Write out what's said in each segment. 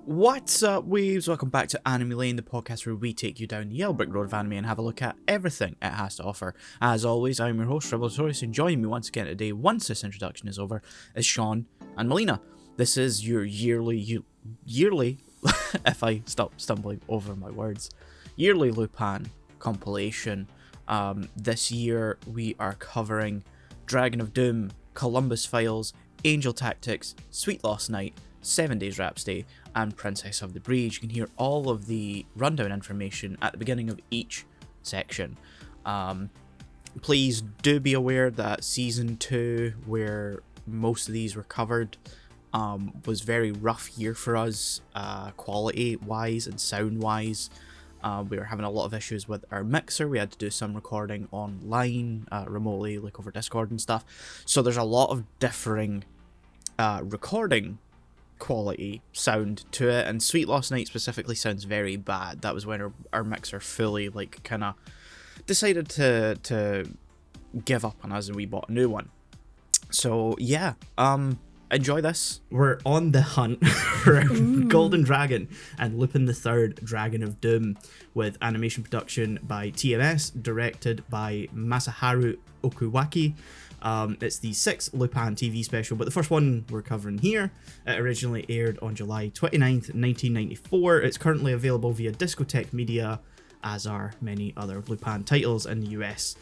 What's up, weebs? Welcome back to Anime Lane, the podcast where we take you down the yellow brick road of anime and have a look at everything it has to offer. As always, I'm your host, Notorious, and joining me once again today, once this introduction is over, is Shaun and Melina. This is your yearly, if I stop stumbling over my words, yearly Lupin compilation. This year we are covering Dragon of Doom, Columbus Files, Angel Tactics, Sweet Lost Night, 7 Days Rhapsody, and Princess of the Breeze. You can hear all of the rundown information at the beginning of each section. Please do be aware that Season 2, where most of these were covered, was very rough year for us, quality-wise and sound-wise. We were having a lot of issues with our mixer. We had to do some recording online, remotely, like over Discord and stuff. So there's a lot of differing recording quality sound to it, and Sweet Lost Night specifically sounds very bad. That was when our mixer fully kind of decided to give up on us and we bought a new one. So yeah, enjoy this. We're on the hunt for Golden Dragon and Lupin III, Dragon of Doom, with animation production by TMS, directed by Masaharu Okuwaki. It's the 6th Lupin TV special, but the first one we're covering here. It originally aired on July 29th, 1994. It's currently available via Discotek Media, as are many other Lupin titles in the US.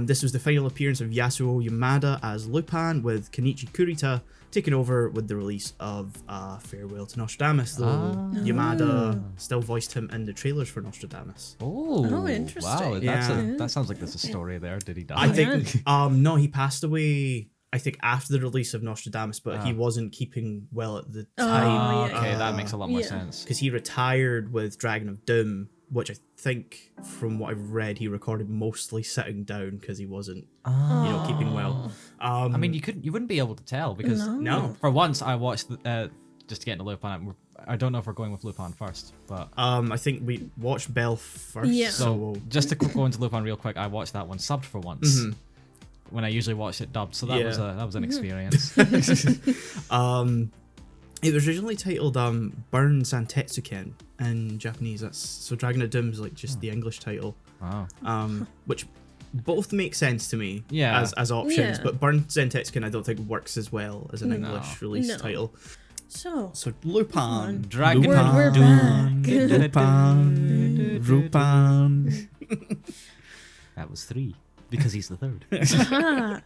This was the final appearance of Yasuo Yamada as Lupin, with Kenichi Kurita taking over with the release of Farewell to Nostradamus, though Yamada still voiced him in the trailers for Nostradamus. Oh, interesting. Wow, that sounds like there's a story there. Did he die? I think, no, he passed away, I think, after the release of Nostradamus, but he wasn't keeping well at the time. Okay, that makes a lot more sense. Because he retired with Dragon of Doom, which I think, from what I've read, he recorded mostly sitting down because he wasn't, keeping well. I mean, you wouldn't be able to tell because No. For once, I watched just to get into Lupin. I don't know if we're going with Lupin first, but I think we watched Belle first. Yeah. so just to go into Lupin real quick, I watched that one subbed for once when I usually watch it dubbed. So that was an experience. It was originally titled Burn Santetsuken in Japanese. So Dragon of Doom is like just the English title. Wow. Which both make sense to me as options, Yeah. but Burn Santetsuken I don't think works as well as an English release title. So Lupin. Dragon we're back. Lupin. That was 3 because he's the 3rd.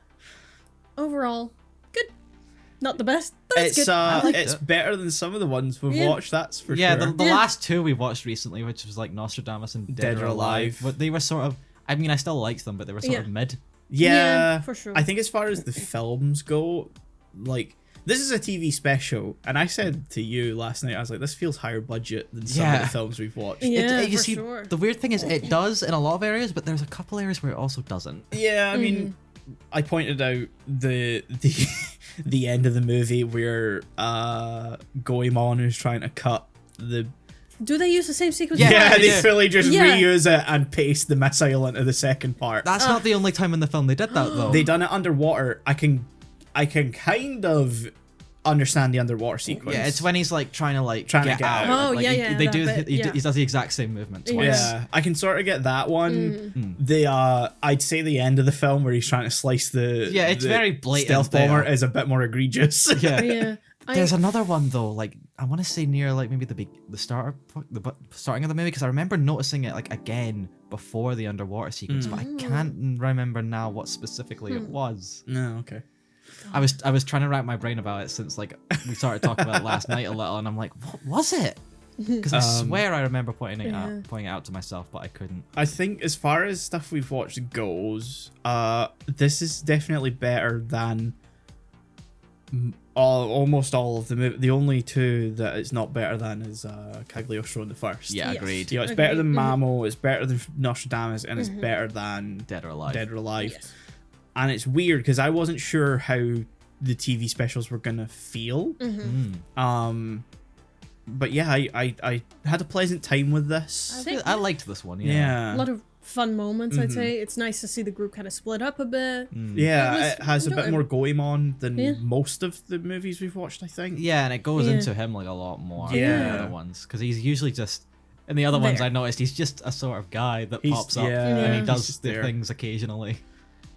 Overall, good. Not the best, but it's It's good. it's better than some of the ones we've watched, that's for Yeah, sure. the last 2 we watched recently, which was like Nostradamus and Dead or Alive, but they were sort of. I mean, I still liked them, but they were sort of mid. Yeah, for sure. I think as far as the films go, like, this is a TV special, and I said to you last night, I was like, this feels higher budget than some of the films we've watched. Yeah, You for see, sure. the weird thing is it does in a lot of areas, but there's a couple areas where it also doesn't. Yeah, I mean, I pointed out the the end of the movie where Goemon is trying to cut the... Do they use the same sequence? Yeah, they they do. fully just Yeah. reuse it and paste the missile into the second part. That's not the only time in the film they did that, though. They done it underwater. I can kind of understand the underwater sequence. Yeah, it's when he's like trying to Trying to get get out. out. Oh, Like, yeah, They that do. bit, He does the exact same movement twice. Yeah, I can sort of get that one. The I'd say the end of the film where he's trying to slice the It's the very blatant stealth bomber there. is a bit more egregious. Yeah. Yeah. There's another one though, like I want to say near like maybe the starting of the movie, because I remember noticing it like again before the underwater sequence, but I can't remember now what specifically it was. No, okay. I was trying to wrap my brain about it since like we started talking about it last night a little, and I'm like, what was it? Because I swear I remember pointing it out to myself, but I couldn't. I think as far as stuff we've watched goes, this is definitely better than almost all of the movies. The only 2 that it's not better than is Cagliostro and the First. Yeah, Yes. agreed. You know, it's better than Mamo, it's better than Nostradamus, and it's better than Dead or Alive. Dead or Alive. Yes. And it's weird because I wasn't sure how the TV specials were gonna feel. But yeah, I had a pleasant time with this. I liked this one. Yeah. A lot of fun moments, I'd say. It's nice to see the group kind of split up a bit. Yeah, it has a bit more enjoyable. going on than most of the movies we've watched, I think. Yeah, and it goes Yeah. into him like a lot more than Yeah. the other ones, because he's usually just. In the other ones, There. I noticed he's just a sort of guy that He's- pops up yeah, and he he's does just the there. things occasionally.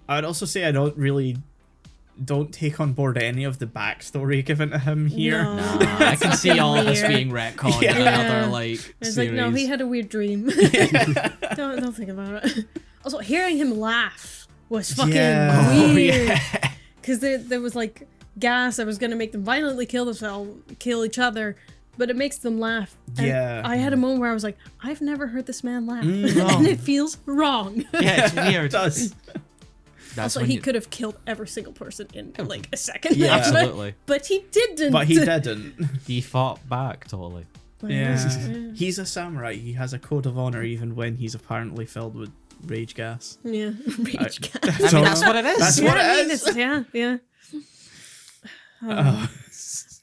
I'd also say I don't take on board any of the backstory given to him here. No. I can see all of this Weird. being retconned in Yeah. another like It's series. like, no, he had a weird dream. don't think about it. Also, hearing him laugh was fucking Yeah. Oh, weird. yeah. Because there was like gas that was going to make them violently kill themselves, kill each other, but it makes them laugh. And Yeah. I had a moment where I was like, I've never heard this man laugh. no. And it feels wrong. Yeah, it's weird. It does. That's Also, when he you- could have killed every single person in like a second. Yeah. Absolutely. But he didn't. But he didn't. He fought back totally. Yeah. He's a samurai. He has a code of honor even when he's apparently filled with rage gas. Yeah. Rage gas. I mean, that's what it is. That's Yeah, what I it mean, is. yeah.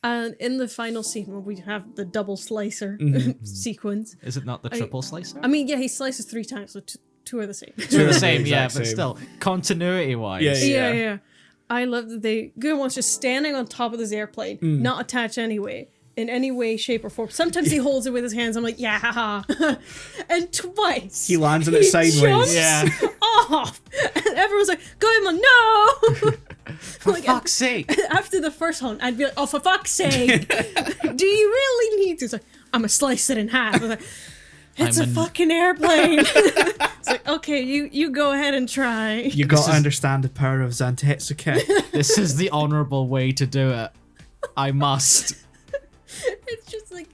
And in the final scene where we have the double slicer sequence, Is it not the triple slicer? I mean, yeah, he slices 3 times, so two are the same. They're the same, Exact yeah, but same. still, continuity wise. Yeah, Yeah. I love that Guillermo's just standing on top of this airplane, not attached anyway, in any way, shape, or form. Sometimes he holds it with his hands. I'm like, yeah, haha. And twice He lands on it sideways. jumps Yeah. off, and everyone's like, Guillermo, no! For fuck's sake. After the first one, I'd be like, oh, for fuck's sake! Do you really need to? It's like, I'm gonna slice it in half. I was like, it's I'm a an- fucking airplane. It's like, okay, you go ahead and try. You gotta understand the power of Zantetsuke. This is the honorable way to do it. I must. It's just like,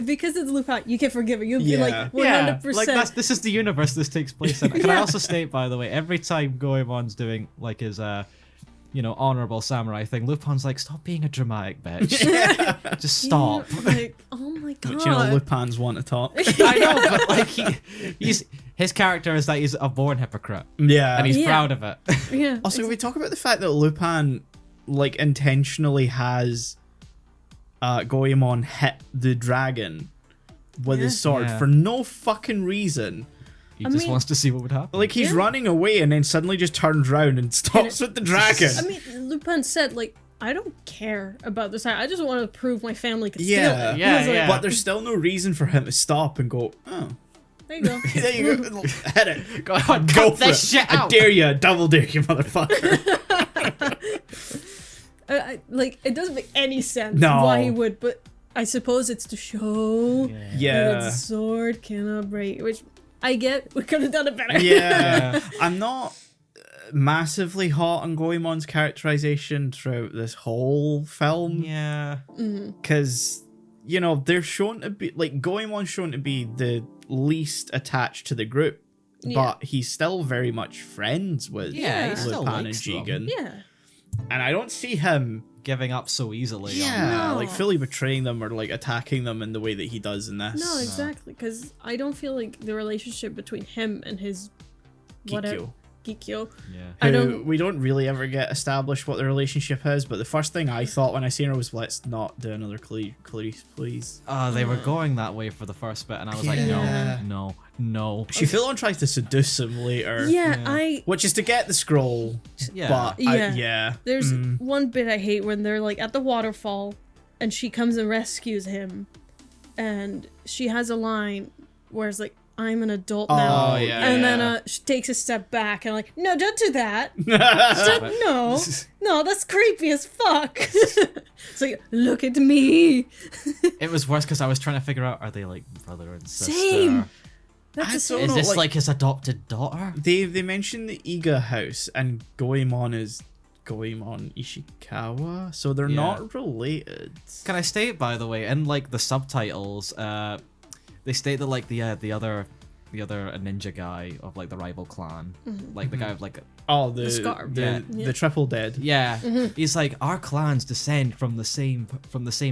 because it's Lupin, you can forgive it. You'll be Yeah. like 100%. Yeah, like this is the universe this takes place in. Can I also state, by the way, every time Goemon's doing like his honorable samurai thing, Lupin's like, stop being a dramatic bitch. Just stop. Like, oh my god. But you know, Lupin's want to talk. I know, but like his character is that he's a born hypocrite. Yeah. And he's Yeah. proud of it. Yeah. Also, can we talk about the fact that Lupin, like, intentionally has Goemon hit the dragon with his sword Yeah. for no fucking reason. He I just mean- wants to see what would happen. Like, he's Yeah. running away and then suddenly just turns around and stops with the dragon. I mean, Lupin said, like, I don't care about this. I just want to prove my family can Yeah. steal it. Yeah, I was like, yeah. But there's still no reason for him to stop and go, oh, There you go. there you go, hit it. Go on, Go cut for this it. shit I out. dare you, double dare you, motherfucker. Like, it doesn't make any sense No. why he would, but I suppose it's to show that Yeah. its sword cannot break, which I get. We could have done it better. Yeah. I'm not massively hot on Goemon's characterization throughout this whole film. Yeah. Because, you know, they're shown to be, like, Goemon's shown to be the least attached to the group. Yeah. But he's still very much friends with Yeah, he still Lupin and likes them. Jigen. Yeah. And I don't see him, Giving up so easily. yeah, No. like fully betraying them or like attacking them in the way that he does in this. No, exactly. Because I don't feel like the relationship between him and his whatever Kikyo. Gikyo. Yeah. I Who don't. we don't really ever get established what the relationship is, but the first thing I thought when I seen her was, let's not do another Clarice, please. They were going that way for the first bit, and I was like, Yeah. no. She full on tries to seduce him later. Yeah, Which is to get the scroll. Yeah. But Yeah. There's Mm. one bit I hate when they're like at the waterfall and she comes and rescues him and she has a line where it's like, I'm an adult now. Oh, yeah, And yeah. then she takes a step back and like, no, don't do that. Stop it. No, that's creepy as fuck. It's like, look at me. It was worse because I was trying to figure out, are they like brother and sister? Same. That's I the same. don't Is know, this like his adopted daughter? They mention the Iga house and Goemon is Goemon Ishikawa, so they're Yeah. not related. Can I state, by the way, in like the subtitles, they state that like the other ninja guy of like the rival clan, like the guy of like Oh, the scar. the, Yeah. the triple dead. yeah, he's like, our clans descend from the same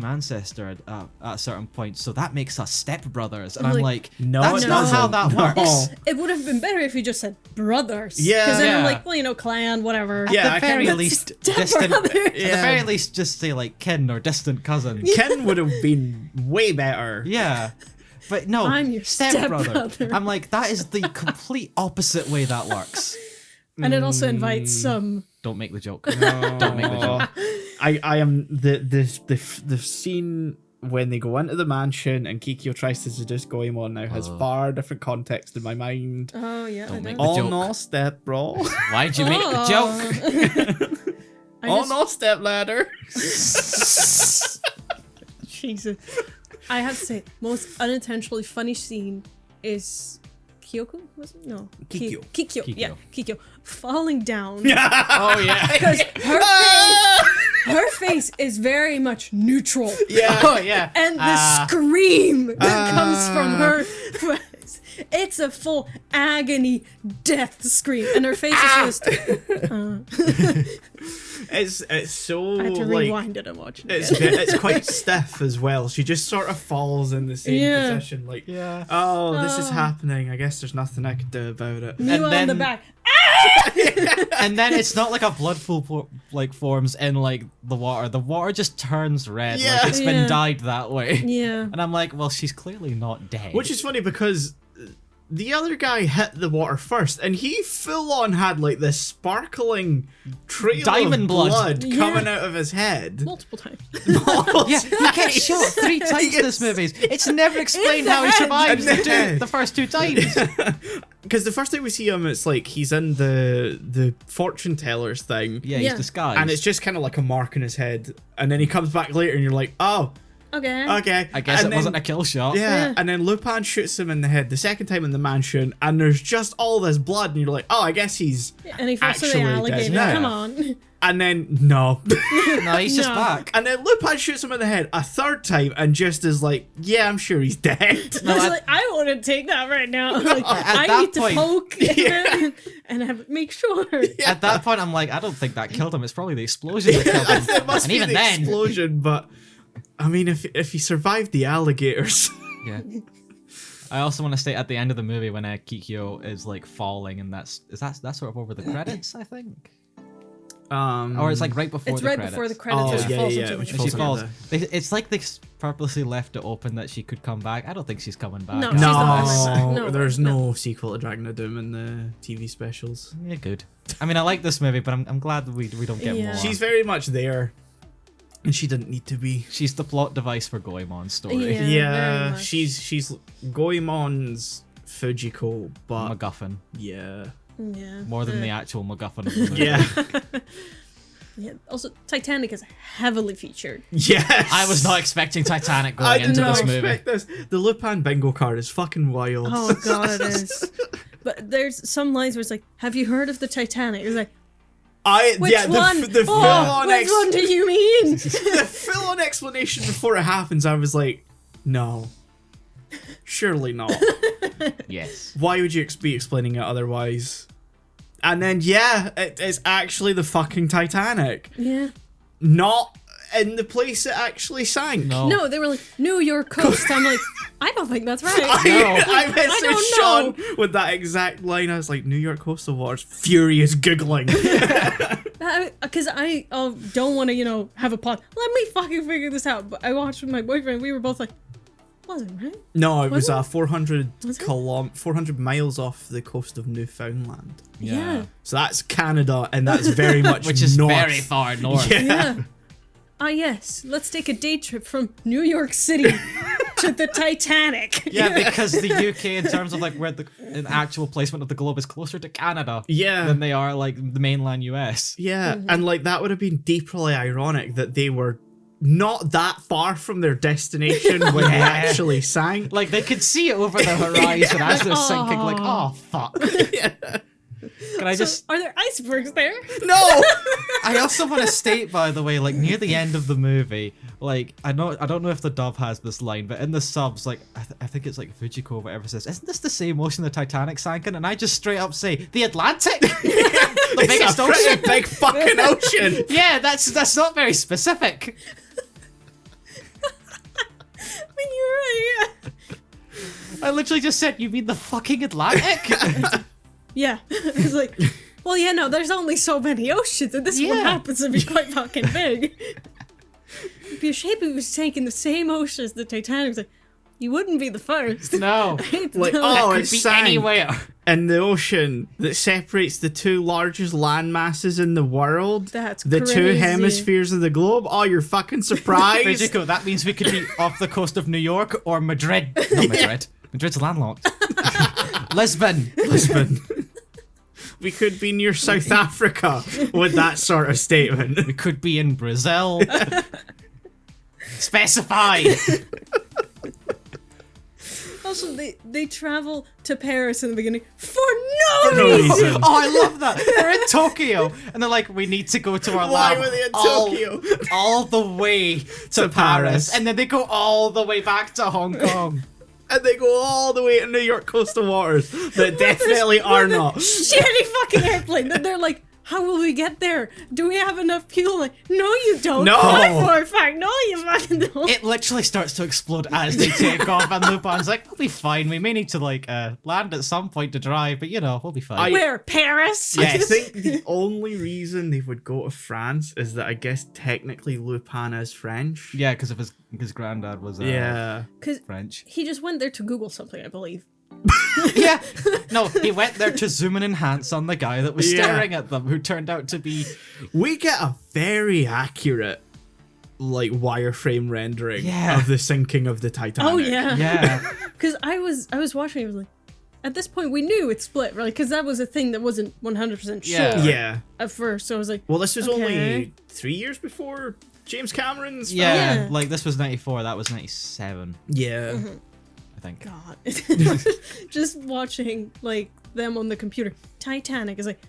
ancestor at a certain point, so that makes us stepbrothers. And I'm like, No, that's it not how doesn't. that No. works. It would have been better if you just said brothers. Yeah. Because then I'm Yeah. like, well, you know, clan, whatever. Yeah, At I the very kinda- least, Stepbrothers. distant. At the Yeah. very least, just say like kin or distant cousin. Ken would have been way better. Yeah. But no, I'm your stepbrother. I'm like, that is the complete opposite way that works. And it also invites some. Don't make the joke. Don't make the joke. I am the scene when they go into the mansion and Kikyo tries to seduce Goemon now has far different context in my mind. Oh yeah. Don't make I know. the Oh joke. no, step bro. Why'd you make the joke? Oh no, step ladder. Jesus. I have to say, most unintentionally funny scene is Kyoko? Was it? No. Kikyo. Kikyo. Yeah, Kikyo. Falling down. Oh yeah. Because her face is very much neutral. Yeah. Oh yeah. And the scream that comes from her face, it's a full agony death scream. And her face is just... It's so I had to like rewind it and watch it it's again. it's quite stiff as well. She just sort of falls in the same Yeah. position, like Yeah. oh, this is happening. I guess there's nothing I could do about it. Meanwhile, in the then- back, And then it's not like a blood pool like forms in like the water. The water just turns red. Yeah. Like it's been Yeah. dyed that way. yeah. And I'm like, well, she's clearly not dead. Which is funny because the other guy hit the water first, and he full on had like this sparkling trail Diamond of blood. Yeah. coming out of his head. Multiple times. Yeah, he gets shot 3 times in this movie. It's never explained how he survives In the head. the first 2 times. Because the first time we see him, it's like he's in the fortune teller's thing, Yeah, he's Yeah. disguised. and it's just kind of like a mark on his head, and then he comes back later, and you're like, oh, Okay. okay. I guess And it wasn't a kill shot. Yeah, Yeah. and then Lupin shoots him in the head the second time in the mansion, and there's just all this blood, and you're like, oh, I guess he's. And he falls to the Actually alligator. does. Come on. And then, no. No, he's just No. back. And then Lupin shoots him in the head a third time, and just is like, yeah, I'm sure he's dead. I was like, I want to take that right now. Like, At I that need to point- poke and have make sure. At that point, I'm like, I don't think that killed him. It's probably the explosion that killed him. It must And be even the then, explosion, but I mean, if he survived the alligators. yeah. I also want to state at the end of the movie when Kikyo is like falling, and that's sort of over the credits, I think, or it's like right before It's the right credits. before the credits. Oh, where she yeah, falls yeah, into which it. And she falls falls. into It's like they purposely left it open that she could come back. I don't think she's coming back. No, she's not No, coming back. No, there's no. no sequel to Dragon of Doom in the TV specials. Yeah, good. I mean, I like this movie, but I'm glad that we don't get Yeah. more. She's very much there, and she didn't need to be. She's the plot device for Goemon's story. Yeah. very Yeah, much. she's Goemon's Fujiko, but MacGuffin. yeah, Yeah. More than the actual MacGuffin of the movie. yeah, Yeah. Also, Titanic is heavily featured. yes. I was not expecting Titanic I going did into not this movie. expect this. The Lupin bingo card is fucking wild. Oh god, it is. But there's some lines where it's like, "Have you heard of the Titanic?" It's like, "Which yeah, one? The full-on Which one do you mean?" the full-on explanation before it happens, I was like, no, surely not. Yes. Why would you be explaining it otherwise? And then, yeah, it's actually the fucking Titanic. Yeah. Not in the place it actually sank. No. No, they were like, "New York coast." I'm like, I don't think that's right. I don't messaged Shaun with that exact line. I was like, New York coastal waters, furious giggling. Because I don't want to, have a plot. Let me fucking figure this out. But I watched with my boyfriend. We were both like, wasn't right? No, it was Was it? 400 Was it? 400 miles off the coast of Newfoundland. Yeah. So that's Canada, and that's very much Which is north. very far north. Yeah. Yeah. Ah, yes. Let's take a day trip from New York City to the Titanic. Yeah, because the UK, in terms of like where the actual placement of the globe, is closer to Canada Yeah. than they are like the mainland US. Yeah, and like that would have been deeply ironic that they were not that far from their destination when they actually sank. Like they could see it over the horizon as they're sinking. Like, oh fuck. Can I just? Are there icebergs there? No! I also want to state, by the way, like near the end of the movie, like I don't know if the dub has this line, but in the subs, like I think it's like Fujiko or whatever says, "Isn't this the same ocean the Titanic sank in?" And I just straight up say, "The Atlantic, the It's biggest a ocean." pretty big fucking ocean. Yeah, that's not very specific. I mean, you're right. I literally just said, "You mean the fucking Atlantic?" Yeah. It's like, well, yeah, no, there's only so many oceans, and this one Yeah. happens to be quite fucking big. It'd be a shame if it was sank in the same ocean as the Titanic. It's like, you wouldn't be the first. No. Like, No. oh, Could it's be sank anywhere. in the ocean that separates the two largest land masses in the world. That's the two crazy. hemispheres of the globe. Oh, you're fucking surprised. Fujiko, that means we could be off the coast of New York or Madrid. Not Madrid. Madrid's landlocked. Lisbon. We could be near South Africa with that sort of statement. We could be in Brazil. Specify. Also, they travel to Paris in the beginning for For no no reason. reason. Oh, I love that. They're in Tokyo, and they're like, we need to go to our Why lab. were they in all- Tokyo? all the way to Paris, Paris. and then they go all the way back to Hong Kong. And they go all the way to New York coastal waters that definitely are not. Shitty fucking airplane. That they're like, how will we get there? Do we have enough fuel? Like, no, you don't. No. For a fact, no, you fucking don't. It literally starts to explode as they take off, and Lupin's like, we'll be fine. We may need to land at some point to drive, but we'll be fine. Where? Paris? I think the only reason they would go to France is that I guess technically Lupin is French. Yeah, because of his granddad was Yeah. Because French. he just went there to Google something, I believe. Yeah. No, he went there to zoom and enhance on the guy that was Yeah. staring at them, who turned out to be... We get a very accurate, like, wireframe rendering Yeah. of the sinking of the Titanic. Oh yeah. Yeah. Because I was watching. I was like, at this point we knew it split, right? Because that was a thing that wasn't 100% sure Yeah. Yeah. at first. So I was like, Well, this was Okay. only 3 years before James Cameron's film. Yeah, Yeah. like this was 94, that was 97, Yeah. I think. God. Just watching like them on the computer. Titanic is like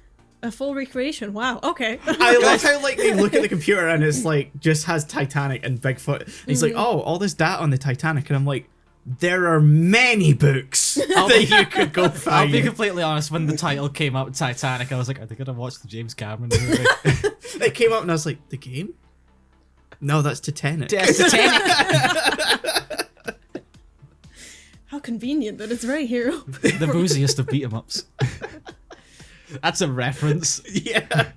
a full recreation. Wow. Okay. I love how like they look at the computer and it's like just has Titanic and Bigfoot. And he's like, oh, all this data on the Titanic, and I'm like, there are many books that you could go I'll find. be completely honest, when the title came up, Titanic, I was like, are they gonna watch the James Cameron movie? It came up and I was like, the game? No, that's Titanic. Titanic, How convenient that it's right here. the booziest of beat-em-ups. That's a reference. Yeah.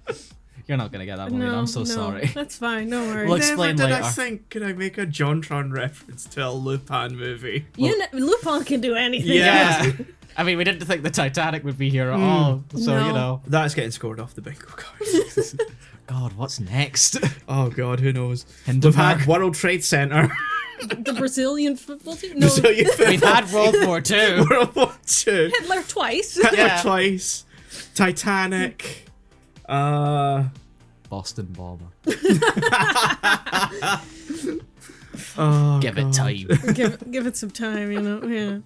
You're not gonna get that, Melina, I'm so sorry. That's fine. No worries. We'll explain Never did I later. think, could I make a JonTron reference to a Lupin movie? Lupin can do anything. Yeah. I mean, we didn't think the Titanic would be here at all, so, No. you know. That's getting scored off the bingo card. God, what's next? Oh god, who knows? Hindenburg. We've had World Trade Center. The Brazilian football team. No, Brazilian We've had World War II. World War II. Hitler twice. Hitler Yeah. twice. Titanic. Boston bomber. Oh, Give it God. time. give it some time, you know. Yeah.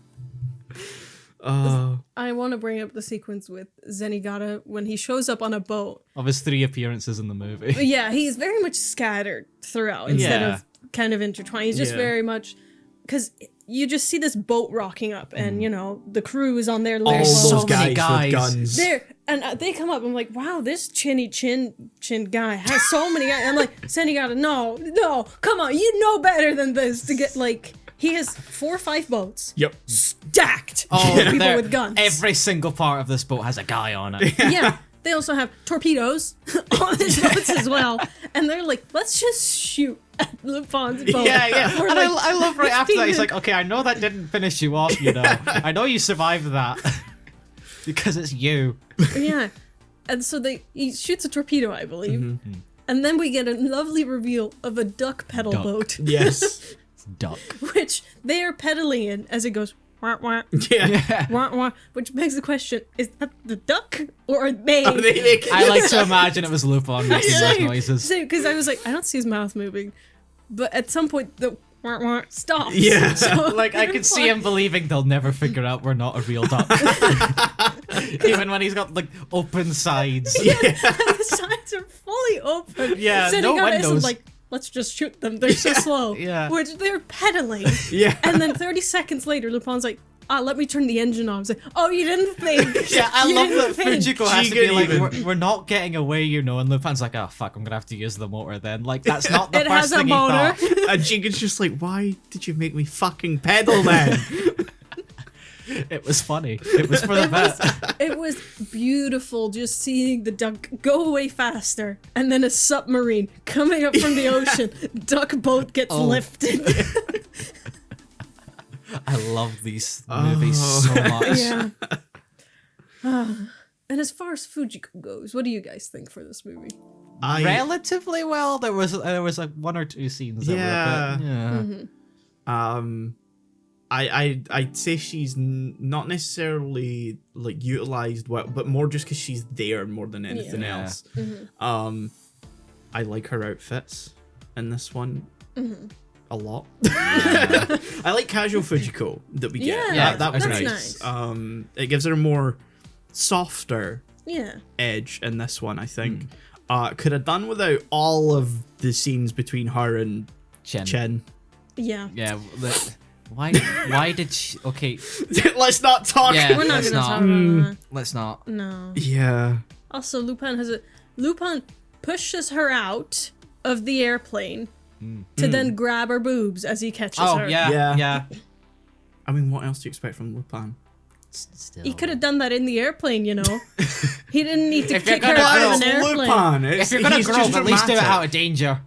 Oh. I want to bring up the sequence with Zenigata when he shows up on a boat. Of his 3 appearances in the movie. But yeah, he's very much scattered throughout instead Yeah. of kind of intertwined. He's just Yeah. very much because you just see this boat rocking up, and you know the crew is on their All low There's those so low. many guys with guys. guns. There and they come up. I'm like, wow, this chin guy has so many guys. I'm like, Zenigata, no, come on, you know better than this to get like. He has 4 or 5 boats Yep. stacked Oh, with people there- with guns. Every single part of this boat has a guy on it. Yeah, they also have torpedoes on his boats as well, and they're like, let's just shoot at Lupin's boat. Yeah, yeah. For, And like, I love right after that, he's 15 like, okay, I know that didn't finish you off, you know. I know you survived that. Because it's you. Yeah, and so he shoots a torpedo, I believe, Mm-hmm. and then we get a lovely reveal of a duck pedal Duck. boat, Yes. Duck. which they are pedaling in as it goes. Wah, wah, Yeah. wah, wah, which begs the question: is that the duck or are they? Are they making I like to imagine it was Lupin making those noises. Because I was like, I don't see his mouth moving, but at some point the wah, wah stops. Yeah. So Like, I could see him believing they'll never figure out we're not a real duck. Even when he's got, like, open sides. Yeah, the sides are fully open. Yeah, Zenigata no isn't windows. like, let's just shoot them. They're so slow. Yeah. Which they're pedaling. Yeah. And then 30 seconds later, Lupin's like, let me turn the engine on. It's like, oh, you didn't think. Yeah, I You love didn't that think. Fujiko has to be Jigen like, even. we're not getting away, you know, and Lupin's like, oh, fuck, I'm gonna have to use the motor then. Like, that's not the It first has a thing he motor. thought. And Jigen's just like, why did you make me fucking pedal then? It was funny. It was for the best. It was beautiful just seeing the duck go away faster, and then a submarine coming up from the ocean. Duck boat gets Oh. lifted. I love these movies so much. Yeah. And as far as Fujiko goes, what do you guys think for this movie? Relatively well. There was like one or two scenes that were a bit, I'd say she's not necessarily like utilized well, but more just because she's there more than anything else. I like her outfits in this one a lot. I like casual Fujiko that we get. Yeah, That was that's nice. nice. It gives her a more softer Yeah. edge in this one, I think. Could have done without all of the scenes between her and Chen. Yeah. Yeah. Why did she? Okay. Let's not talk. Yeah. We're not Let's gonna not. talk about that. Let's not. No. Yeah. Also, Lupin pushes her out of the airplane to then grab her boobs as he catches her. Oh yeah. I mean, what else do you expect from Lupin? Still. He could have done that in the airplane, you know. He didn't need to If you're kick her gonna out of It's an airplane. Lupin. If you're gonna He's grow, just at least do it dramatic. out of danger.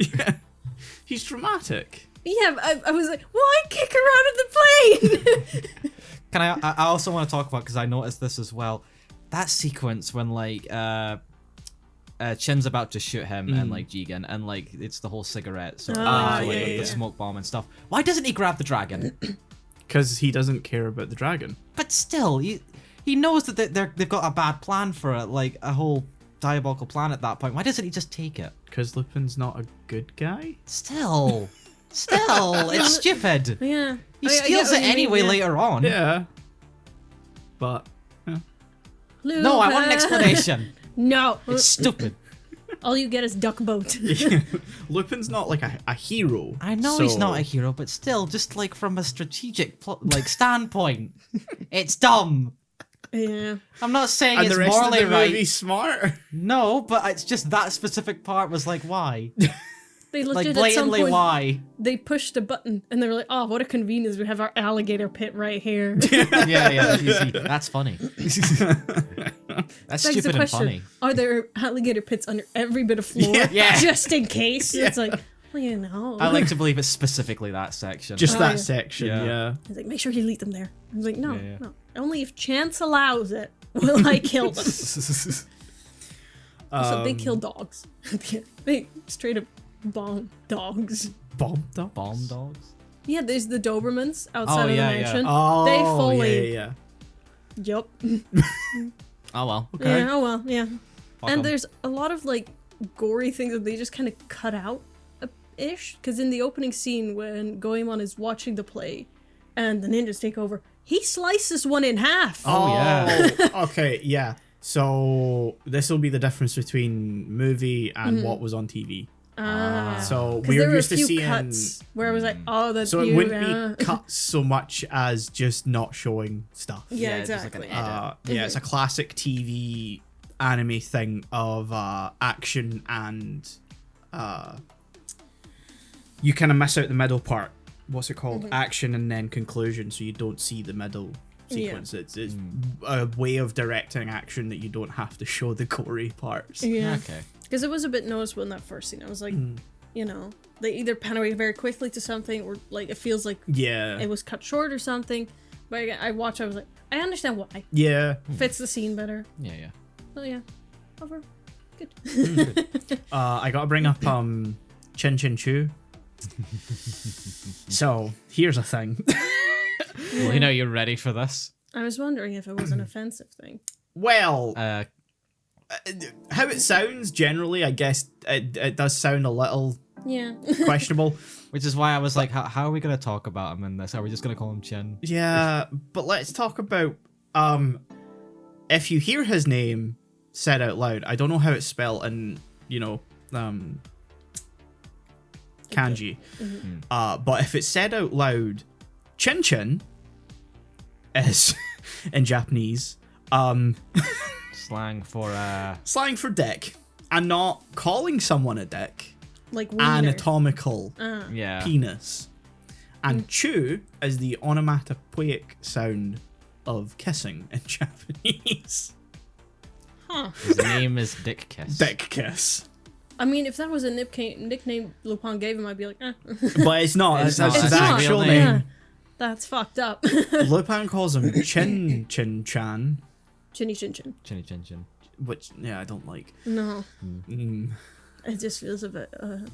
He's dramatic. Yeah, I was like, why kick her out of the plane? Can I also want to talk about, because I noticed this as well, that sequence when like Chin's about to shoot him and like Jigen, and like it's the whole cigarette sort of thing, like, with the smoke bomb and stuff. Why doesn't he grab the dragon? Because he doesn't care about the dragon. But still, he knows that they've got a bad plan for it, like a whole diabolical plan at that point. Why doesn't he just take it? Because Lupin's not a good guy. Still, it's stupid. Yeah. He I get steals what it you mean, anyway yeah. later on. Yeah. But No, I want an Lupin. explanation. No. It's stupid. All you get is duck boat. Lupin's not like a hero. I know he's so- not a hero, but still, just like from a strategic standpoint, it's dumb. Yeah. I'm not saying And it's the rest of morally the right. movie's smart. No, but it's just that specific part was like, why? They Like legit at some blatantly point, why? they pushed a button and they were like, oh, what a convenience. We have our alligator pit right here. Yeah. You see, that's funny. That's Begs the stupid and question, funny. are there alligator pits under every bit of floor? Yeah. Just in case? It's like, well, you know. I like to believe it's specifically that section. Just Oh, that yeah. section, Yeah. He's like, make sure you leave them there. I was like, no, Yeah. no. Only if chance allows it will I kill them. So they kill dogs. They straight up bomb dogs. Bomb dog? Bomb dogs? Yeah, there's the Dobermans outside of yeah, the yeah. mansion. Oh, They fully. yeah. Yup. Oh well. Okay. Yeah, oh well, yeah. Fuck And 'em. there's a lot of like gory things that they just kind of cut out ish. Because in the opening scene when Goemon is watching the play and the ninjas take over, he slices one in half. Oh, yeah. Okay, yeah. So this will be the difference between movie and what was on TV. So Because there we're were a used to few seeing. cuts where I was like, oh, that's So it you. wouldn't be cut so much as just not showing stuff. Yeah, Yeah, just like an exactly. edit. Yeah, it's a classic TV anime thing of action and you kind of miss out the middle part. What's it called? Action and then conclusion, so you don't see the middle sequence. It's a way of directing action that you don't have to show the gory parts. Yeah. Okay. Because it was a bit noticeable in that first scene. I was like, you know, they either pan away very quickly to something or like it feels like Yeah. it was cut short or something. But again, I watched, I was like, I understand why. Yeah. Fits the scene better. Yeah. So yeah, over. Good. I gotta bring up Chin Chin Chu. So here's a thing. Well, you know you're ready for this. I was wondering if it was an offensive thing. Well, Uh, how it sounds generally, I guess it does sound a little Yeah. questionable. which is why I was like, how are we gonna talk about him in this? Are we just gonna call him Chin? Yeah, but let's talk about if you hear his name said out loud. I don't know how it's spelled in, kanji. But if it's said out loud, Chin Chin is in Japanese Slang for slang for dick, and not calling someone a dick. Like wiener. Anatomical yeah. penis. And chu is the onomatopoeic sound of kissing in Japanese. Huh. His name is Dick Kiss. Dick kiss. I mean, if that was a nickname Lupin gave him, I'd be like, eh. But it's not. It's That's not. his It's not. actual Real name. name. That's fucked up. Lupin calls him Chin Chin Chan, Chinny chin chin. Chinny chin chin. which I don't like. No, Mm, it just feels a bit.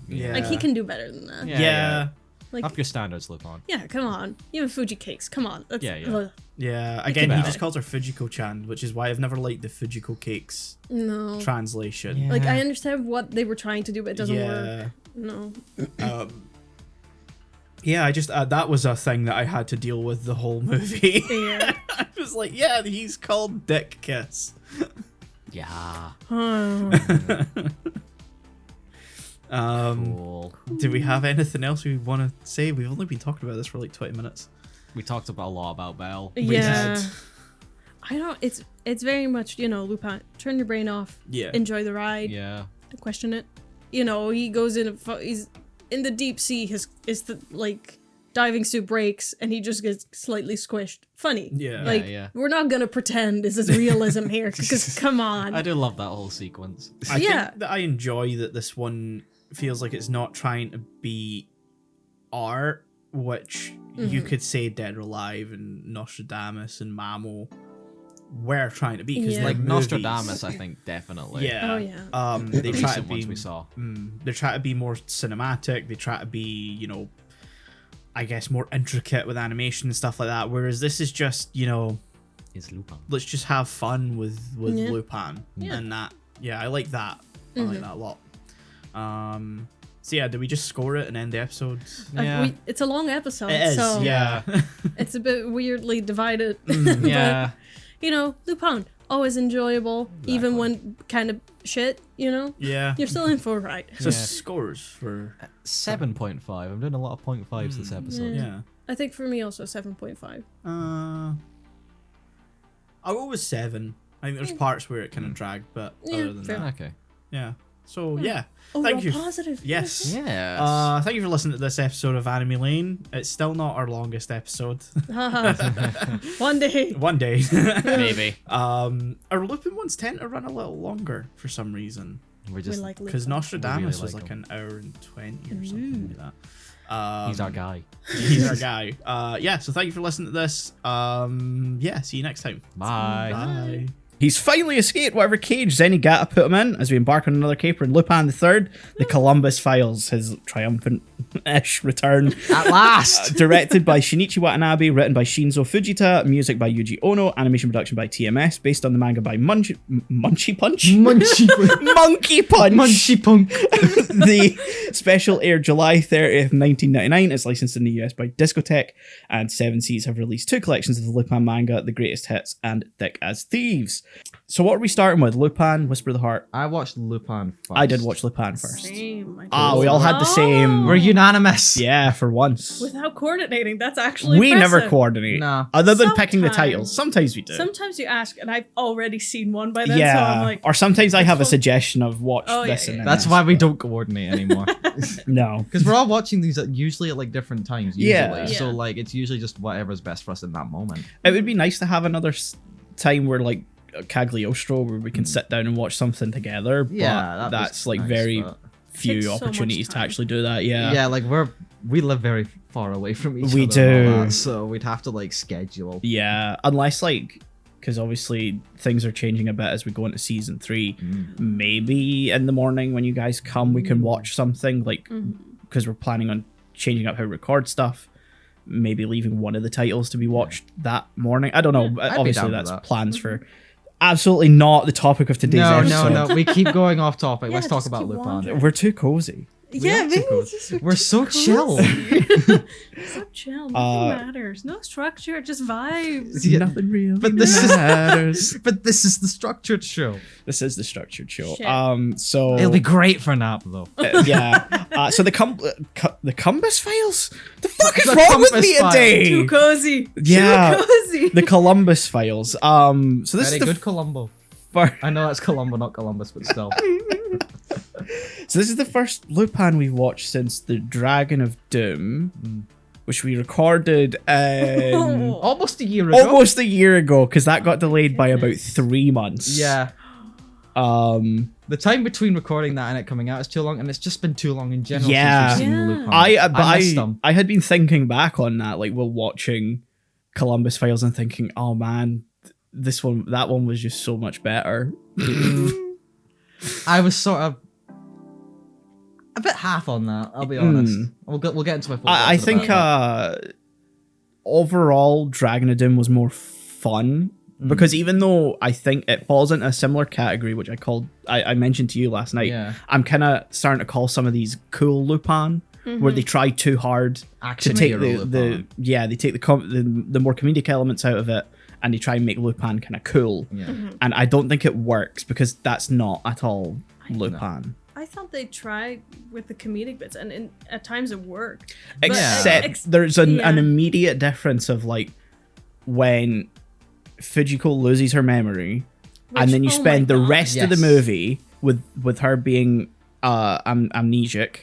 yeah. Like he can do better than that. Yeah. Like, Up your standards, Lupin. yeah, come on. Even Fuji cakes, come on. That's, Yeah, yeah. Yeah. Again, can he be just calls her Fujiko-chan, which is why I've never liked the Fujiko Cakes No. translation. Yeah. Like I understand what they were trying to do, but it doesn't work. Yeah. No. Yeah, I just that was a thing that I had to deal with the whole movie. Yeah. I was like, yeah, he's called Dick Kiss. Yeah. Cool. Do we have anything else we want to say? We've only been talking about this for like 20 minutes. We talked about a lot about Belle. Yeah. did. I don't. It's very much Lupin. Turn your brain off. Yeah. Enjoy the ride. Yeah. Don't question it. He goes in. He's in the deep sea. His like diving suit breaks, and he just gets slightly squished. Funny. Yeah. Like Yeah. we're not gonna pretend this is realism here, because come on. I do love that whole sequence. I Yeah. think that I enjoy that this one feels like it's not trying to be art, which you could say Dead or Alive and Nostradamus and Mamo were trying to be. Because Yeah. Like movies, Nostradamus, I think, definitely. Yeah. Oh, yeah. They The try to recent be. ones we saw. They try to be more cinematic. They try to be, I guess more intricate with animation and stuff like that. Whereas this is just, Is Lupin. let's just have fun with Yeah. Lupin, Yeah. and that. Yeah, I like that. I like that a lot. So yeah, do we just score it and end the episode? Yeah. It's a long episode, It is. so Yeah. it's a bit weirdly divided. Yeah. But, Lupin, always enjoyable, even when kind of shit. Yeah. You're still in for a ride. So Yeah. scores for 7.5. I'm doing a lot of 0.5s this episode. Yeah. yeah. I think for me also 7.5. I'll go with 7. I think there's parts where it kind of dragged, but Yeah, other than fair. that, Okay. yeah. So yeah, Oh, thank you. positive. Yes. Yes. Thank you for listening to this episode of Anime Lane. It's still not our longest episode. One day. One day. Maybe. Our Lupin ones tend to run a little longer for some reason. We're We just. like Because Lupin. Nostradamus really was like like an hour and 20 or something like that. He's our guy. He's our guy. Yeah, so thank you for listening to this. Yeah, see you next time. Bye. Bye. He's finally escaped whatever cage Zenigata put him in as we embark on another caper in Lupin III, The Columbus Files, his triumphant-ish return. At last. Directed by Shinichi Watanabe, written by Shinzo Fujita, music by Yuji Ono, animation production by TMS, based on the manga by Munchy Punch? Monkey Punch! Munchy Punk. The special aired July 30th, 1999. It's licensed in the US by Discotech, and Seven Seas have released 2 collections of the Lupin manga, The Greatest Hits and Thick as Thieves. So what are we starting with? Lupin, Whisper of the Heart. I watched Lupin first. I did watch Lupin first. Same. We all had the same. We're unanimous. Yeah, for once. Without coordinating, that's actually We never impressive. coordinate. No. Other than picking the Sometimes. titles. Sometimes we do. Sometimes you ask, and I've already seen one by then, yeah. so I'm like, or sometimes I have a fun. suggestion of watch Oh, yeah, this and yeah. then That's this, why we but don't coordinate anymore. No. Because we're all watching these usually at like different times. Usually. Yeah. So Yeah. like it's usually just whatever's best for us in that moment. It would be nice to have another time where like Cagliostro where we can sit down and watch something together. But Yeah, that's was like nice, very but- few Takes so much opportunities to time. actually do that. Yeah. Yeah, like we live very far away from each We other. and all do. that, so we'd have to like schedule. Yeah, unless like, because obviously things are changing a bit as we go into season 3. Maybe in the morning when you guys come, we can watch something like because we're planning on changing up how we record stuff. Maybe leaving one of the titles to be watched that morning. I don't know. I'd be Obviously, down for that's that. plans for. Absolutely not the topic of today's episode. No. We keep going off topic. Yeah, Let's talk just about keep Lupin. wandering. We're too cozy. yeah, are maybe too cool. it's just We're so chill. so chill. Nothing matters. No structure, just vibes. Yeah. Nothing real. But this is matters. but this is the structured show. This is the structured show. Shit. So It'll be great for nap though. yeah. So the Cumbus Files. The fuck is The wrong with Compass me Files. today? Too cozy. Yeah. Too cozy. The Columbus Files. So this Very is the good Columbo. fir- I know that's Columbo, not Columbus, but still. So this is the first Lupin we've watched since the Dragon of Doom, which we recorded Almost a year ago. almost a year ago because that got delayed by about 3 months. Yeah. The time between recording that and it coming out is too long, and it's just been too long in general. Yeah. Since we've seen Yeah. Lupin. I missed them. I had been thinking back on that, like while watching Columbus Files and thinking, oh man, that one was just so much better. I was sort of a bit half on that. I'll be honest. We'll get into my. I think overall Dragon of Doom was more fun because even though I think it falls into a similar category, which I mentioned to you last night, Yeah. I'm kind of starting to call some of these cool Lupin, where they try too hard Action to take hero Lupin. they take the more comedic elements out of it, and they try and make Lupin kind of cool. Yeah. And I don't think it works because that's not at all Lupin. I thought they tried with the comedic bits, and at times it worked. Except there's an immediate difference of like when Fujiko loses her memory, and then you spend the rest of the movie with her being amnesic.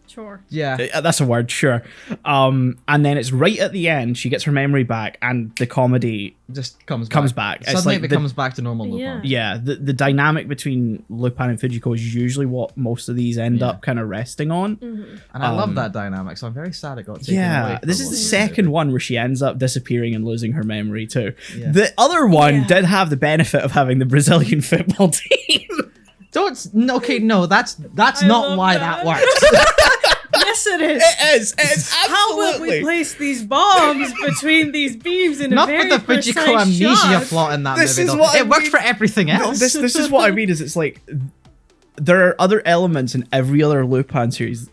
Sure. Yeah. That's a word, sure. And then it's right at the end, she gets her memory back, and the comedy Just comes back. It's Suddenly like it becomes back to normal Lupin. Yeah. Yeah, the dynamic between Lupin and Fujiko is usually what most of these end up kind of resting on. And I love that dynamic, so I'm very sad it got taken away. Yeah, for this is the most of second one where she ends up disappearing and losing her memory too. Yeah. The other one did have the benefit of having the Brazilian football team. Okay, no, that's I not love why that. that works. Yes, it is. It is. It's How will we absolutely. place these bombs between these beams in Not a very with the Fujiko precise amnesia shot? plot in that This movie. is Though. what I It worked mean. for everything else. This is what I mean. Is it's like there are other elements in every other Lupin series,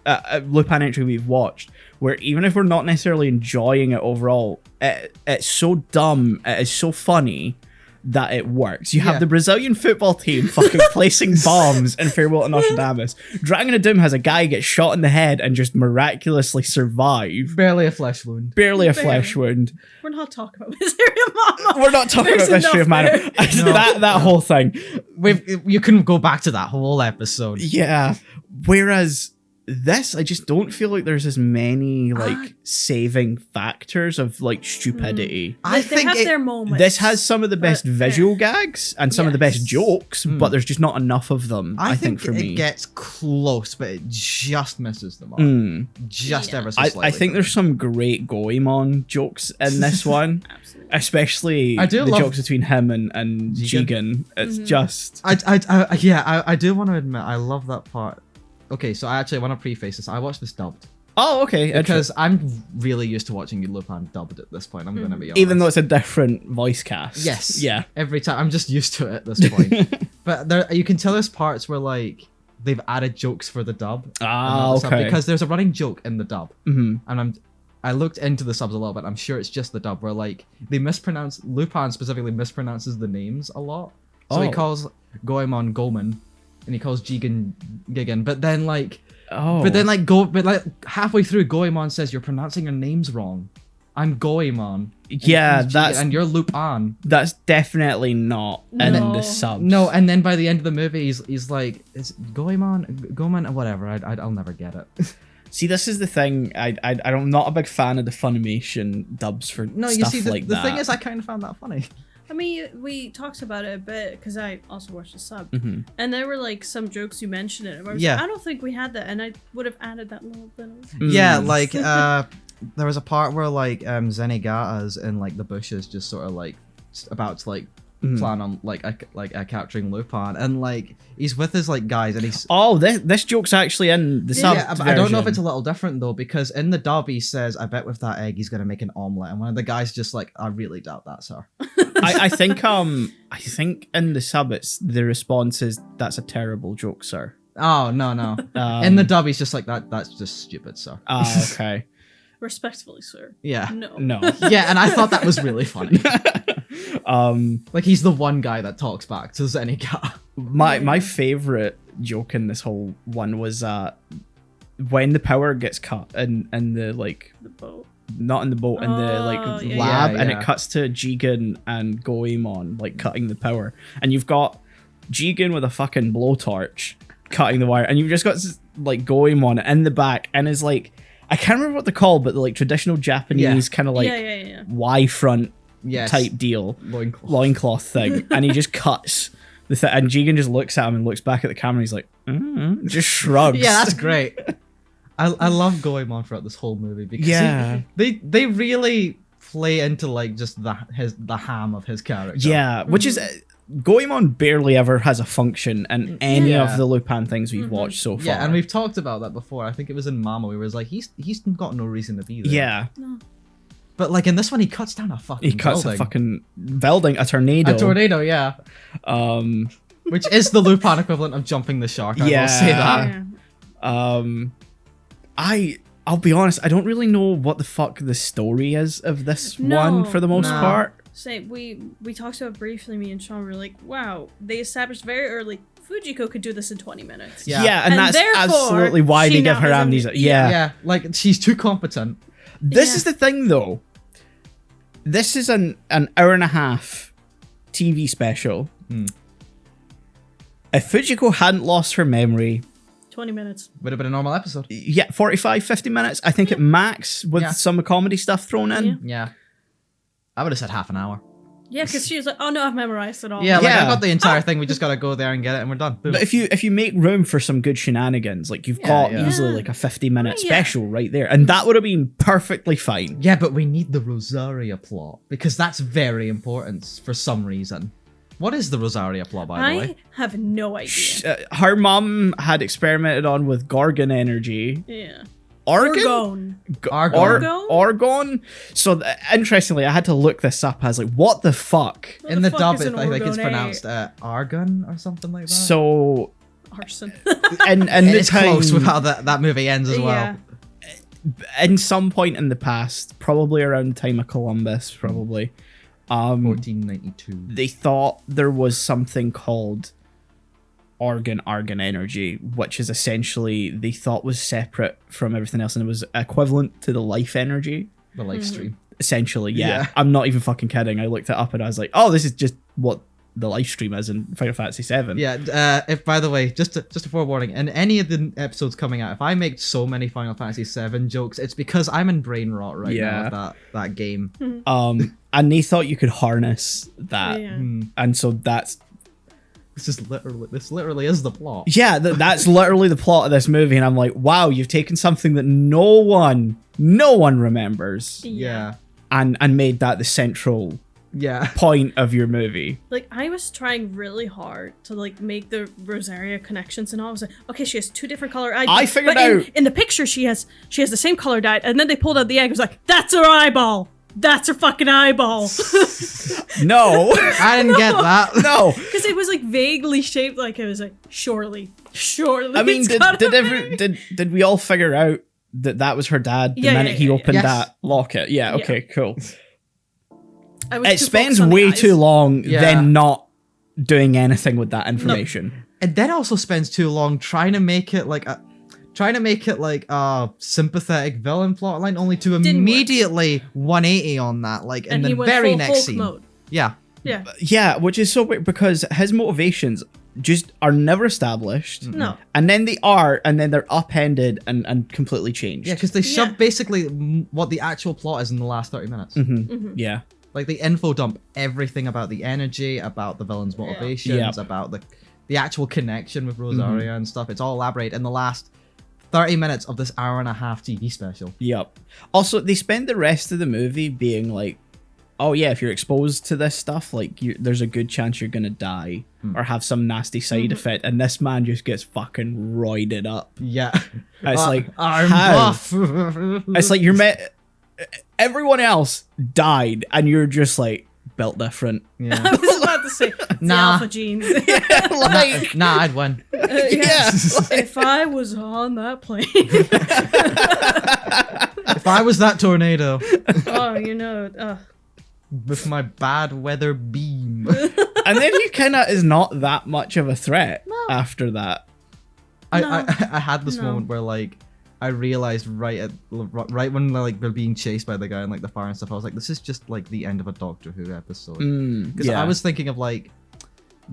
Lupin entry we've watched, where even if we're not necessarily enjoying it overall, it's so dumb, it is so funny that it works. You have the Brazilian football team fucking placing bombs in Farewell to Nostradamus. Dragon of Doom has a guy get shot in the head and just miraculously survive. Barely a flesh wound. Barely a flesh wound. We're not talking about Misery of Mama. We're not talking There's about Mystery of enough Mana. there. That whole thing. You can go back to that whole episode. Yeah. Whereas this, I just don't feel like there's as many like saving factors of like stupidity. I They think have their moments. This has some of the best visual gags and some of the best Yes. jokes, but there's just not enough of them. I think for it me, gets close, but it just misses the mark. Just ever so slightly. I think there's some great Goemon jokes in this one, Absolutely. especially I do the love- jokes between him and Jigen. It's just I do want to admit I love that part. Okay, so I actually want to preface this. I watched this dubbed okay because I'm really used to watching Lupin dubbed at this point. I'm gonna be honest. even though it's a different voice cast. Yes. Yeah. Every time I'm just used to it at this point. But there, you can tell there's parts where like they've added jokes for the dub. and not the sub, Okay. because there's a running joke in the dub, Mhm. and I looked into the subs a little bit. I'm sure it's just the dub where like they mispronounce Lupin specifically mispronounces the names a lot. So he Oh. calls Goemon Goemon, and he calls Jigen Gigan. But then like halfway through Goemon says you're pronouncing your names wrong. I'm Goemon. And Yeah, he's Jigen, that's and you're Lupin. that's definitely not in No. the subs. No, and then by the end of the movie, he's like, "Is Goemon, whatever." I'll never get it. See, this is the thing. I'm not a big fan of the Funimation dubs for No, you stuff see, like the that. thing is, I kind of found that funny. I mean, we talked about it a bit because I also watched the sub, Mhm. and there were like some jokes you mentioned in it. Where I was Yeah. like, I don't think we had that, and I would have added that little bit. Yeah, Mm. like there was a part where like Zenigata's in like the bushes, just sort of like about to like plan on like capturing Lupin, and like he's with his like guys, and he's. Oh, this joke's actually in the sub. Yeah, but I don't know if it's a little different though, because in the dub he says, "I bet with that egg he's gonna make an omelet," and one of the guys just like, "I really doubt that, sir." I think in the sub it's the response is that's a terrible joke, sir. Oh no. In the dub he's just like that's just stupid, sir. Okay. Respectfully, sir. Yeah. No. No. Yeah, and I thought that was really funny. um Like he's the one guy that talks back to Zenigata. my favorite joke in this whole one was when the power gets cut in the like The boat. not in the boat in the like Oh, yeah, lab, yeah. and it cuts to Jigen and Goemon like cutting the power, and you've got Jigen with a fucking blowtorch cutting the wire, and you've just got like Goemon in the back, and is like, I can't remember what they're called, but the like traditional Japanese kind of like yeah. Y front Yes. type deal Loincloth. loincloth thing, and he just cuts And Jigen just looks at him and looks back at the camera. And he's like, just shrugs. Yeah, that's great. I love Goemon throughout this whole movie because they really play into like just the ham of his character. Yeah, which is Goemon barely ever has a function in any of the Lupin things we've watched so far. Yeah, and we've talked about that before. I think it was in Mama where it was like he's got no reason to be there. Yeah. No. But like in this one, he cuts down a fucking building. A fucking building, a tornado. A tornado, yeah. Which is the Lupin equivalent of jumping the shark. I will say that. Yeah. I'll be honest, I don't really know what the fuck the story is of this one for the most part. Say we talked about briefly, me and Shaun were like, wow, they established very early Fujiko could do this in 20 minutes. Yeah, and that's absolutely why they give her amnesia. Yeah, like she's too competent. This is the thing though. This is an hour and a half TV special. If Fujiko hadn't lost her memory, 20 minutes. Would have been a normal episode. Yeah, 45, 50 minutes. I think at max with some comedy stuff thrown in. Yeah. I would have said half an hour. Yeah, because she was like, oh no, I've memorized it all. Yeah, like I got the entire thing. We just got to go there and get it and we're done. Boom. But if you make room for some good shenanigans, like you've got easily like a 50-minute special right there. And that would have been perfectly fine. Yeah, but we need the Rosaria plot because that's very important for some reason. What is the Rosaria plot, by the way? I have no idea. Her mom had experimented on with Gorgon energy. Yeah. Argon? Argon. So interestingly, I had to look this up. I was like, what the fuck? In the dub, I think it's pronounced Argon or something like that. So... Arson. and it's close with how that movie ends as well. In some point in the past, probably around the time of Columbus, 1492. They thought there was something called Argon energy, which is essentially they thought was separate from everything else, and it was equivalent to the life energy. The life stream. Essentially, yeah. I'm not even fucking kidding. I looked it up and I was like, oh, this is just what the life stream is in Final Fantasy VII. Yeah, if by the way, just a forewarning, in any of the episodes coming out, if I make so many Final Fantasy VII jokes, it's because I'm in brain rot right now with that game. And they thought you could harness that. Yeah. And so this literally is the plot. Yeah, that's literally the plot of this movie, and I'm like, wow, you've taken something that no one remembers. Yeah. And made that the central point of your movie. Like, I was trying really hard to like make the Rosaria connections and all. I was like, okay, she has two different color eyes. I figured out in the picture she has the same color dye, and then they pulled out the egg. It was like, that's her eyeball. That's her fucking eyeball. No. I didn't get that. No. Because it was like vaguely shaped like it was like surely. I mean, did we all figure out that was her dad the minute he opened that locket? Yeah, okay, cool. It spends way too long then not doing anything with that information. No. It then also spends too long trying to make it like a sympathetic villain plotline, only to immediately 180 on that, like in the very next scene. Mode. Yeah, which is so weird because his motivations just are never established. No, and then they are, and then they're upended and completely changed. Yeah, because they shove basically what the actual plot is in the last 30 minutes. Yeah, like the info dump everything about the energy, about the villain's motivations, about the actual connection with Rosaria and stuff. It's all elaborated in the last 30 minutes of this hour and a half TV special. Yep. Also, they spend the rest of the movie being like, oh yeah, if you're exposed to this stuff, like there's a good chance you're gonna die or have some nasty side effect, and this man just gets fucking roided up. Yeah. It's like, I'm how? buff. It's like everyone else died, and you're just like built different. Yeah. I was about to say the alpha genes. I'd win. If I was on that plane. If I was that tornado. Oh, you know. With my bad weather beam. And then he kind of is not that much of a threat after that. I had this moment where like I realized right when like they're being chased by the guy in like the fire and stuff, I was like, this is just like the end of a Doctor Who episode. Because I was thinking of like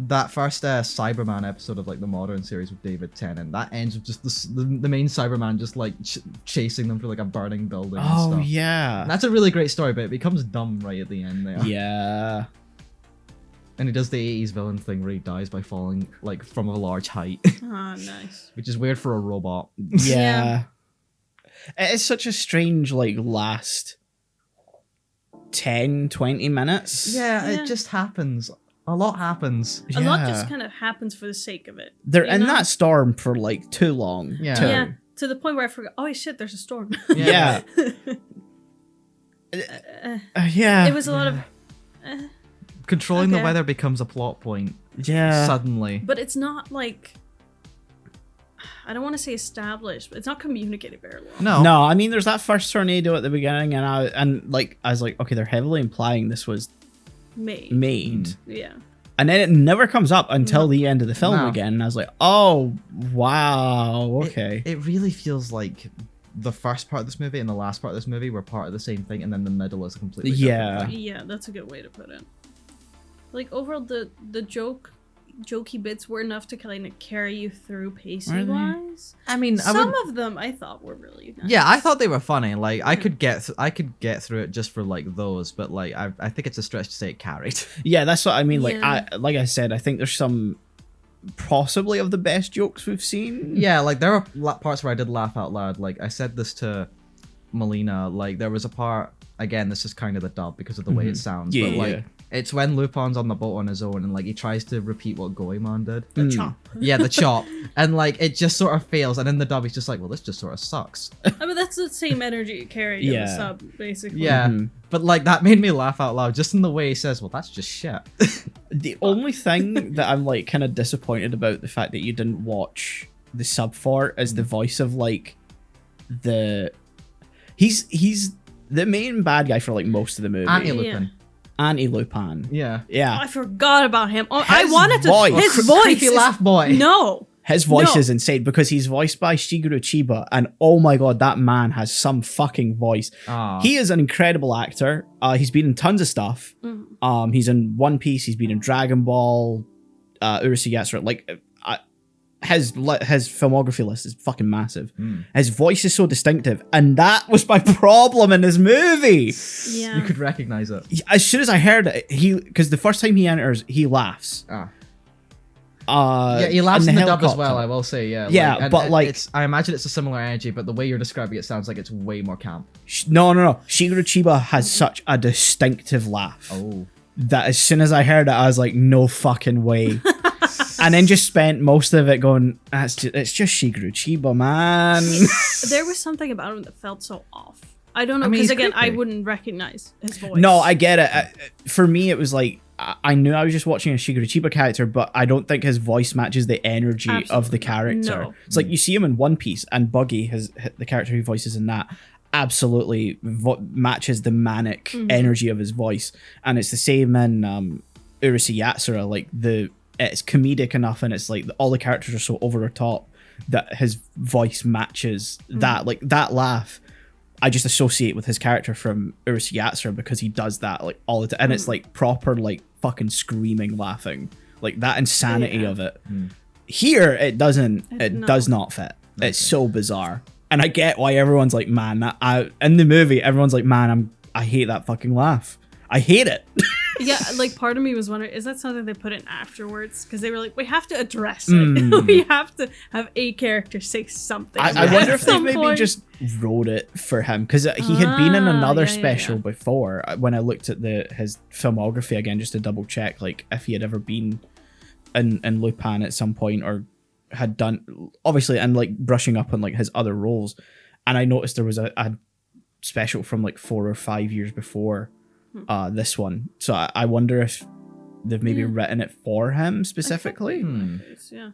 that first Cyberman episode of like the modern series with David Tennant. That ends with just the main Cyberman just like chasing them through like a burning building and stuff. Yeah. And that's a really great story, but it becomes dumb right at the end there. Yeah. And he does the 80s villain thing where he dies by falling like from a large height, Ah, nice. which is weird for a robot. Yeah. It is such a strange, like, last 10, 20 minutes. Yeah. It just happens. A lot happens. A lot Yeah. just kind of happens for the sake of it. They're you in know? that storm for, like, too long. Yeah. too. Yeah, to the point where I forgot. Oh shit, there's a storm. Yeah. Yeah. It was a lot of, Controlling the Okay. weather becomes a plot point Yeah. suddenly. but it's not like, I don't want to say established, but it's not communicated very well. No. No, I mean, there's that first tornado at the beginning, and I was like, okay, they're heavily implying this was Made. made, Yeah. and then it never comes up until the end of the film No. again. And I was like, oh wow, okay. It really feels like the first part of this movie and the last part of this movie were part of the same thing, and then the middle is a completely Yeah. different thing. Yeah, that's a good way to put it. Like overall, the jokey bits were enough to kind of carry you through pacing wise. I mean, Some of them I thought were really nice. yeah, I thought they were funny. Like I could get through it just for like those, but like I think it's a stretch to say it carried. Yeah, that's what I mean. Like Yeah. like I said, I think there's some possibly of the best jokes we've seen. Yeah, like there were parts where I did laugh out loud. Like I said this to Melina. Like there was a part. Again, this is kind of the dub because of the way it sounds. Yeah, but like yeah. it's when Lupin's on the boat on his own and like he tries to repeat what Goemon did. The chop. Yeah, the chop. And like it just sort of fails. And in the dub he's just like, well, this just sort of sucks. I mean, that's the same energy it carried in the Yeah. sub, basically. Yeah. But like that made me laugh out loud just in the way he says, well, that's just shit. The only thing that I'm like kind of disappointed about the fact that you didn't watch the sub for is the voice of like the he's the main bad guy for like most of the movie. Anti-Lupin. Anti-Lupin. Yeah. Yeah. I forgot about him. Oh, I His wanted to. voice. His Cre- voice. creepy is- laugh boy. No. His voice No. is insane because he's voiced by Shigeru Chiba, and oh my god, that man has some fucking voice. Aw. He is an incredible actor. He's been in tons of stuff. He's in One Piece. He's been in Dragon Ball, Urusei Yatsura. Like, his filmography list is fucking massive. His voice is so distinctive, and that was my problem in this movie. Yeah. You could recognize it. As soon as I heard it, because the first time he enters, he laughs. Yeah, he laughs in the dub as helicopter. well, I will say, yeah. Yeah, and but, like- it's, I imagine it's a similar energy, but the way you're describing it sounds like it's way more camp. No. Shigeru Chiba has such a distinctive laugh. Oh. That as soon as I heard it, I was like, no fucking way. And then just spent most of it going, it's just Shigeru Chiba, man. There was something about him that felt so off. I don't know, I mean, because he's again, I creepy. wouldn't recognize his voice. No, I get it. For me, it was like, I knew I was just watching a Shigeru Chiba character, but I don't think his voice matches the energy of the Absolutely not. character. No. It's like you see him in One Piece, and Buggy, the character he voices in that, absolutely matches the manic energy of his voice. And it's the same in Urusei Yatsura. Like it's comedic enough, and it's like all the characters are so over the top that his voice matches that. Like that laugh, I just associate with his character from Urusei Yatsura because he does that like all the time, and it's like proper like fucking screaming laughing, like that insanity of it. Here it doesn't. It does not fit. It's so bizarre, and I get why everyone's like, man, in the movie everyone's like, man, I hate that fucking laugh. I hate it. Yeah, like part of me was wondering, is that something they put in afterwards? Because they were like, we have to address it. We have to have a character say something. I wonder if they some maybe point. just wrote it for him because he had been in another yeah, special before. When I looked at his filmography again just to double check, like if he had ever been in Lupin at some point or had done, obviously, and like brushing up on like his other roles. And I noticed there was a special from like 4 or 5 years before this one. So I wonder if they've maybe written it for him specifically. Yeah.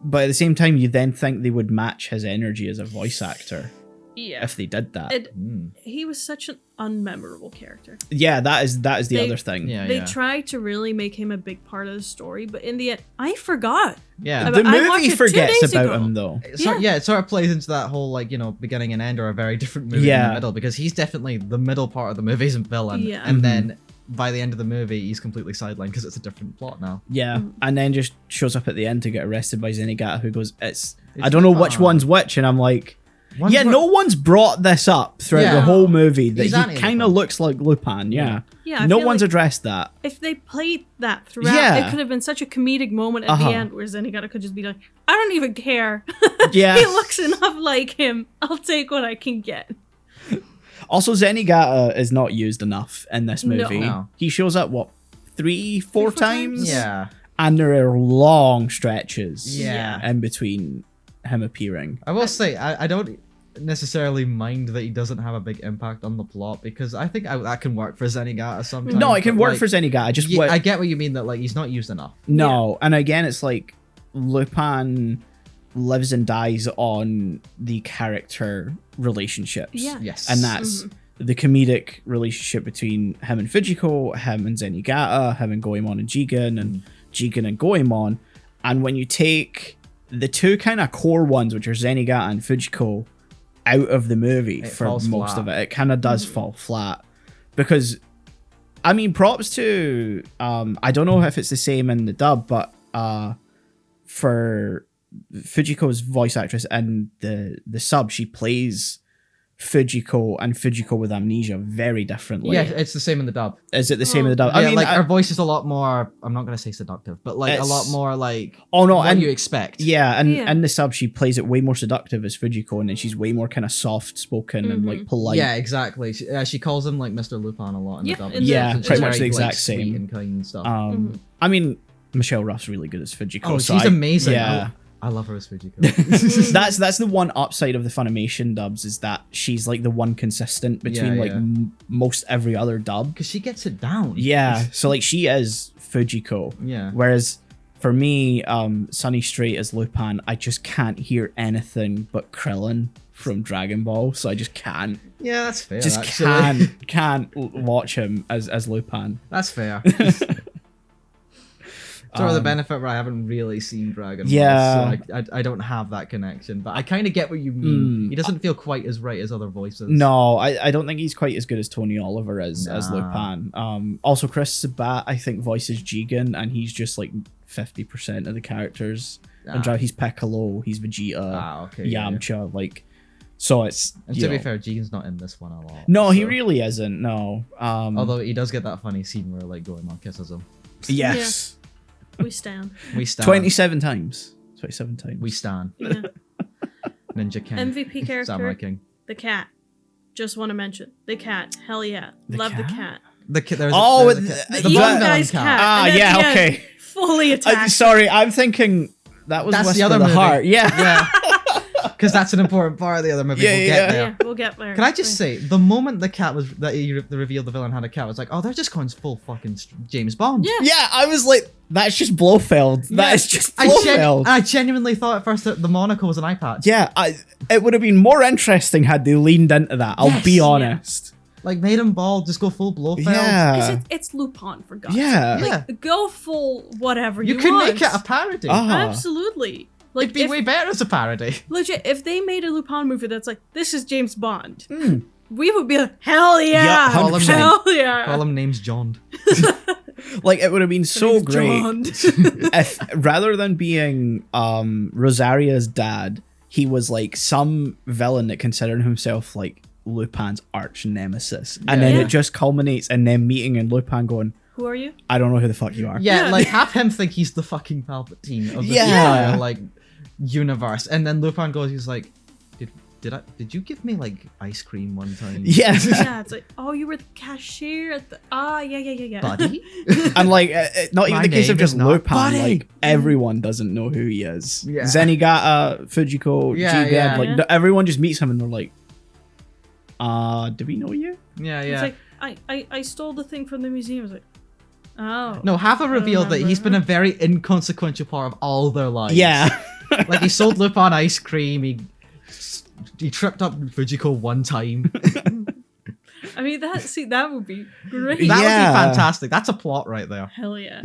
But at the same time, you then think they would match his energy as a voice actor Yeah. if they did that. He was such an unmemorable character. Yeah, that is the They- other thing. Yeah, They yeah. tried to really make him a big part of the story, but in the end, I forgot. Yeah. The I watched movie it 2 forgets days about ago. him though. It sort of plays into that whole like, you know, beginning and end are a very different movie in Yeah. the middle because he's definitely the middle part of the movie isn't villain. Yeah. And then by the end of the movie he's completely sidelined because it's a different plot now. Yeah, and then just shows up at the end to get arrested by Zenigata, who goes, I don't know which one's which, and I'm like, Yeah, no one's brought this up throughout the Yeah. whole movie that He's he kind of anti-Lupin. looks like Lupin. Yeah. Yeah, I No feel one's like addressed that. if they played that throughout, Yeah. it could have been such a comedic moment at Uh-huh. the end where Zenigata could just be like, I don't even care. Yeah. He looks enough like him. I'll take what I can get. Also, Zenigata is not used enough in this No. movie. No. He shows up, what, 3, 4 4 times? times? Yeah. And there are long stretches Yeah. in between him appearing. I will say, I don't necessarily mind that he doesn't have a big impact on the plot, because I think that can work for Zenigata sometimes. No, it can but, work like, for Zenigata. Just I get what you mean, that like he's not used enough. No, and again, it's like Lupin lives and dies on the character relationships. Yeah. Yes. And that's the comedic relationship between him and Fujiko, him and Zenigata, him and Goemon and Jigen, and Jigen and Goemon. And when you take the two kind of core ones, which are Zenigata and Fujiko, out of the movie It for falls most flat. of it kind of does fall flat. Because, I mean, props to, I don't know if it's the same in the dub, but for Fujiko's voice actress in the sub, she plays Fujiko and Fujiko with amnesia very differently. Yeah, it's the same in the dub. Is it the same in the dub? Yeah, I mean, like her voice is a lot more. I'm not gonna say seductive, but like a It's- lot more like. Oh, no, what and- you expect. yeah, and Yeah. in the sub, she plays it way more seductive as Fujiko, and then she's way more kind of soft spoken and like polite. Yeah, exactly. She calls him like Mr. Lupin a lot in Yeah, the dub. in the- Yeah, It's pretty much very, the exact like, sweet same. and kind and stuff. I mean, Michelle Ruff's really good as Fujiko. oh, so she's amazing. Yeah. I love her as Fujiko. That's the one upside of the Funimation dubs, is that she's like the one consistent between Yeah, like yeah. most every other dub. Because she gets it down. Yeah, so like she is Fujiko. Yeah. Whereas for me, Sunny Straight as Lupin, I just can't hear anything but Krillin from Dragon Ball, so I just can't. Yeah, that's fair. Just actually. can't watch him as Lupin. That's fair. Sort of the benefit where I haven't really seen Dragon Ball, Yeah. so I don't have that connection. But I kind of get what you mean. He doesn't feel quite as right as other voices. No, I don't think he's quite as good as Tony Oliver as Nah. Lupin. Also, Chris Sabat, I think, voices Jigen, and he's just like 50% of the characters. And he's Piccolo, he's Vegeta, Okay. yeah, yeah. Yamcha, like, so it's. And you to be know. fair, Jigen's not in this one a lot. No, he so- really isn't. No. Although he does get that funny scene where like Goemon kisses him. yes, We stand. We stand. 27 times. 27 times. We stand. Yeah. Ninja King. MVP character, Samurai King. the cat. Just want to mention the cat. Hell yeah, The love the cat? cat. There's Oh, there's the- The, the evil Von Villain guy's cat. cat. Ah, and at yeah, the end, okay. Fully attacked. Sorry, I'm thinking that was That's Whisper the other of the movie. Heart. Yeah. Yeah. Because that's an important part of the other movie. Yeah, we'll yeah, get yeah. there. Yeah, we'll get there. Can I just say, the moment the cat was that he revealed the villain had a cat, I was like, oh, they're just going full fucking James Bond. Yeah. Yeah, I was like, that's just Blofeld. That is just Blofeld. I genuinely thought at first that the monocle was an eye patch. Yeah, it would have been more interesting had they leaned into that. I'll Yes. be Yeah. honest. Like made him bald, just go full Blofeld. Yeah. Because it's Lupin, for God's Yeah. sake. Yeah. Like, go full whatever You you could want. make it a parody. Absolutely. Like, It'd be way better as a parody. legit, if they made a Lupin movie that's like, this is James Bond, we would be like, hell yeah! Yup, 100%. Hell yeah! Call him names John. Like, it would have been so Name's great John. if, rather than being Rosaria's dad, he was like some villain that considered himself like Lupin's arch nemesis. And then Yeah. it just culminates in them meeting and Lupin going, Who are you? I don't know who the fuck you are. Yeah, Yeah. like have him think he's the fucking Palpatine of the Yeah. entire like universe, and then Lupin goes, he's like, did you give me like ice cream one time? Yeah. Yeah, it's like, oh, you were the cashier at the. Yeah. Buddy. And like, not even My the case of name just is not Lupin, Buddy. like everyone doesn't know who he is. Yeah. Zenigata, Fujiko, Yeah, Jigen, yeah. like Yeah. everyone just meets him and they're like, do we know you? Yeah, It's yeah. like, I stole the thing from the museum. I was like, oh. No, have a reveal that he's been a remember. very inconsequential part of all their lives. Yeah. Like he sold Lupin ice cream. He tripped up Fujiko one time. I mean, that would be great. That would Yeah. be fantastic. That's a plot right there. Hell yeah.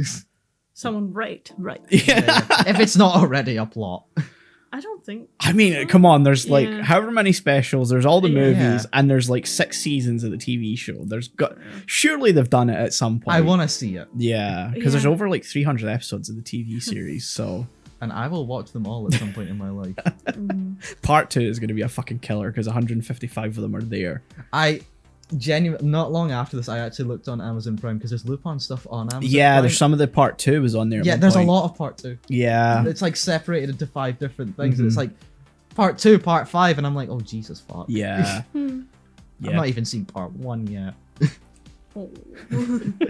Someone right. Yeah. If it's not already a plot. I don't think. I mean, come on, there's like Yeah. however many specials, there's all the Yeah. movies, and there's like 6 seasons of the TV show. Surely they've done it at some point. I want to see it. Yeah, because there's Yeah. over like 300 episodes of the TV series, so and I will watch them all at some point in my life. Part 2 is going to be a fucking killer because 155 of them are there. Not long after this, I actually looked on Amazon Prime because there's Lupin stuff on Amazon Yeah, Prime. there's some of the Part 2 was on there. at Yeah, one there's point. a lot of part 2. Yeah. It's like separated into 5 different things. And it's like part 2, part 5, and I'm like, oh Jesus fuck. Yeah. I've not even seen part 1 yet.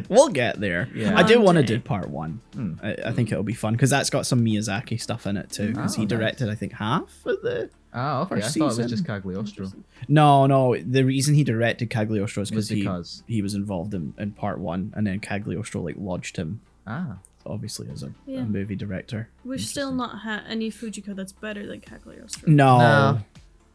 We'll get there. Yeah. I do want to One day. do Part 1. I think it'll be fun because that's got some Miyazaki stuff in it too. Because Oh, he nice. directed, I think, half of the. Oh, okay. I First thought it was season. just Cagliostro. No. The reason he directed Cagliostro is Was because he was involved in Part 1, and then Cagliostro like lodged him, Ah. obviously, as a Yeah. movie director. We've still not had any Fujiko that's better than Cagliostro.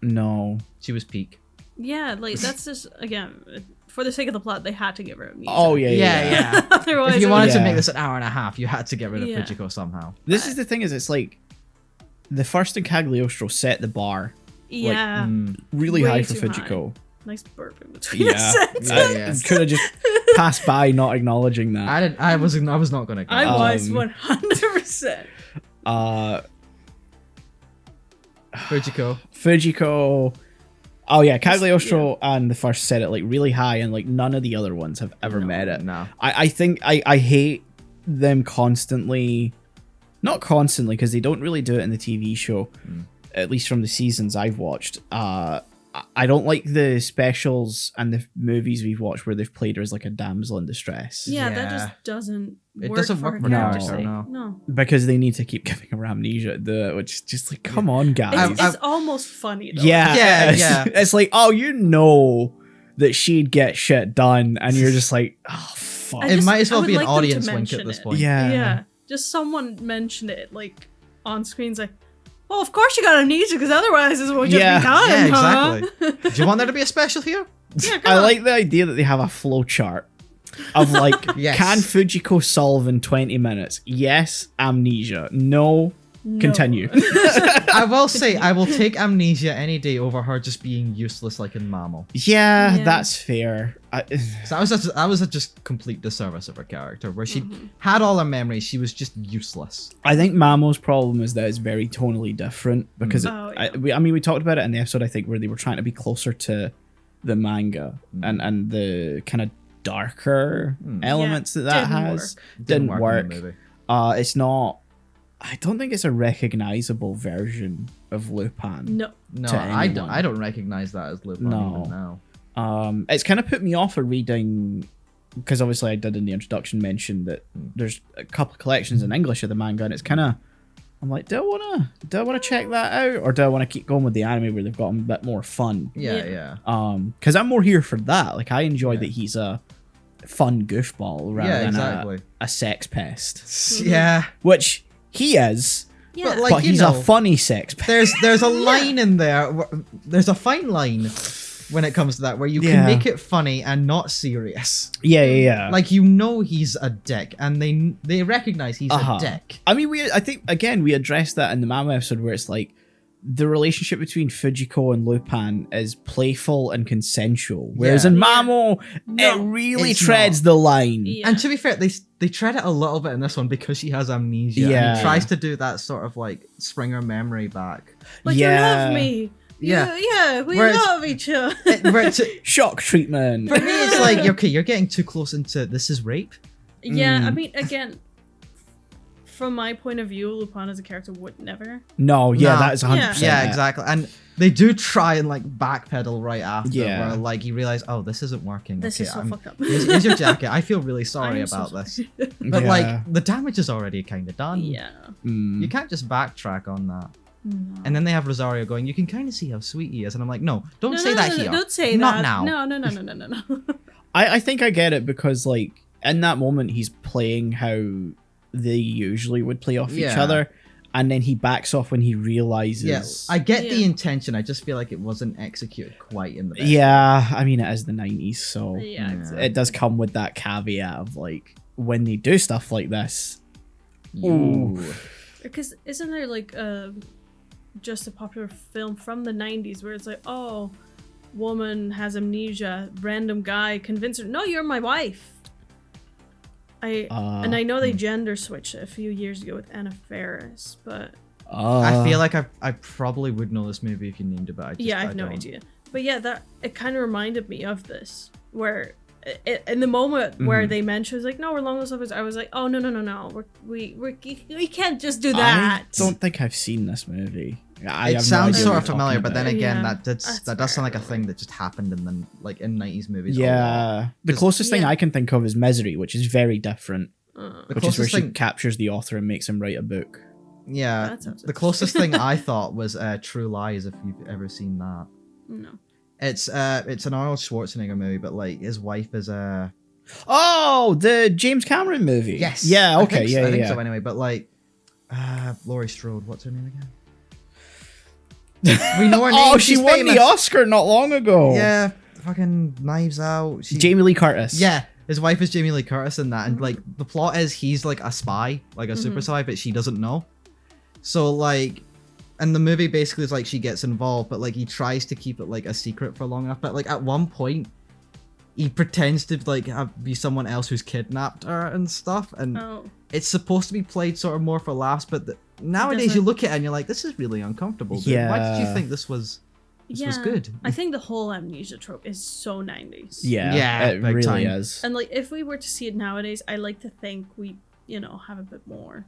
No. She was peak. Yeah, like that's just again for the sake of the plot, they had to give her amnesia. Oh yeah. Yeah. Otherwise, If you it wanted would- to Yeah. make this an hour and a half, you had to get rid of Yeah. Fujiko somehow. This is the thing, is it's like the first in Cagliostro set the bar yeah, really Way high for too Fujiko. nice burp in between. Yeah. Yeah. Could have just passed by not acknowledging that. I was not gonna. I was Um, 100%. Fujiko. Oh yeah, Cagliostro and the first set it like really high, and like none of the other ones have ever met it. No. I think I hate them constantly, not constantly because they don't really do it in the TV show, at least from the seasons I've watched. I don't like the specials and the movies we've watched where they've played her as like a damsel in distress. Yeah, that Yeah. just doesn't It work doesn't for work her for her, character's no. sake. No. No. Because they need to keep giving her amnesia, which is just like, come on, guys. It's almost funny though. Yeah, Yeah, it's, yeah. It's like, oh, you know that she'd get shit done, and you're just like, oh fuck. I It might as I well would be an like them to audience wink mention at this it. point. Yeah. Yeah. Just someone mention it like on screens like, well, of course you got amnesia because otherwise this would just Yeah. be done, Yeah, huh? exactly. Do you want there to be a special here? Yeah, come I on. like the idea that they have a flow chart of like, Yes. can Fujiko solve in 20 minutes? Yes, amnesia. No, No. continue. I will say, I will take amnesia any day over her just being useless like in Mamo. Yeah, Yeah. that's fair. So that was a just complete disservice of her character, where she Mm-hmm. had all her memories, she was just useless. I think Mamo's problem is that it's very tonally different because Oh, yeah. I mean, we talked about it in the episode, I think, where they were trying to be closer to the manga and the kind of darker elements Yeah, that didn't has work. didn't in the work. movie. It's not. I don't think it's a recognizable version of Lupin. No. No, to I don't. anyone. I don't recognize that as Lupin No. even now. It's kind of put me off of reading because obviously I did in the introduction mention that there's a couple of collections in English of the manga, and it's kind of, I'm like, do I wanna check that out, or do I want to keep going with the anime where they've got a bit more fun? Yeah, Yeah. yeah. Because I'm more here for that. Like, I enjoy that he's a fun goofball rather Yeah, than exactly. a sex pest, Yeah, which he is. Yeah. But, like, But you he's know, a funny sex pest. there's a line in there. There's a fine line when it comes to that, where you Yeah. can make it funny and not serious. Yeah. Like, you know he's a dick, and they recognize he's Uh-huh. a dick. I mean, I think again we addressed that in the Mama episode where it's like the relationship between Fujiko and Lupin is playful and consensual, whereas Yeah. in Yeah. Mamo it No, really it's treads the line. Yeah. And to be fair, they tread it a little bit in this one because she has amnesia. And Yeah. he tries to do that sort of like Springer memory back. But Yeah. you love me. Yeah. Yeah, we Whereas- love each other. Shock treatment. For me, it's like, okay, you're getting too close into this is rape. Yeah, I mean, again, from my point of view, Lupin as a character would never. No, yeah, No. that is 100%. Yeah, it. exactly. And they do try and like backpedal right after, Yeah. where like you realize, oh, this isn't working. This is so fucked up. Here's your jacket. I feel really sorry I'm so about this. sorry. But Yeah. like the damage is already kind of done. Yeah. Mm. You can't just backtrack on that. No. And then they have Rosario going, you can kind of see how sweet he is. And I'm like, no, don't No, say no, that no, here. Don't say Not that. now. No. I think I get it because like in that moment he's playing how they usually would play off each Yeah. other, and then he backs off when he realizes. Yes, I get the Yeah. intention. I just feel like it wasn't executed quite in the best. Yeah, I mean it is the 90s, so Yeah. Yeah. it does come with that caveat of like when they do stuff like this. Ooh. Because isn't there like just a popular film from the 90s where it's like, oh, woman has amnesia, random guy convinces her, no, you're my wife. And I know they gender switched it a few years ago with Anna Faris, but I feel like I probably would know this movie if you named it, but I have no idea. But yeah, that it kind of reminded me of this, where in the moment where they mentioned, it was like, no, we're long lost lovers. I was like, oh no, we can't just do that. I don't think I've seen this movie. It sounds sort of familiar, but then again, Yeah, that does sound like a thing that just happened in in 90s movies. a lot. Yeah, the closest thing I can think of is Misery, which is very different. Which is where she captures the author and makes him write a book. Yeah, the closest thing I thought was True Lies, if you've ever seen that. No. It's an Arnold Schwarzenegger movie, but like his wife is a the James Cameron movie. Yes. Yeah. Okay. I think so. Anyway, but like Laurie Strode. What's her name again? We know her name. Oh, she She's won famous. the Oscar not long ago. Yeah, fucking Knives Out. Jamie Lee Curtis. Yeah, his wife is Jamie Lee Curtis in that, and like the plot is he's like a spy, like a super spy, but she doesn't know. So like, and the movie basically is like she gets involved, but like he tries to keep it like a secret for long enough. But like at one point, he pretends to like be someone else who's kidnapped her and stuff, and it's supposed to be played sort of more for laughs, but nowadays you look at it and you're like, this is really uncomfortable. Dude. Yeah. Why did you think this was good? I think the whole amnesia trope is so 90s. Yeah, it big really time. is. And like, if we were to see it nowadays, I like to think we, have a bit more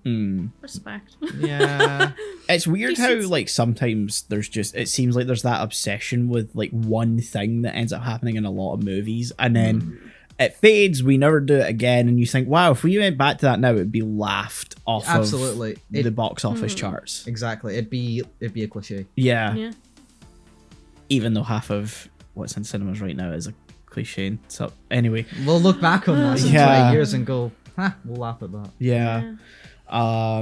respect. Yeah. It's weird how Decency. like sometimes it seems like there's that obsession with like one thing that ends up happening in a lot of movies, and then it fades, we never do it again, and you think, wow, if we went back to that now, it'd be laughed off Absolutely. of the box office charts. Exactly. It'd be a cliche. Yeah. Yeah. Even though half of what's in cinemas right now is a cliche. So anyway. We'll look back on that in 20 years and go, we'll laugh at that. Yeah. I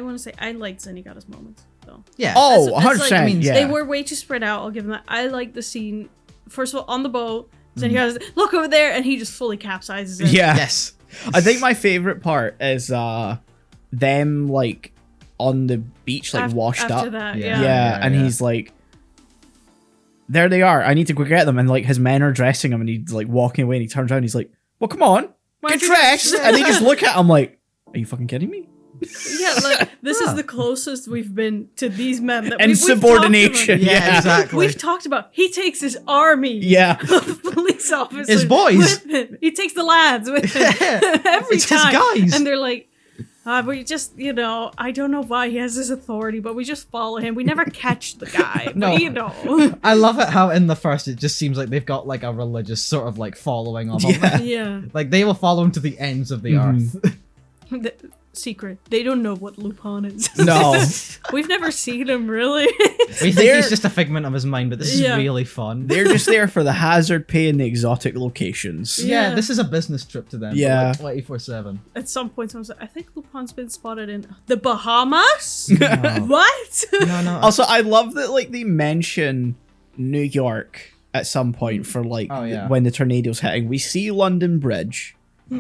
want to say I like Zenigata's moments though. Yeah. Oh, That's 100%. like, yeah. They were way too spread out. I'll give them that. I like the scene. First of all, on the boat, Zenigata's look over there, and he just fully capsizes it. Yeah. Yes. I think my favorite part is them like on the beach, like washed after up. That, Yeah. yeah. And he's like, there they are. I need to go get them. And like his men are dressing him, and he's like walking away, and he turns around, and he's like, well, come on, Why get don't you dressed. just- And they just look at him like, are you fucking kidding me? Yeah, like this is the closest we've been to these men that And we've subordination. talked about. Yeah, exactly. We've talked about. He takes his army. Yeah. Of police officers. His boys. With him. He takes the lads with him every It's his time. guys. And they're like, we just, I don't know why he has this authority, but we just follow him. We never catch the guy. No. But, I love it how in the first it just seems like they've got like a religious sort of like following of him. Yeah. yeah. Like they will follow him to the ends of the earth. The secret. They don't know what Lupin is. No. We've never seen him really. We think They're- he's just a figment of his mind, but this is Yeah. really fun. They're just there for the hazard pay and the exotic locations. Yeah. This is a business trip to them. Yeah. 24/7. At some point, someone's like, I think Lupin's been spotted in the Bahamas? No. What? No. Also, I love that like they mention New York at some point for like Oh, yeah. when the tornado's hitting. We see London Bridge,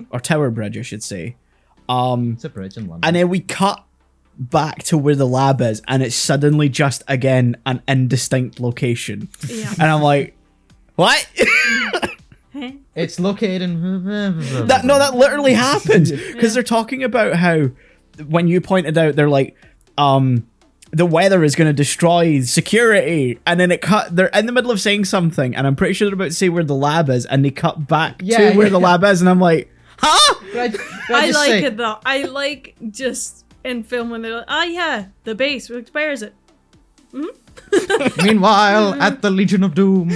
or Tower Bridge, I should say. It's a bridge in London. And then we cut back to where the lab is, and it's suddenly just again an indistinct location. Yeah. And I'm like, what? It's located in... that literally happens because they're talking about how when you pointed out they're like the weather is going to destroy security, and then they're in the middle of saying something, and I'm pretty sure they're about to say where the lab is, and they cut back to where the lab is, and I'm like, huh? I like it though. I like just in film when they're like, oh yeah, the base, where is it? Meanwhile, at the Legion of Doom.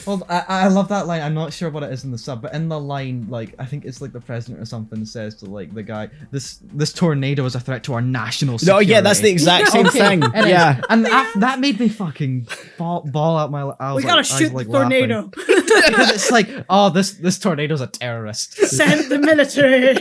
Well, I love that line. I'm not sure what it is in the sub, but in the line, like, I think it's like the president or something says to like the guy, this tornado is a threat to our national No, security. yeah, that's the exact same thing. It is. Yeah. And that made me fucking ball out my... We gotta shoot the tornado. Because it's like, oh, this tornado's a terrorist. Send the military.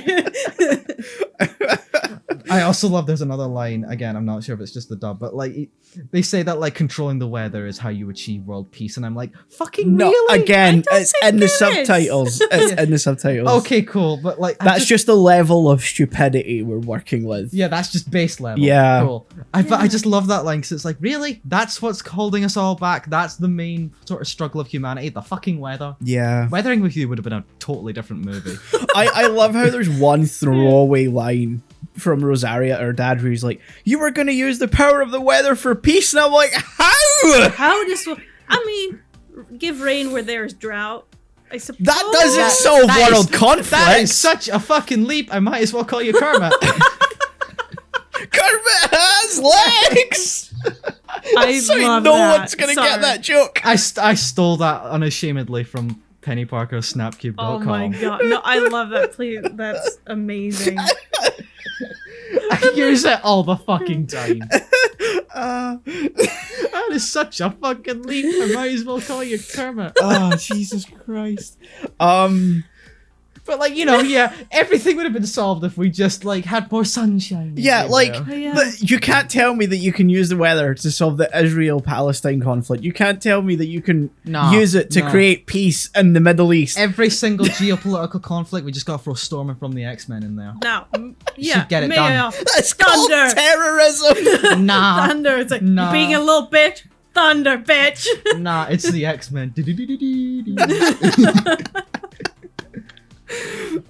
I also love there's another line, again, I'm not sure if it's just the dub, but like they say that like controlling the weather is how you achieve world peace, and I'm like, fucking No, really? again, I don't it's think in the it is. subtitles. It's in the subtitles. Okay, cool, but like That's just the level of stupidity we're working with. yeah, that's just base level. Yeah. Cool. But I just love that line because it's like, really? That's what's holding us all back? That's the main sort of struggle of humanity? The fucking weather? Yeah. Weathering with You would have been a totally different movie. I love how there's one throwaway line from Rosaria, her dad, where he's like, you were going to use the power of the weather for peace. And I'm like, how? How does... I mean, give rain where there is drought. I suppose. That doesn't solve that world is- conflict. That is such a fucking leap. I might as well call you Kermit. Kermit has legs. I So love no that. one's going to Sorry. get that joke. I stole that unashamedly from Penny Parker's Snapcube.com. Oh my god. No, I love that. Please. That's amazing. I use it all the fucking time. Uh, That is such a fucking leap. I might as well call you Kermit. oh, Jesus Christ. But like, you know, yeah, everything would have been solved if we just like had more sunshine. Yeah, like, Oh, yeah. you can't tell me that you can use the weather to solve the Israel-Palestine conflict. You can't tell me that you can Nah, use it to nah. create peace in the Middle East. every single geopolitical conflict, we just gotta throw Storm from the X-Men in there. Now, yeah, Should get it may done. I offer- That's called Thunder. terrorism. Nah, Thunder. It's like Nah. being a little bitch. Thunder, bitch. nah, it's the X-Men.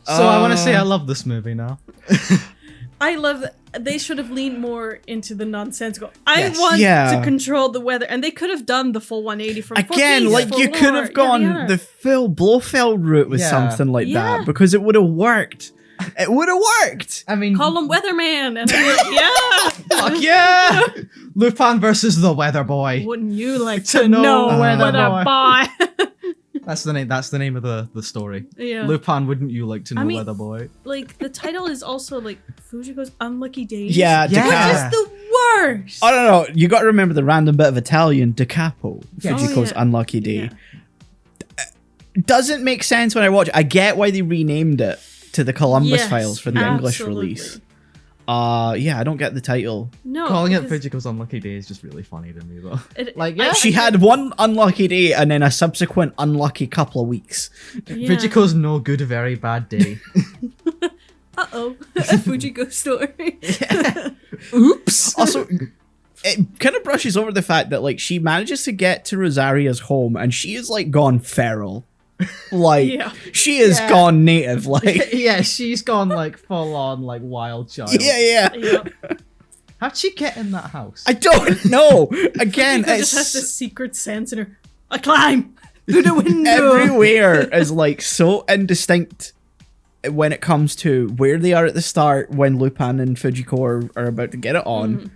So I want to say I love this movie now. I love that they should have leaned more into the nonsensical. I Yes. want Yeah. to control the weather, and they could have done the full 180 from for Again, peace, like, for you could war, have gone yada, yada. the full Blofeld route with Yeah. something like Yeah. that, because it would have worked. It would have worked. I mean, Call him Weatherman, and I'm like, yeah. fuck yeah! Lupin versus the Weather Boy. Wouldn't you like To to know know Weather Weather Boy? That's the name. That's the name of the story. Yeah. Lupin, wouldn't you like to know I mean- Weather Boy? Like the title is also like Fujiko's Unlucky Days. Yeah, Yeah. Which Decapo. is the worst. I don't know. You got to remember the random bit of Italian, Decapo, Yeah. Fujiko's Oh, yeah. unlucky day. Yeah. Doesn't make sense when I watch it. I get why they renamed it to the Columbus Yes, Files for the English absolutely. release. Yeah, I don't get the title. No, Calling it because Fujiko's Unlucky Day is just really funny to me, though. it- Like, yeah. She had one unlucky day and then a subsequent unlucky couple of weeks. yeah. Fujiko's no good, very bad day. Uh-oh. A Fujiko story. Oops. Also, it kind of brushes over the fact that, like, she manages to get to Rosaria's home and she is, like, gone feral. Like, Yeah. she is Yeah. gone native. Like, Yeah, she's gone like full on like wild child. yeah. Yep. How'd she get in that house? I don't know. Again, Fujiko just has it's this secret sense in her. I climb through the window. everywhere is, like, so indistinct when it comes to where they are at the start when Lupin and Fujiko are about to get it on.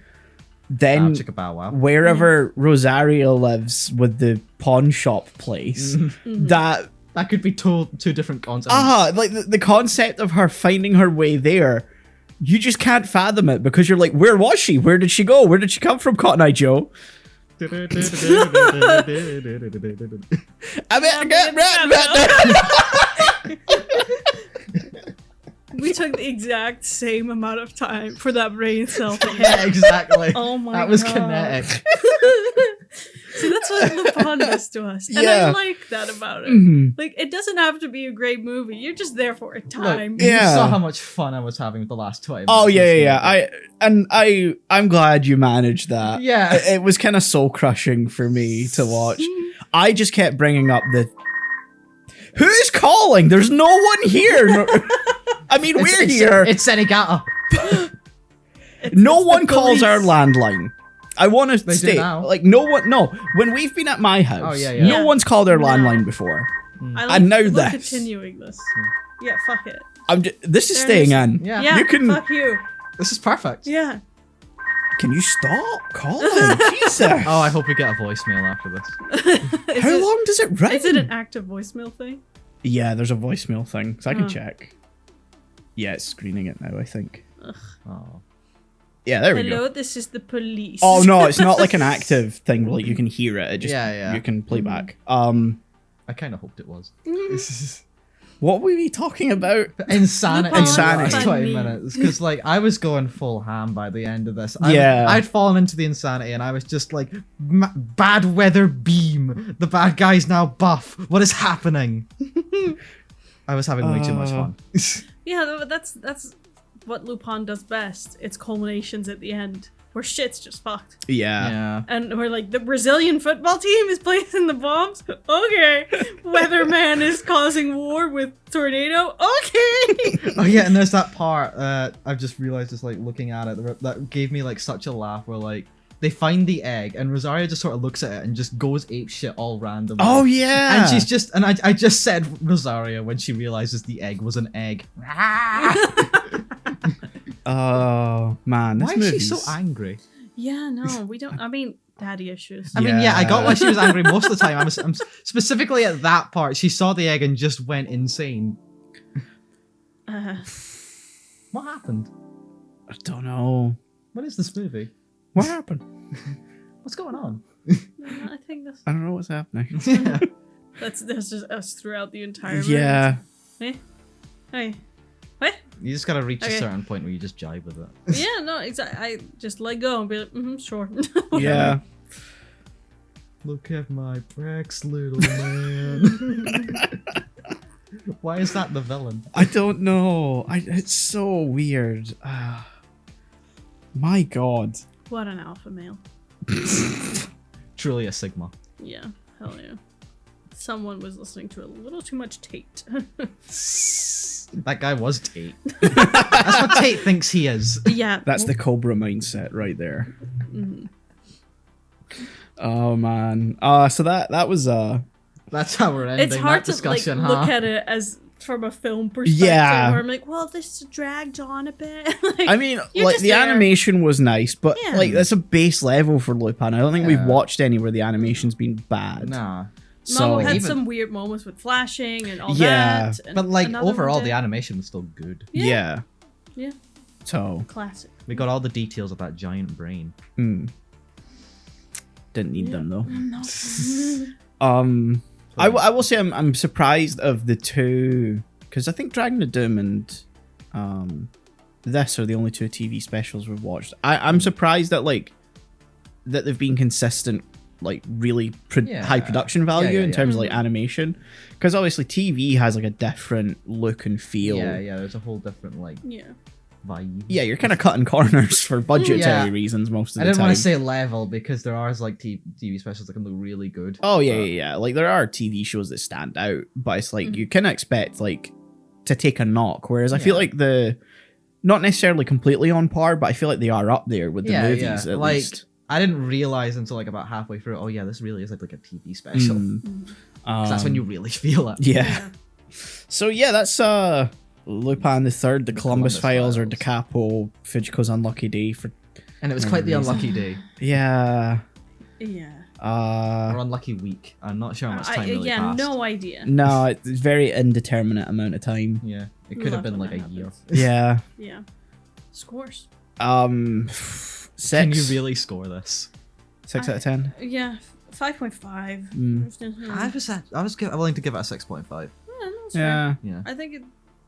Then Chicka bow wow. wherever Rosaria lives with the pawn shop place, that That could be two different concepts. like the concept of her finding her way there, you just can't fathom it because you're like, where was she? Where did she go? Where did she come from, Cotton Eye Joe? I mean, We took the exact same amount of time for that brain cell to Yeah, hit. exactly. Oh my That was God. kinetic. See, that's what Lupin does to us. And Yeah. I like that about it. Mhm. Like, it doesn't have to be a great movie. You're just there for a Look, time. you Yeah. saw how much fun I was having with the last 20 minutes. Oh of yeah, this yeah. movie. I'm glad you managed that. Yeah. It was kind of soul crushing for me to watch. I just kept bringing up the. Who's calling? There's no one here. No- I mean, we're here. It's Senegata. It's No the one calls our police. landline. I want to They do state, now. like, no one. No, when we've been at my house, Oh, yeah. no Yeah. one's called our No. landline before. I And now we're this. continuing this. Yeah, fuck it. This is There staying it in. Yeah. Yeah, You can. fuck you. This is perfect. Yeah. Can you stop calling? Jesus. Oh, I hope we get a voicemail after this. Is How it- long does it ring? Is it an active voicemail thing? Yeah, there's a voicemail thing, so I can Oh. check. Yeah, it's screening it now, I think. Oh. Yeah, there we Hello, go. this is the police. Oh no, it's not like an active thing. Like you can hear it. It just Yeah. you can play back. I kind of hoped it was. What were we talking about? Insanity. Lupin. In the last Funny. 20 minutes. Because, like, I was going full ham by the end of this. Yeah. I'd fallen into the insanity and I was just like, bad weather beam. The bad guy's now buff. What is happening? I was having way too much fun. Yeah, that's what Lupin does best. It's culminations at the end where shit's just fucked. Yeah. Yeah. And we're like, the Brazilian football team is placing the bombs? Okay. Weatherman is causing war with tornado? Okay. Oh yeah, and there's that part, I've just realized just like looking at it, that gave me like such a laugh where like, they find the egg and Rosario just sort of looks at it and just goes ape shit all randomly. Oh yeah. And she's just, and I just said Rosario when she realizes the egg was an egg. Oh man, this Why is she movie's... so angry? Yeah, no, we don't. I mean, daddy issues. I mean, yeah, I got Yeah. why she was angry most of the time. I'm specifically at that part. She saw the egg and just went insane. What happened? I don't know. What is this movie? What happened? What's going on? I think that's I don't know what's happening. Yeah. that's just us throughout the entire movie. Yeah. Eh? Hey. What? You just gotta reach a Okay. certain point where you just jive with it. Yeah, no, exactly. I just let go and be like, sure. Yeah. Look at my Brex, little man. Why is that the villain? I don't know. It's so weird. My God. What an alpha male. Truly a Sigma. Yeah, hell yeah. Someone was listening to a little too much Tate. That guy was Tate. That's what Tate thinks he is. Yeah. That's the Cobra mindset right there. Mhm. Oh man. So that was That's how we're ending It's hard that to discussion, like, huh? look at it as from a film perspective. Yeah. Where I'm like, well, this dragged on a bit. Like, I mean, you're like just the there. animation was nice, but Yeah. like that's a base level for Lupin. I don't think we've Yeah. watched any where the animation's been bad. Nah. So Mamo had even- some weird moments with flashing and all Yeah. that. and But like another one overall, did. the animation was still good. yeah. Yeah. So Classic. We got all the details of that giant brain. didn't need them though. No. I will say I'm surprised of the two, because I think Dragon of Doom and this are the only two TV specials we've watched. I'm surprised that that they've been consistent, like really Yeah. high production value Yeah, in yeah. terms of like animation, because obviously TV has like a different look and feel. Yeah, there's a whole different like Yeah. vibe. Yeah, you're kind of cutting corners for budgetary Yeah. reasons most of I the didn't time. want to say level because there are like TV specials that can look really good. Oh yeah, but- yeah. Like there are TV shows that stand out, but it's like you can expect like to take a knock. Whereas I feel Yeah. like the not necessarily completely on par, but I feel like they are up there with the movies at like, least. I didn't realize until like about halfway through. Oh yeah, this really is like a TV special. Mm. 'Cause that's when you really feel it. Yeah. So yeah, that's Lupin the Third, the Columbus Files, or Da Capo, Fujiko's Unlucky Day for And it was quite the unlucky day yeah. Yeah. or unlucky week. I'm not sure how much time really yeah, passed. no idea. No, it's a very indeterminate amount of time. Yeah, it could have Love been when like a that year. happens. Yeah. Yeah. Scores. 6. Can you really score this? 6 out of 10. Yeah. 5.5. I was willing to give it a 6.5. Yeah, no, it's Yeah. Yeah. fair. I think it.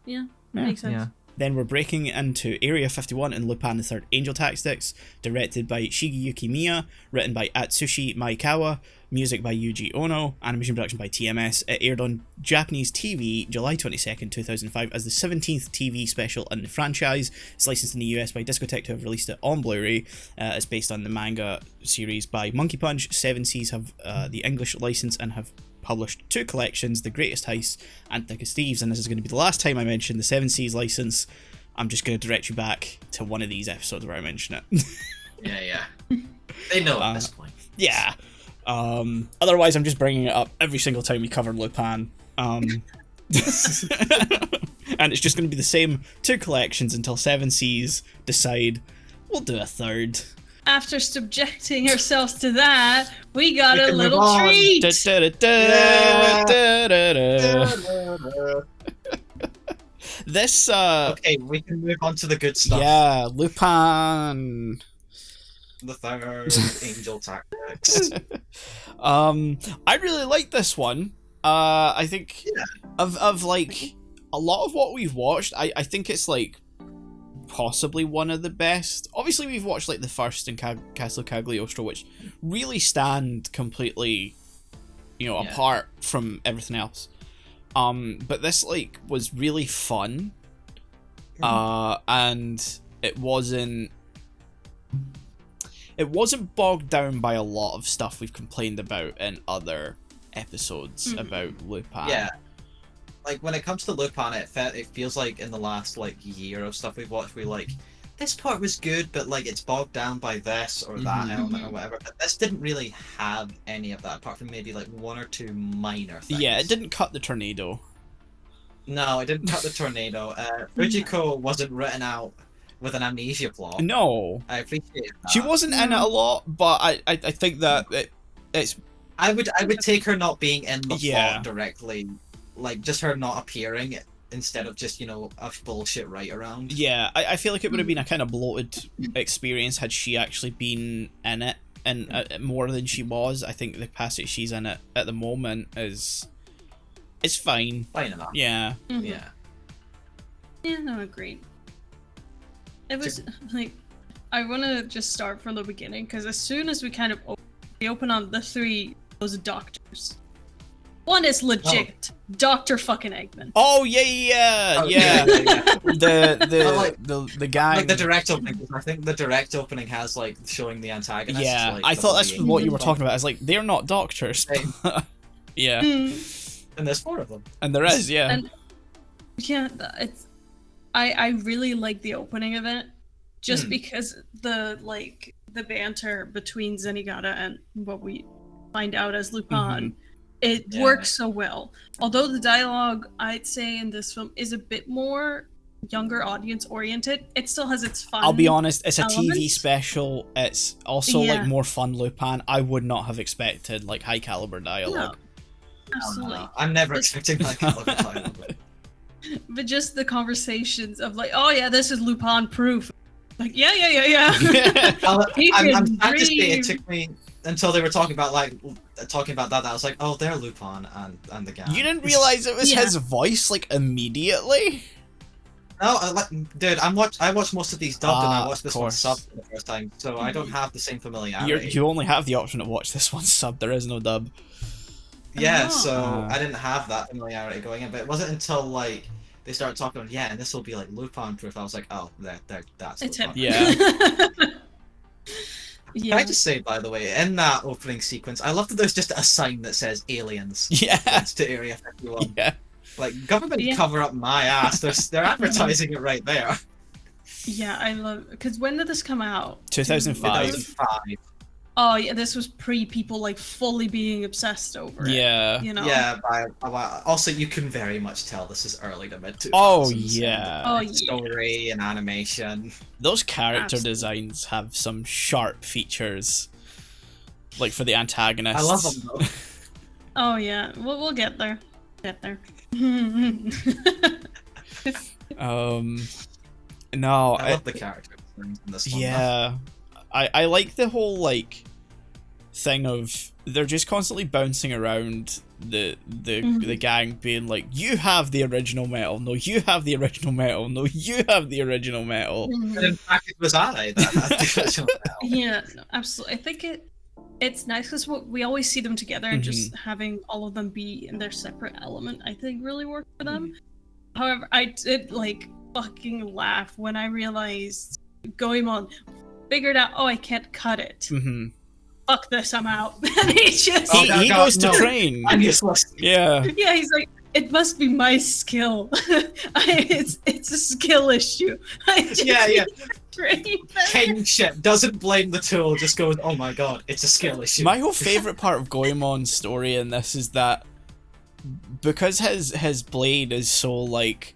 Yeah. Yeah. Makes sense. Yeah. Then we're breaking into Area 51 in Lupin the Third Angel Tactics, directed by Shigeyuki Miya, written by Atsushi Maekawa, music by Yuji Ono, animation production by TMS. It aired on Japanese TV July 22nd, 2005 as the 17th TV special in the franchise. It's licensed in the US by Discotek, who have released it on Blu-ray. It's based on the manga series by Monkey Punch. Seven Seas have the English license and have published 2 collections, The Greatest Heist and Thickest Thieves, and this is going to be the last time I mention the Seven Seas license. I'm just going to direct you back to one of these episodes where I mention it. Yeah. They know at this point. Yeah. Otherwise, I'm just bringing it up every single time we cover Lupin. And it's just going to be the same 2 collections until Seven Seas decide we'll do a third. After subjecting ourselves to that, we got We a can little move on. treat. This Okay, we can move on to the good stuff. yeah, Lupin. The third Angel Tactics. I really like this one. I think of like a lot of what we've watched, I think it's like possibly one of the best. Obviously, we've watched like the first and Castle Cagliostro, which really stand completely, apart from everything else. But this like was really fun, and it wasn't bogged down by a lot of stuff we've complained about in other episodes about Lupin. Yeah. Like, when it comes to Lupin, it feels like in the last, like, year of stuff we've watched, we like, this part was good, but, like, it's bogged down by this or that element or whatever. But this didn't really have any of that, apart from maybe, like, one or two minor things. Yeah, it didn't cut the tornado. No, it didn't cut the tornado. Fujiko wasn't written out with an amnesia plot. No. I appreciate that. She wasn't in it a lot, but I think that it's... I would take her not being in the Yeah. plot directly, like, just her not appearing instead of just, a bullshit write around. Yeah, I feel like it would have been a kind of bloated experience had she actually been in it, and more than she was. I think the capacity she's in it at the moment is fine. Fine enough. Yeah. Yeah. Yeah, no, agreed. It was like, I want to just start from the beginning, because as soon as we kind of open on the three those doctors. One is legit, Dr. fucking Eggman. Oh yeah. The guy. Like the direct opening. I think the direct opening has like showing the antagonist. Yeah, like, I thought that's what you were talking about. about. It's like they're not doctors. Yeah. And there's 4 of them. And there is, yeah. And yeah, it's. I really like the opening of it, just because the banter between Zenigata and what we find out as Lupin. It works so well. Although the dialogue, I'd say, in this film is a bit more younger audience oriented, it still has its fun. I'll be honest, it's a elements. TV special. It's also like more fun Lupin. I would not have expected like high caliber dialogue. No, absolutely. No. I'm never expecting that caliber dialogue. But just the conversations of like, oh yeah, this is Lupin proof. Like, yeah. Well, He I'm can sad to say breathe. it took me until they were talking about that I was like, oh, they're Lupin and the gang. You didn't realize it was his voice like immediately? No, dude, I watched most of these dubbed and I watched this one course. subbed for the first time, so I don't have the same familiarity. You only have the option to watch this one sub. There is no dub. Yeah, Oh. so I didn't have that familiarity going in, but it wasn't until like they started talking about, and this will be like Lupin proof. I was like, oh, that's It's Lupin. him. Yeah. Can I just say, by the way, in that opening sequence, I love that there's just a sign that says aliens. Yeah. It's to Area 51. Yeah. Like, government Yeah. cover up my ass. They're advertising it right there. Yeah, I love, because when did this come out? 2005. 2005. Oh yeah, this was pre people like fully being obsessed over it. Yeah. You know. Yeah, also you can very much tell this is early to mid 2000s. Oh yeah. Oh yeah. Story and animation. Those character Absolutely. designs have some sharp features. Like for the antagonists. I love them though. Oh yeah. We'll get there. Get there. No, I love the character designs in this one. yeah. I like the whole like thing of they're just constantly bouncing around the gang being like, you have the original metal, no you have the original metal, no you have the original metal. And in fact, it was I that had the original metal. Yeah, no, absolutely. I think it's nice because we always see them together, and just having all of them be in their separate element, I think, really worked for them. However, I did like fucking laugh when I realized Goemon figured out, oh, I can't cut it. Fuck this, I'm out. And he just He goes to train. I'm useless. Yeah. yeah, he's like, it must be my skill. It's a skill issue. I just Yeah. train better. Kingship doesn't blame the tool, just goes, oh my god, it's a skill issue. My whole favourite part of Goemon's story in this is that because his blade is so like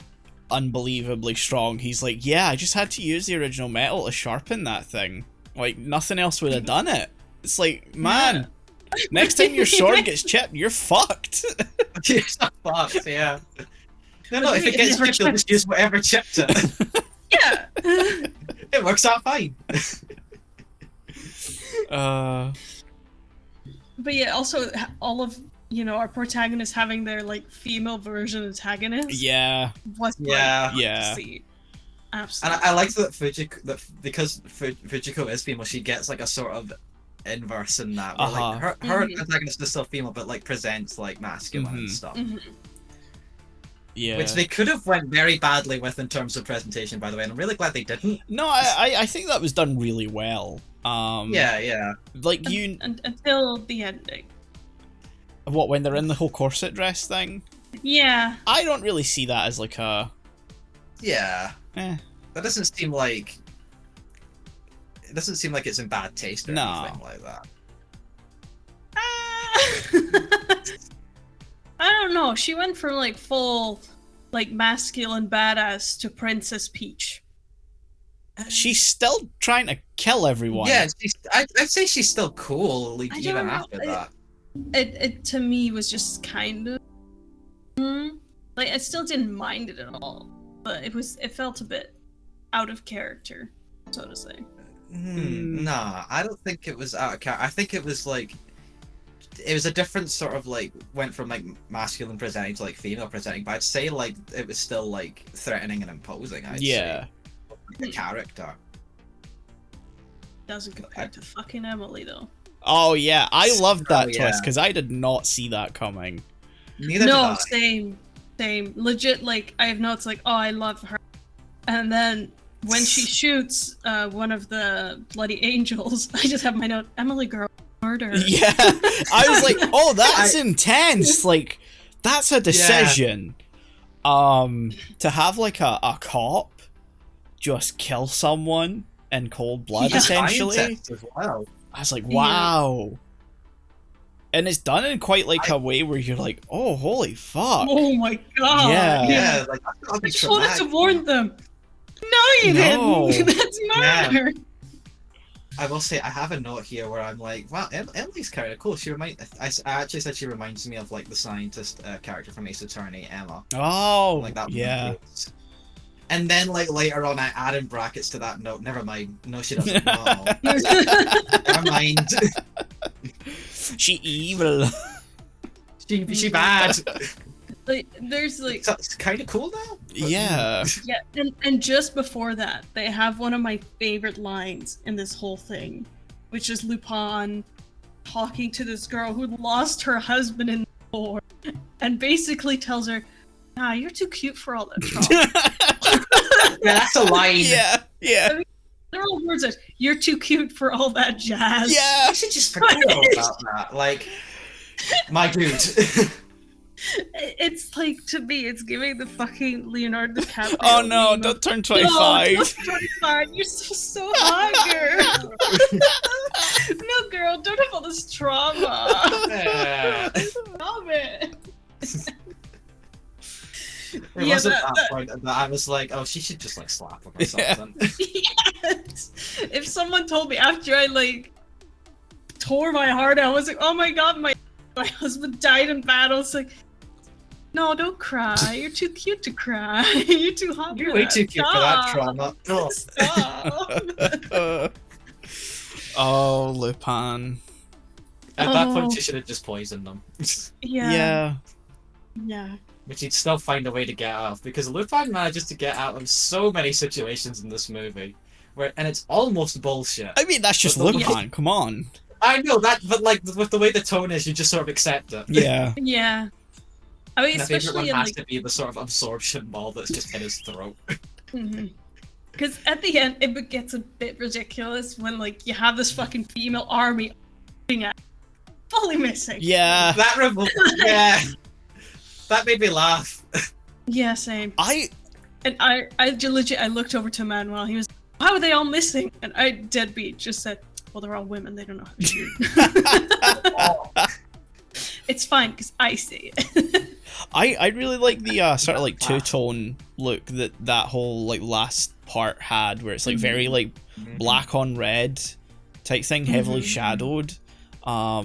unbelievably strong, he's like, yeah, I just had to use the original metal to sharpen that thing. Like nothing else would have done it. It's like, man, next time your sword gets chipped, you're fucked. You're so fucked, yeah. No, if it gets chipped, you'll just use whatever chipped it. Yeah. It works out fine. But yeah, also all of our protagonist having their like female version antagonist Yeah. was Yeah. fun Yeah. to see. And Absolutely. I like that because Fujiko is female, she gets like a sort of inverse in that. Where, like her Mhm. antagonist is still female, but like presents like masculine and Mhm. stuff. Mhm. Yeah. Which they could have went very badly with in terms of presentation, by the way, and I'm really glad they didn't. No, I think that was done really well. Yeah. Like you, Until the ending. what, when they're in the whole corset dress thing? Yeah. I don't really see that as like a. Yeah. Eh. That doesn't seem like. It doesn't seem like it's in bad taste or No. anything like that. I don't know. She went from like full, like masculine badass to Princess Peach. She's still trying to kill everyone. Yeah, I'd say she's still cool, like, I even don't know. after that. It to me was just kind of, like I still didn't mind it at all, but it felt a bit out of character, so to say. Nah, I don't think it was out of character. I think it was like. It was a different sort of like went from like masculine presenting to like female presenting, but I'd say like it was still like threatening and imposing. I'd Yeah. say. The character. Doesn't compare to fucking Emily though. Oh yeah, I loved that yeah. twist because I did not see that coming. Neither No, did same. Legit, like I have notes like, oh, I love her, and then when she shoots one of the bloody angels, I just have my note, Emily girl, murder. Yeah, I was like, oh, that's intense. Like, that's a decision. To have like a cop just kill someone in cold blood, essentially. Scientist as well. I was like, wow. And it's done in quite like a way where you're like, oh, holy fuck. Oh my god. Yeah, like that'd I be just wanted to traumatic. warn them. No, you No. didn't. That's murder. I will say I have a note here where I'm like, wow, Emily's character cool. I actually said she reminds me of like the scientist character from Ace Attorney, Emma. Oh, Like that. yeah. And then like later on, I add in brackets to that note. Never mind. No, she doesn't. No. Never mind. She evil. She bad. Like, there's like, It's kind of cool now. Yeah. yeah, and just before that, they have one of my favorite lines in this whole thing, which is Lupin talking to this girl who lost her husband in the war, and basically tells her, "Ah, you're too cute for all that trauma." Yeah, that's a line. Yeah. They're all words that you're too cute for all that jazz. Yeah. I should just forget all about that. Like, my dude. It's like, to me, it's giving the fucking Leonardo DiCaprio. Oh no, meme don't of, turn "No, 25. don't turn 25. You're so hot, girl. No, girl, don't have all this trauma. Yeah. Stop it. It Yeah, wasn't that- that point that I was like, oh, she should just like slap him or Yeah. something. Yes. If someone told me after I like tore my heart out, I was like, oh my god, my husband died in battle. It's like, no, don't cry. You're too cute to cry. You're too hot. You're for way that. too cute for that Stop. trauma. Oh. Stop. Oh, Lupin. At that Oh. point, you should have just poisoned them. Yeah. Which he'd still find a way to get out of, because Lupin manages to get out of so many situations in this movie, and it's almost bullshit. I mean, that's just But the- Lupin. Come on. I know that, but like with the way the tone is, you just sort of accept it. Yeah. Yeah. I mean, My favorite one especially in has like, to be the sort of absorption ball that's just in his throat. because at the end it gets a bit ridiculous when like you have this fucking female army at fully missing. Yeah. Yeah, that made me laugh. Yeah, same. I And I legit, I looked over to Manuel. He was, how are they all missing? And I deadbeat just said, well, they're all women. They don't know how to shoot. It's fine because I see it. I really like the sort of like two-tone look that whole like last part had, where it's like very like black on red type thing, heavily shadowed. Yeah.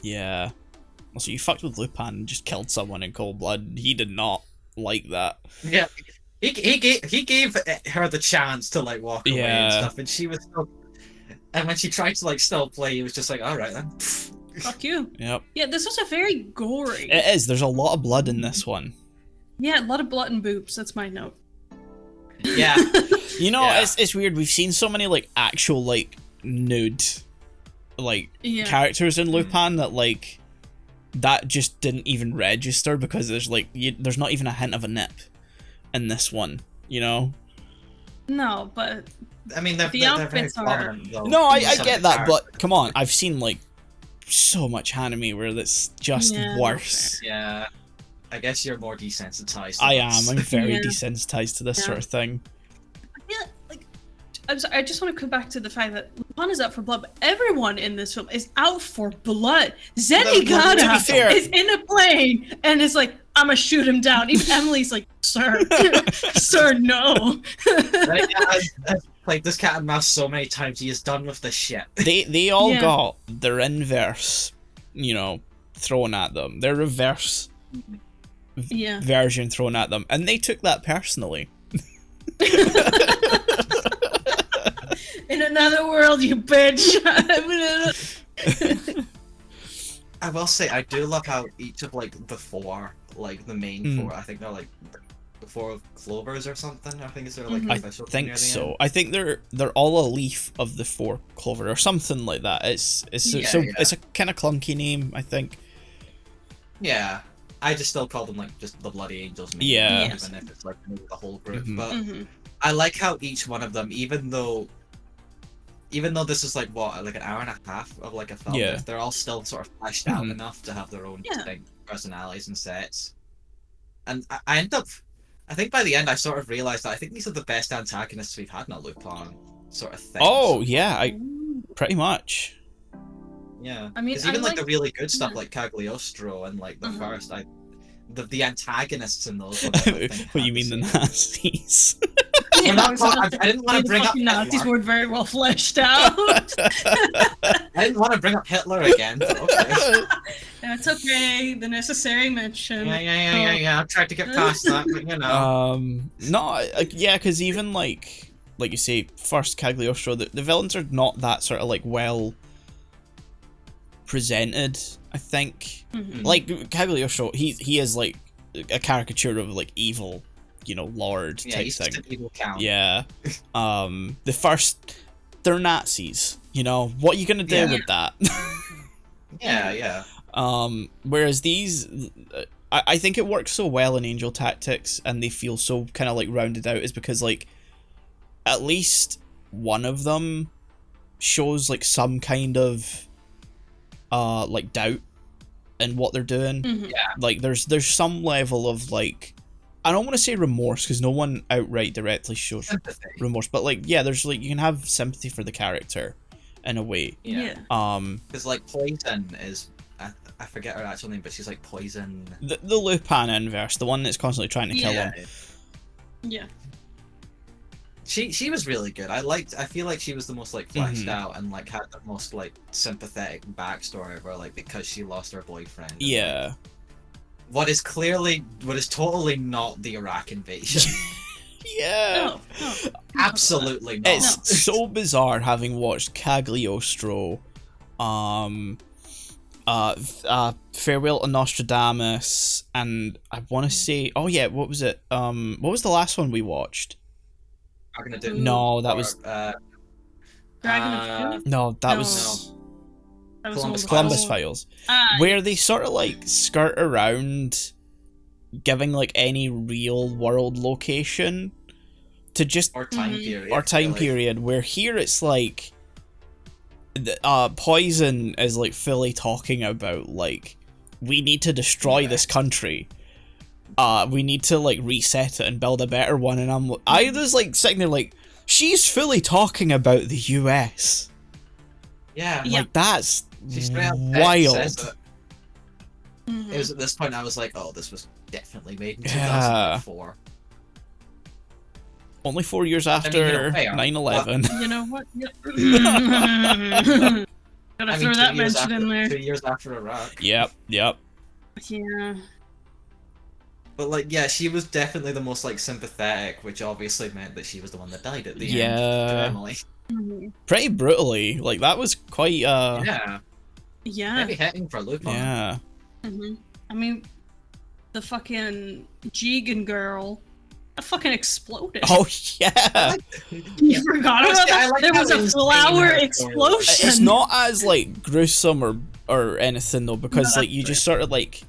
Yeah. Also, you fucked with Lupin and just killed someone in cold blood. He did not like that. Yeah, he gave her the chance to like walk away and stuff, and she was still. And when she tried to like still play, he was just like, "All right then." Fuck you. Yep. Yeah, this was a very gory. It is. There's a lot of blood in this one. Yeah, a lot of blood and boobs. That's my note. Yeah. You know, Yeah. it's weird. We've seen so many like actual like nude like Yeah. characters in Lupin that like that just didn't even register because there's like there's not even a hint of a nip in this one. You know. No, but I mean, they're very outfits are- prominent, though. No, I Some of get the that, but come on, I've seen like so much anime where that's just Yeah, worse. Yeah. I guess you're more desensitized. to I this. am. I'm very Yeah. desensitized to this Yeah. sort of thing. yeah, like I'm sorry, I just want to come back to the fact that Lupin is out for blood, but everyone in this film is out for blood. To be Zenigata fair- is in a plane and is like, I'm gonna shoot him down. Even Emily's like, sir, sir, no. Right, yeah, I've played this cat and mouse so many times. He is done with the shit. They all Yeah. got their inverse, you know, thrown at them. Their reverse Yeah. version thrown at them, and they took that personally. In another world, you bitch. I will say, I do love how each of like the four, like the main four, I think they're like the four clovers or something. I think it's their like Mhm. I official thing think near the so. end. I think they're all a leaf of the four clover or something like that. It's Yeah, so yeah. it's a kind of clunky name, I think. Yeah, I just still call them like just the Bloody Angels. Maybe, Yeah. Yes. even if it's like maybe the whole group. Mhm. But Mhm. I like how each one of them, even though this is like what, like an hour and a half of like a film, Yeah. they're all still sort of fleshed out Mhm. enough to have their own Yeah. distinct personalities and sets. And I end up, I think by the end I sort of realized that I think these are the best antagonists we've had in a Lupin sort of thing. Oh yeah, I pretty much. Yeah. I mean, because even I like the like- really good stuff yeah. like Cagliostro and like the Uh-huh. first, the antagonists in those ones, I don't think What had you mean the same- Nazis? Well, not quite- I didn't want to bring up fucking Nazis Hitler. weren't very well fleshed out. I didn't want to bring up Hitler again. But okay. That's okay. The necessary mention. Yeah. I've tried to get past that, but you know. No, yeah, because even like you say, first Cagliostro, the villains are not that sort of like well presented. I think Mhm. like Cagliostro, he is like a caricature of like evil, you know, lord Yeah, type he's thing. just an evil count. Yeah. The first, they're Nazis. You know, what are you gonna do Yeah. with that? Yeah. Whereas these, I think it works so well in Angel Tactics, and they feel so kind of like rounded out, is because like at least one of them shows like some kind of like doubt in what they're doing. Mhm. Like there's some level of like, I don't want to say remorse because no one outright directly shows Sympathy. remorse, but like yeah, there's like you can have sympathy for the character in a way. Yeah. Because like Poison is, I forget her actual name, but she's like Poison. The Lupin inverse, the one that's constantly trying to kill him. Yeah. She was really good. I feel like she was the most like fleshed Mhm. out and like had the most like sympathetic backstory of her, like because she lost her boyfriend. and, Yeah. like, what is totally not the Iraq invasion. Yeah. No. Absolutely not. It's so bizarre having watched Cagliostro, Farewell to Nostradamus, and I want to say, oh yeah, what was it? What was the last one we watched? I'm gonna do. No, that was Dragon of Truth? no, that No. was That was Columbus the one Columbus before. Files, Ah, where they sort of like skirt around giving like any real world location to just or time Mhm. period. or time really. period, where here it's like Poison is like fully talking about like we need to destroy this country, we need to like reset it and build a better one, and I was like sitting there like she's fully talking about the US. Yeah. Yeah. Like that's She straight up wild. says it. Mhm. It was at this point I was like, oh, this was definitely made in Yeah. 2004. Only 4 years mean, after fair. 9/11. You know what? Yep. Gotta I throw mean, that 2 years mention in after, there. 2 years after Iraq. Yep. Yeah. But like, yeah, she was definitely the most like sympathetic, which obviously meant that she was the one that died at the end. Yeah. To Emily. Mhm. Pretty brutally. Like that was quite Yeah. Yeah. Heavy hitting for Lupin. Yeah. I mean, the fucking Jigen girl, that fucking exploded. Oh yeah. You forgot about I that? like There how was a insane flower her story explosion. It's not as like gruesome or anything though, because No, like you that's just sort of like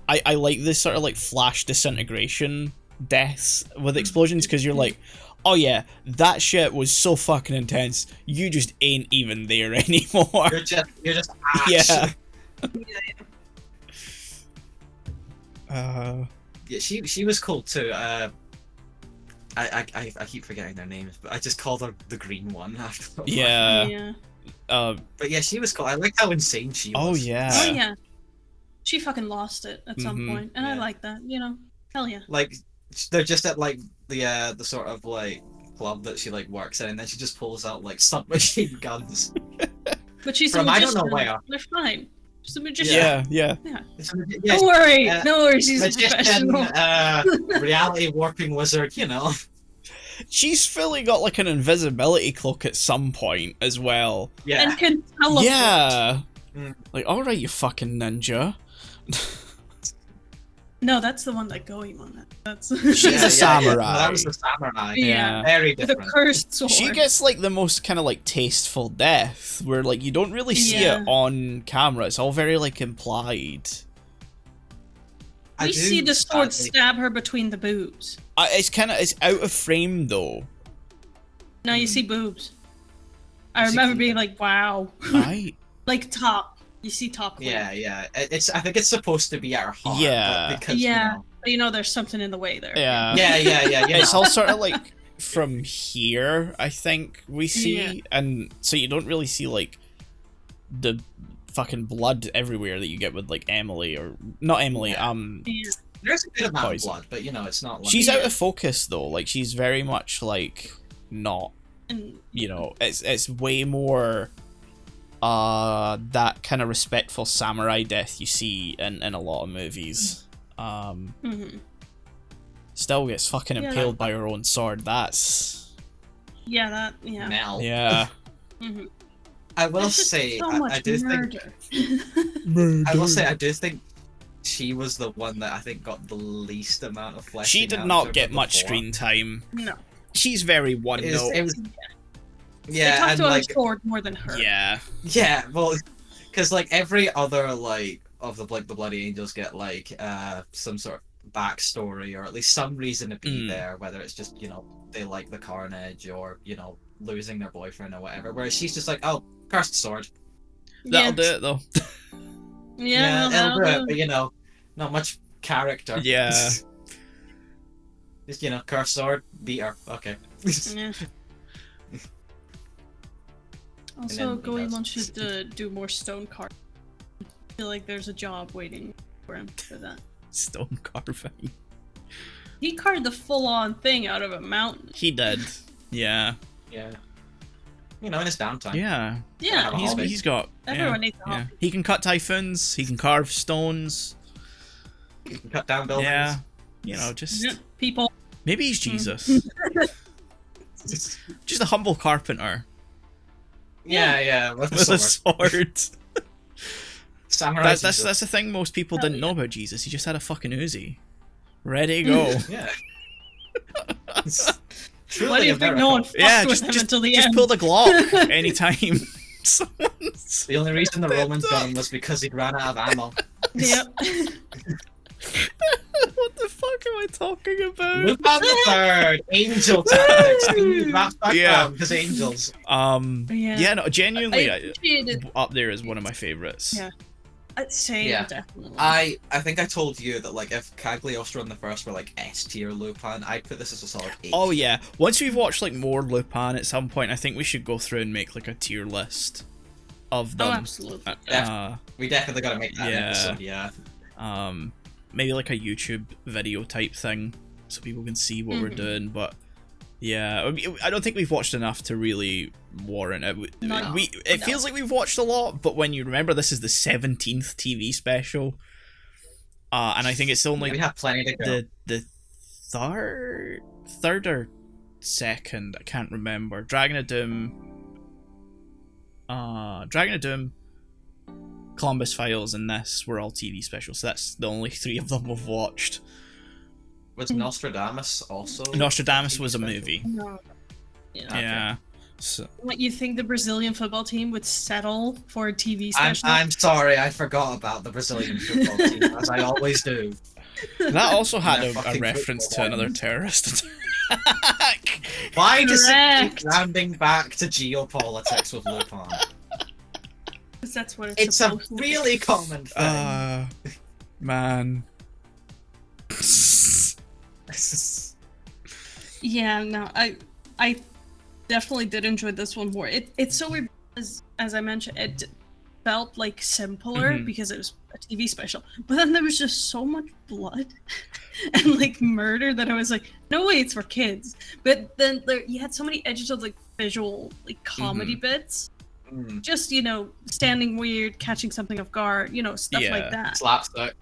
I like this sort of like flash disintegration deaths with explosions, because you're like, oh yeah, that shit was so fucking intense. You just ain't even there anymore. You're just Yeah. Yeah, she was cool too. I keep forgetting their names, but I just called her the green one after. Yeah. Yeah. But yeah, she was cool. I like how insane she was. Oh yeah. Oh yeah. She fucking lost it at some Mhm. point, and I Yeah. like that. You know, hell yeah. Like they're just at like the sort of like club that she like works in, and then she just pulls out like submachine guns. But she's From a I don't magician. know where. They're fine. She's a magician. Yeah. Yeah. Yeah, Don't worry. uh, No worries. She's a magician, professional. reality warping wizard. You know. She's fully got like an invisibility cloak at some point as well. Yeah. And can teleport. Yeah. Mm. Like, alright, you fucking ninja. No, that's the one that Goemon. That's She's a Yeah, samurai. No, that was the samurai. yeah. Very With a different. cursed sword. She gets like the most kind of like tasteful death, where like you don't really see Yeah. it on camera. It's all very like implied. I We do see the sword sadly- stab her between the boobs. It's out of frame though. Now you see boobs. I You see remember cleavage. being like, wow. Right? Like top. You see top cleavage. Yeah. It's. I think it's supposed to be at her heart. Yeah. But because, Yeah. But you know there's something in the way there. Yeah. Yeah. You It's know. all sort of like from here, I think we see, Yeah. and so you don't really see like the fucking blood everywhere that you get with like Emily, or not Emily. Yeah. Yeah. There's a bit of Poison. blood, but you know, it's not like. She's Yeah. out of focus though. Like she's very much like not. And You know, it's way more that kind of respectful samurai death you see in a lot of movies. mhm. Still gets fucking Yeah, impaled by her own sword. That's Yeah, that yeah. Mel. yeah. Mhm. I will There's just say, so much I do think. murder. I will say, I do think she was the one that I think got the least amount of flesh. She did not get much screen time. No. She's very one note. It was. They Yeah, talked and about like her sword more than her. Yeah. yeah, well, because like every other like of the Bloody Angels get like some sort of backstory or at least some reason to be there, whether it's just they like the carnage or losing their boyfriend or whatever. Whereas she's just like, oh, cursed sword. That'll do it though. Yeah, it'll do that'll it, but not much character. Yeah. Just cursed sword, beat her. Okay. Yeah. Also, then he Goemon does. should do more stone carving. I feel like there's a job waiting for him for that. Stone carving. He carved the full-on thing out of a mountain. He did. Yeah. Yeah. In his downtime. Yeah. Yeah, Have a hobby. He's got. everyone needs a Yeah. hobby. He can cut typhoons. He can carve stones. You can cut down buildings. Yeah. Just Yeah, people. maybe he's Jesus. Just a humble carpenter Yeah, with with a a sword. sword. Samurai. That's Jesus. the thing most people Hell didn't know about Jesus. He just had a fucking Uzi, ready to go. Yeah. Why do you think no one fucked Yeah, with just him until the just end? pull the Glock anytime someone's. The only reason the Romans got him was because he ran out of ammo. Yep. What the fuck am I talking about? Lupin the Third, angel tactics. That's Yeah. background because angels. Yeah, no, genuinely, I appreciated. up there is one of my favorites. Yeah. Same, Yeah. definitely. I think I told you that like if Cagliostro and the First were like S tier Lupin, I'd put this as a solid 8. Oh yeah, once we've watched like more Lupin at some point, I think we should go through and make like a tier list of them. Oh, absolutely. We definitely gotta make that an Yeah. episode. Yeah. Maybe like a YouTube video type thing so people can see what we're doing. But yeah, I don't think we've watched enough to really warrant it. No. It feels like we've watched a lot, but when you remember this is the 17th TV special, and I think it's only We have plenty to go. the third or second, I can't remember. Dragon of Doom, Columbus Files and this were all TV specials, so that's the only 3 of them we've watched. Was Nostradamus also? Nostradamus was a movie. No. Yeah. Yeah. So, What, you think the Brazilian football team would settle for a TV special? I'm sorry, I forgot about the Brazilian football team, as I always do. that also had They're a fucking reference to football another ones. terrorist attack. Why does it Correct. keep rounding back to geopolitics with Lupin? 'Cause that's what It's a supposed to be. really common thing. Man. Yeah, no, I definitely did enjoy this one more. It's so weird as I mentioned, it felt like simpler Mhm. because it was a TV special, but then there was just so much blood and like murder that I was like, no way, it's for kids. But then you had so many edges of like visual like comedy bits, just standing weird, catching something off guard, stuff Yeah. like that. Slapstick.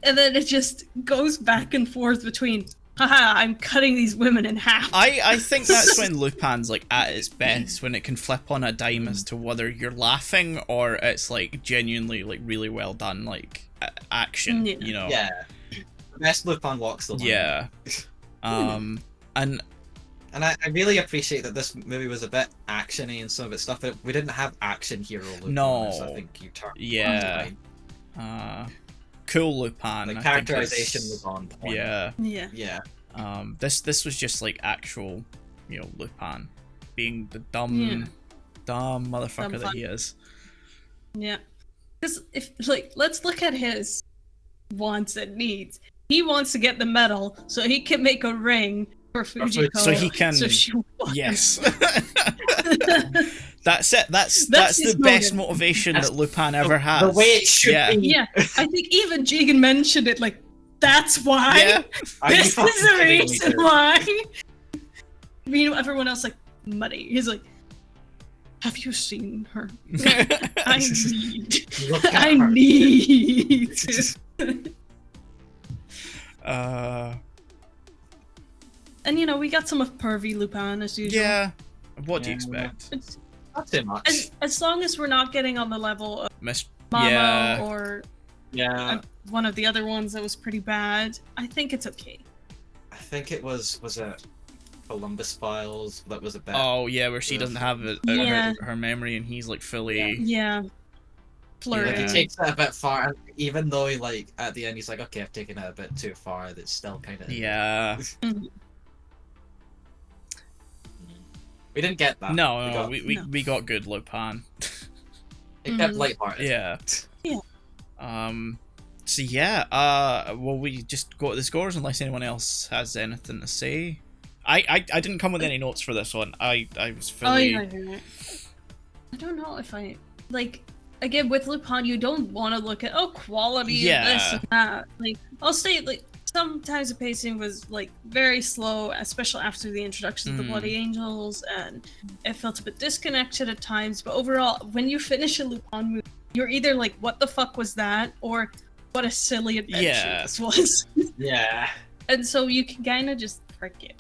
And then it just goes back and forth between, haha, I'm cutting these women in half. I think that's when Lupin's like at its best, when it can flip on a dime as to whether you're laughing or it's like genuinely like really well done like action, Yeah. Yeah. The best Lupin walks the line. Yeah. And And I really appreciate that this movie was a bit actiony and some of its stuff, but we didn't have action hero Lupin. No. So I think you turned Yeah. Cool Lupin. The I think characterization it's- was on point. Yeah. Yeah. Yeah. This was just like actual, Lupin being the dumb motherfucker Dumb that he is. Yeah. Because let's look at his wants and needs. He wants to get the medal so he can make a ring for Fujiko. So he can. she won. Yes. That's it. That's his the best motive. motivation that Lupin ever has. The way it should Yeah. be. Yeah, I think even Jigen mentioned it. Like, that's why. Yeah. Are you This is fucking the kidding me, reason dude? why. Everyone else like muddy. He's like, have you seen her? I need. Look at I her. need. And we got some of pervy Lupin as usual. Yeah. What do you Yeah. expect? It's, Not too much. as long as we're not getting on the level of Miss. Mama Yeah. or Yeah. one of the other ones that was pretty bad, I think it's okay. I think it was it Columbus Files that was a bit. Oh yeah, where she doesn't have Yeah. her memory and he's like fully. Yeah. Flirty. Like, Yeah. he takes it a bit far, and even though he at the end he's like, okay, I've taken it a bit too far. That's still kind of. Yeah. We didn't get that. No, No. we got good Lupin. It kept Mhm. lighthearted. Yeah. Yeah. So yeah. Well, we just go to the scores unless anyone else has anything to say. I didn't come with any notes for this one. I was fully. I don't know if I like. Again, with Lupin, you don't want to look at quality Yeah. of this and that. Like, I'll say sometimes the pacing was very slow, especially after the introduction of the Bloody Angels, and it felt a bit disconnected at times. But overall, when you finish a Lupin movie, you're either like, "What the fuck was that?" or "What a silly adventure this was." Yeah. And so you can kind of just forget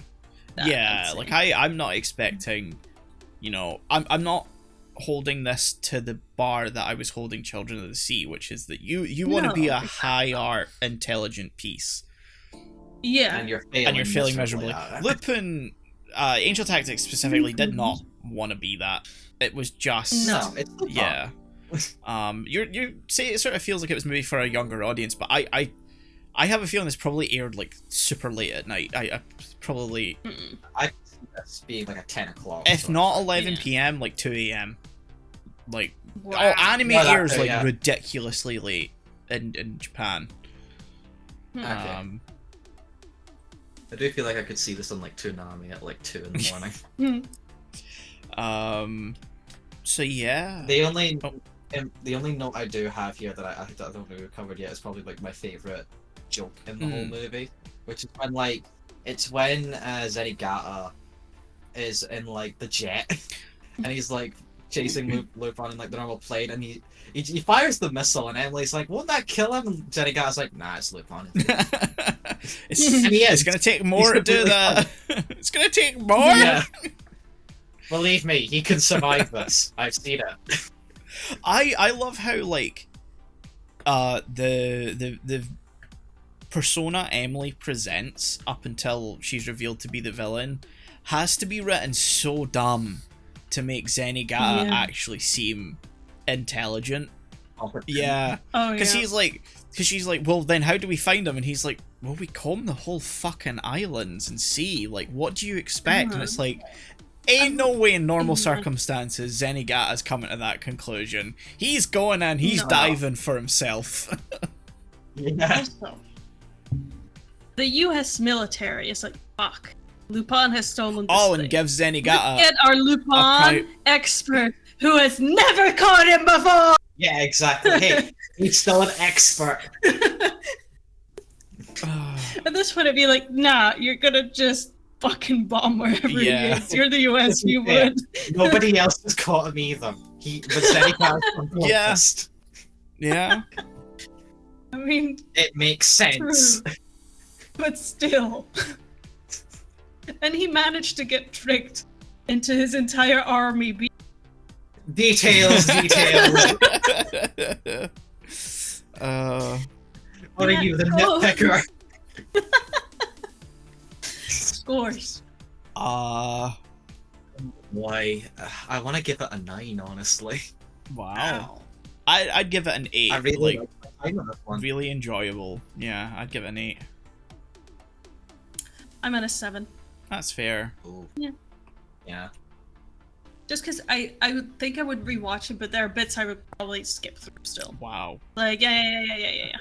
that, Yeah, I'd say. I'm not expecting, I'm not holding this to the bar that I was holding Children of the Sea, which is that you want to be a No. high art, intelligent piece, Yeah. And you're failing miserably. at it. Lupin, Angel Tactics specifically, did not want to be that. It was just No, it's Lupin. yeah. You say it sort of feels like it was maybe for a younger audience, but I have a feeling this probably aired super late at night. I probably, I see this being like a 10 o'clock. if sort not of 11 Yeah. p.m., like 2 a.m. Like, Wow. anime Well, that airs too, like yeah. ridiculously late in Japan. Okay. I do feel like I could see this on like Toonami at like 2 in the morning. So yeah. The only Oh. the only note I do have here that I don't think we've covered yet is probably like my favorite joke in the whole movie, which is when it's when Zenigata is in like the jet and he's like chasing Lupin in like the normal plane, and he fires the missile, and Emily's like, "Won't that kill him?" And Zenigata's like, "Nah, it's Lupin." And he it's is. gonna take more to do completely that. It's gonna take more. Yeah. Believe me, he can survive this. I've seen it. I love how like the persona Emily presents up until she's revealed to be the villain has to be written so dumb to make Zenigata actually seem intelligent. Yeah. Oh, Because yeah. she's like, well, then how do we find him? And he's like, well, we comb the whole fucking islands and see. Like, what do you expect? And it's like, ain't no way in normal circumstances Zenigata's coming to that conclusion. He's going in, he's diving for himself. Yeah. Also, the U.S. military is like, fuck. Lupin has stolen this Oh, thing. and gives Zenigata Let's get our Lupin expert who has never caught him before! Yeah, exactly. Hey, he's still an expert. At this point, I'd be like, nah, you're gonna just fucking bomb wherever he is. You're the US, you Yeah. would. Nobody else has caught him either. He was Zenigata's Yeah. I mean, It makes sense. true. But still. And he managed to get tricked into his entire army being Details. What are you, the nitpicker? scores. Why? I want to give it a 9, honestly. Wow. I'd give it an 8. I really like like my time on this one. really enjoyable. Yeah, I'd give it an 8. I'm at a 7. That's fair. Ooh. Yeah. Just because I would think I would rewatch it, but there are bits I would probably skip through still. Wow. Like, yeah.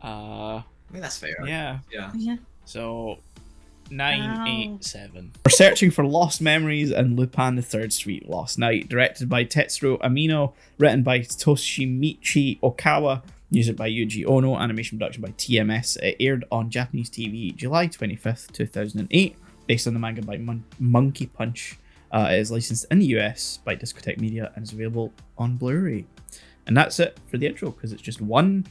I mean, that's fair. Yeah. Yeah. So 9, Ow. 8, 7. We're searching for lost memories in Lupin the Third Street Lost Night, directed by Tetsuro Amino, written by Toshimichi Okawa, music by Yuji Ono, animation production by TMS. It aired on Japanese TV July 25th, 2008, based on the manga by Monkey Punch. It is licensed in the US by Discotheque Media and is available on Blu-ray. And that's it for the intro, because it's just one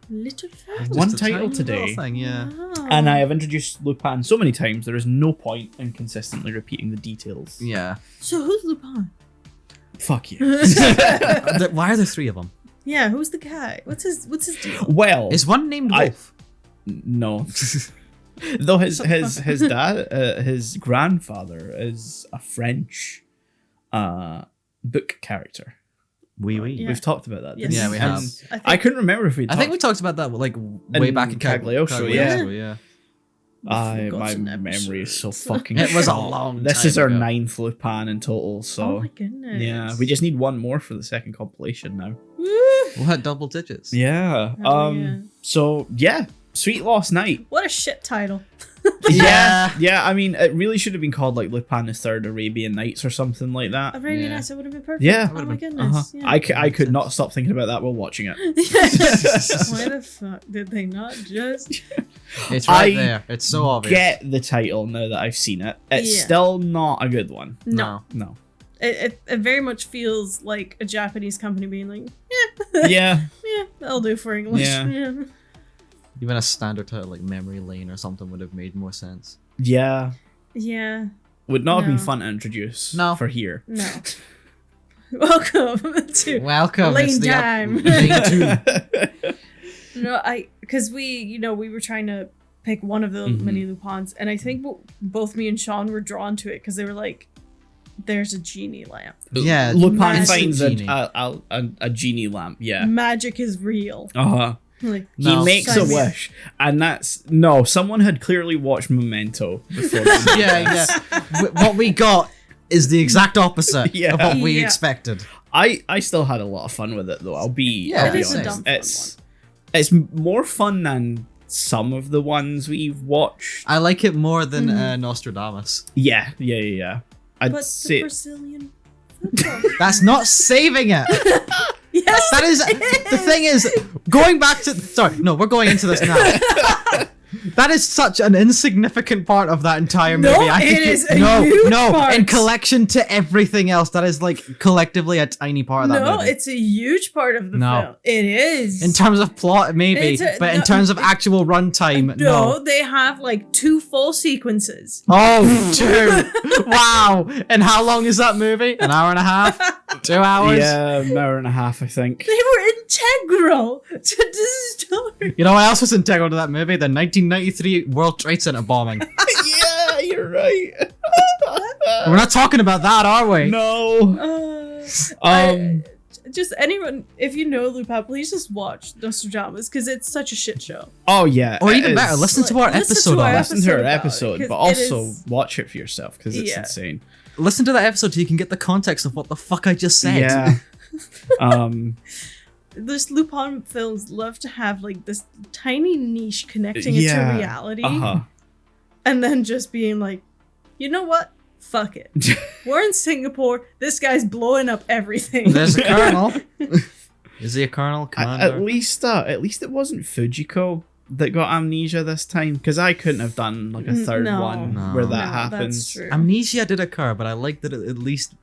Little One Just a title tiny today. little thing, yeah. and I have introduced Lupin so many times, there is no point in consistently repeating the details. Yeah. So who's Lupin? Fuck you. Why are there 3 of them? Yeah, who's the guy? What's his deal? Well, Is one named Wolf? no. Though his dad, his grandfather is a French book character. Oui. Yeah. We've talked about that. Yes. Yeah, we have. I couldn't remember if we. I think we talked about that like way back in Cagliostro, yeah. My forgotten memory is so episodes. fucking. It was a short. long This time is our ago. 9th Lupin in total. So Oh my goodness. yeah, we just need one more for the second compilation now. Woo! What, double digits? Yeah. Oh, yeah. So yeah, Sweet Lost Night. What a shit title. Yeah. I mean, it really should have been called like Lupin the Third Arabian Nights or something like that. Arabian Yeah. Nights, it would have been perfect. Yeah. Oh my goodness. Uh-huh. Yeah. I could not stop thinking about that while watching it. Why the fuck did they not just? It's right I there. It's so obvious. Get the title now that I've seen it. It's Yeah. still not a good one. No. No. It very much feels like a Japanese company being like, Yeah. yeah, that'll do for English. Yeah. Even a standard title like Memory Lane or something would have made more sense. Yeah. Yeah. Would not have been No. fun to introduce No. here. No. Welcome to Welcome. Lane it's the time. Lane 2. No, because we were trying to pick one of the Mhm. mini Lupins, and I think both me and Shaun were drawn to it because they were like, "There's a genie lamp. Yeah. Lupin Magic finds genie. a genie lamp. Yeah. Magic is real." Uh-huh. Like, He No. makes a Sign me up. wish, and someone had clearly watched Memento before. they did Yeah. this. What we got is the exact opposite Yeah. of what we Yeah. expected. I still had a lot of fun with it though. I'll be Yeah, honest. it is a dumb fun It's more fun than some of the ones we've watched. I like it more than Nostradamus. Yeah. I'd but the say Brazilian football. That's not saving it. Yes, That is the thing is going back to. Sorry, no, we're going into this now. That is such an insignificant part of that entire movie. No, it is a huge part. In collection to everything else, that is like collectively a tiny part of that No, movie. it's a huge part of the No. film. It is. In terms of plot, maybe, but in terms of actual runtime, no. they have like 2 full sequences. Oh, 2. Wow. And how long is that movie? An hour and a half? 2 hours? Yeah, an hour and a half, I think. They were integral to the story. You know what else was integral to that movie? The 1993 World Trade Center bombing. Yeah, you're right. We're not talking about that, are we? No. Just anyone, if you know Lupin, please just watch Nostradamus because it's such a shit show. Oh yeah. Or it even is. better, listen to our Listen episode to our on it. Listen to our about it, episode, 'cause but it also is- watch it for yourself because it's Yeah. insane. Listen to that episode so you can get the context of what the fuck I just said. Yeah. This Lupin films love to have like this tiny niche connecting it Yeah. to reality, Uh-huh. and then just being like, you know what? Fuck it. We're in Singapore. This guy's blowing up everything. There's a colonel. Is he a colonel? At Commander? least it wasn't Fujiko that got amnesia this time, because I couldn't have done like a third No. one No. where No, that that's happens. true. Amnesia did occur, but I like that it at least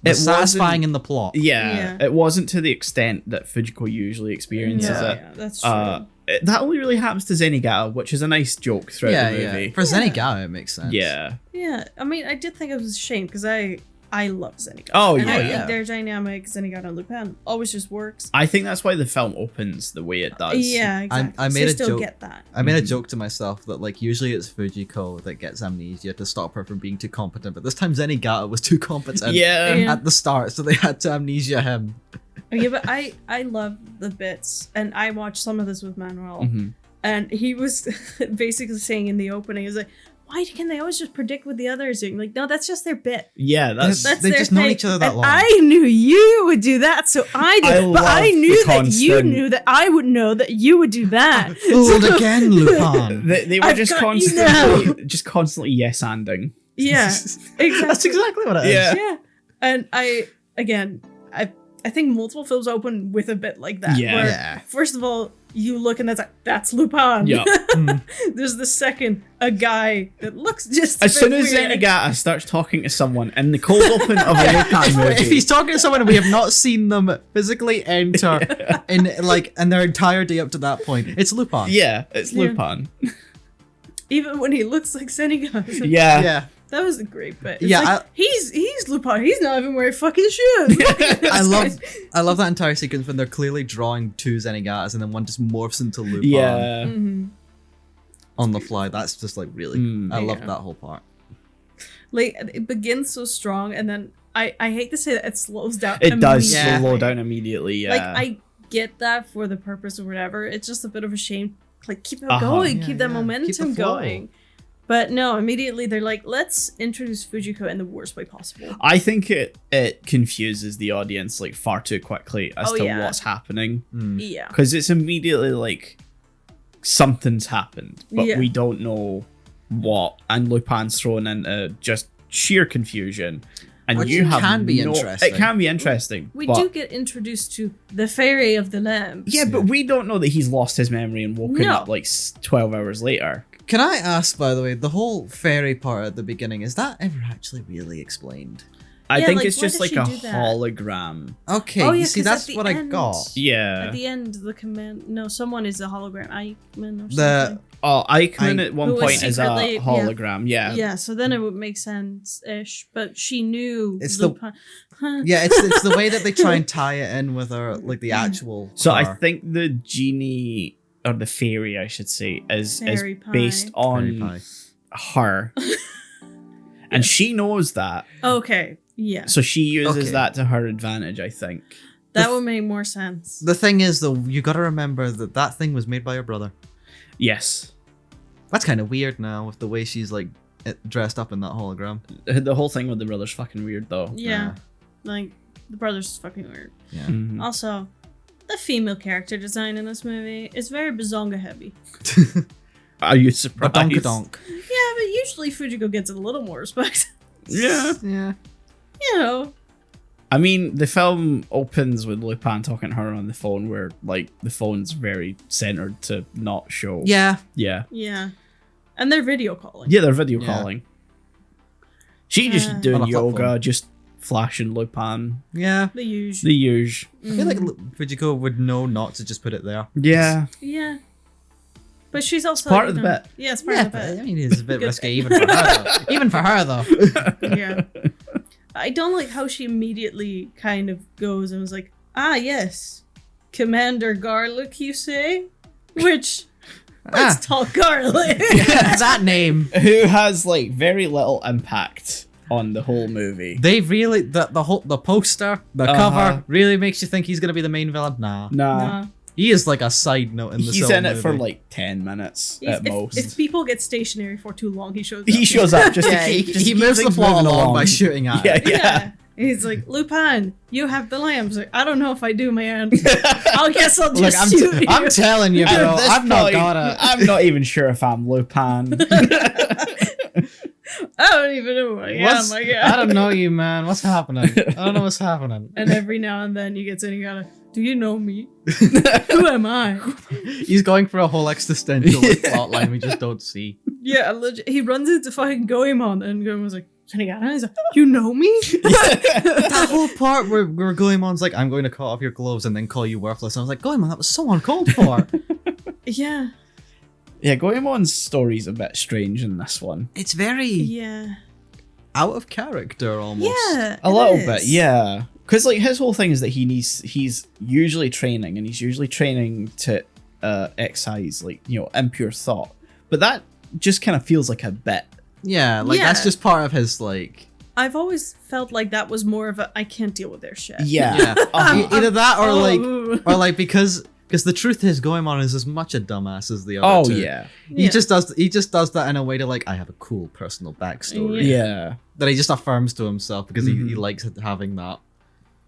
It was satisfying wasn't- in the plot. Yeah, it wasn't to the extent that Fujiko usually experiences yeah, it. yeah, that's true. That only really happens to Zenigata, which is a nice joke throughout the movie. For Zenigata, it makes sense. Yeah. Yeah, I mean, I did think it was a shame because I love Zenigata. Oh, and I yeah. think their dynamic, Zenigata and Lupin, always just works. I think that's why the film opens the way it does. Yeah, exactly. I So made you a still joke. get that. I made a joke to myself that like usually it's Fujiko that gets amnesia to stop her from being too competent, but this time Zenigata was too competent Yeah. Yeah. at the start, so they had to amnesia him. Yeah, but I love the bits, and I watched some of this with Manuel, Mhm. and he was basically saying in the opening, he was like, why can they always just predict what the other is doing? Like, no, that's just their bit. Yeah, that's That's They've their just known thing. each other that And long. I knew you would do that, so I did. I but I love knew the that you constant- knew that I would know that you would do that. Fooled again, Lupin. they were I've just got you now. constantly yes-anding. Yeah, exactly. That's exactly what it is. Yeah. Yeah, and I think multiple films open with a bit like that. Yeah. Where, Yeah. first of all, you look and that's Lupin. Yeah. There's the second, a guy that looks just As a soon bit as weird. Zenigata starts talking to someone in the cold open of a Lupin movie, If he's talking to someone and we have not seen them physically enter in their entirety up to that point, it's Lupin. yeah, it's Yeah. Lupin. Even when he looks like Sennigan. Yeah. Yeah. That was a great bit. It's Yeah, like, he's Lupin. He's not even wearing fucking shoes. Look at this I guy. love that entire sequence when they're clearly drawing 2 Zenigatas and then one just morphs into Lupin Yeah. Mhm. on the fly. That's just like really I love Yeah. that whole part. Like it begins so strong, and then I hate to say that it slows down. It does Yeah. slow down immediately, yeah. Like I get that for the purpose or whatever. It's just a bit of a shame. Like keep it Uh-huh. going, Yeah, keep that yeah. momentum Keep the flow. going. But no, immediately they're like, let's introduce Fujiko in the worst way possible. I think it confuses the audience like far too quickly as Oh, to yeah. what's happening. Yeah. Because it's immediately like something's happened, but Yeah. we don't know what. And Lupin's thrown into just sheer confusion. And Which you have can be no- interesting. It can be interesting. We but, do get introduced to the fairy of the lamp. Yeah, but we don't know that he's lost his memory and woken No. up like 12 hours later. Can I ask, by the way, the whole fairy part at the beginning, is that ever actually really explained? I Yeah, think like, it's why just does like she a do that? hologram. Okay, Oh, yeah, you see, 'cause at that's the what I end- got. Yeah. At the end, the command. No, someone is a hologram. Eichmann or The something. Oh, Eichmann at one Who was point is a secretly- yeah. hologram. Yeah. Yeah, so then it would make sense ish. But she knew. It's the- Lupin. Huh. Yeah, it's the way that they try and tie it in with her, like the actual. So I her. think the genie or the fairy, I should say, is Fairy pie. based Fairy on pie. her, and she knows that, Okay, yeah. so she uses Okay. that to her advantage. I think. That would make more sense. The thing is, though, you got to remember that that thing was made by her brother. Yes, That's kind of weird now with the way she's like dressed up in that hologram. the whole thing with the brother's fucking weird though. Yeah. Like, the brother's fucking weird. Yeah. Mhm. Also, the female character design in this movie is very bazonga heavy. Are you surprised? Donk. Yeah, but usually Fujiko gets a little more respect. Yeah. Yeah. You know, I mean, the film opens with Lupin talking to her on the phone, where like the phone's very centered to not show. Yeah. Yeah. Yeah. And they're video calling. Yeah, they're video Yeah. calling. She just doing On a flip yoga, phone. just flashing Lupin. Yeah. The usual. The usual. I feel like Fujiko would know not to just put it there. Yeah. Yeah. But she's also part of the bit. Yeah, it's part Yeah, of the but, I bit. mean, it's a bit Good. risky even for her. Though. Even for her, though. Yeah. I don't like how she immediately kind of goes and was like, ah, yes, Commander Garlic, you say? Which, let's talk garlic. That name. Who has like very little impact on the whole movie. They really the poster, the cover really makes you think he's gonna be the main villain. Nah. Nah. He is like a side note in the He's whole in it movie. for like 10 minutes He's- at if, most. if people get stationary for too long, he shows up. He shows up just Yeah, to keep, just he to keep moves the things plot moving along by shooting at Yeah, it. yeah. Yeah. He's like, Lupin, you have the lamps. Like, I don't know if I do, man. I guess I'll Look, just shoot you. I'm telling you, At bro, this I've not point, got it. I'm not even sure if I'm Lupin. I don't even know who I am. I guess. I don't know you, man. What's happening? I don't know what's happening. And every now and then you get in, you gotta, do you know me? Who am I? He's going for a whole existential plot line we just don't see. Yeah, legit, he runs into fucking Goemon, and Goemon's like, Senigata? He's like, you know me? That whole part where Goemon's like, I'm going to cut off your gloves and then call you worthless. I was like, Goemon, that was so uncalled for. Yeah. Yeah, Goemon's story's a bit strange in this one. It's very Yeah. out of character almost. Yeah. A it little is. bit, yeah. Because like his whole thing is that he's usually training, and he's usually training to excise like, you know, impure thought. But that just kind of feels like a bit. Yeah, like that's Yeah. just part of his like. I've always felt like that was more of a, I can't deal with their shit. Yeah. Yeah, either that or Oh. like because the truth is Goemon is as much a dumbass as the other Oh two. yeah. He Yeah. just does that in a way to like, I have a cool personal backstory Yeah. that he just affirms to himself because he likes having that.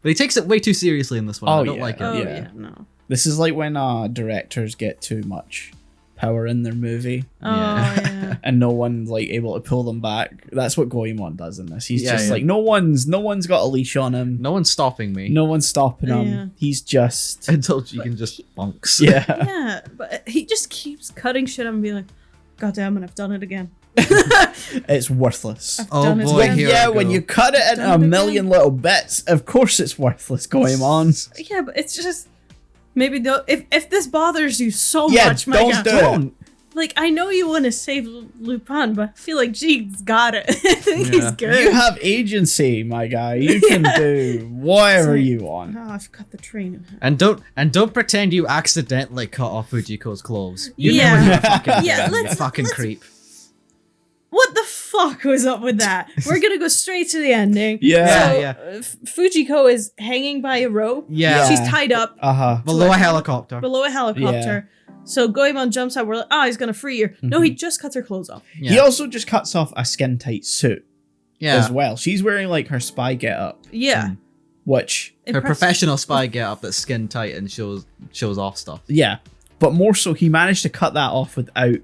But he takes it way too seriously in this one. Oh, I don't yeah. like it. Oh, Yeah. yeah, no. This is like when directors get too much power in their movie Oh, Yeah. yeah. and no one's like able to pull them back. That's what Goemon does in this. He's Yeah, just yeah. like no one's got a leash on him. No one's stopping me No one's stopping him. Yeah. He's just until you can just bunks. yeah. Yeah, but he just keeps cutting shit and being like, God damn it, I've done it again. It's worthless. I've Oh, done it boy, again. here Yeah, we when go. you cut it into Done a it again. million little bits, of course it's worthless, Goemon. Yeah, but it's just maybe if this bothers you so Yeah, much, my don't God, do it. Like, I know you want to save Lupin, but I feel like G's got it. I think he's Yeah. good. You have agency, my guy. You can do whatever It's like- you want. Oh, I've cut the train in half. And don't pretend you accidentally cut off Fujiko's clothes. You Yeah. know you fucking Yeah, did, you let's- fucking let's- creep. What the fuck was up with that? We're gonna go straight to the ending. Yeah. So, Yeah. Fujiko is hanging by a rope. Yeah. She's tied up Uh-huh. Below a helicopter. below a helicopter. So Goemon jumps out. We're like, he's gonna free her. No, he just cuts her clothes off. Yeah. He also just cuts off a skin tight suit yeah. as well. She's wearing like her spy getup, Yeah. which Her Impressive. professional spy get up that's skin tight and shows off stuff. yeah, but more so he managed to cut that off without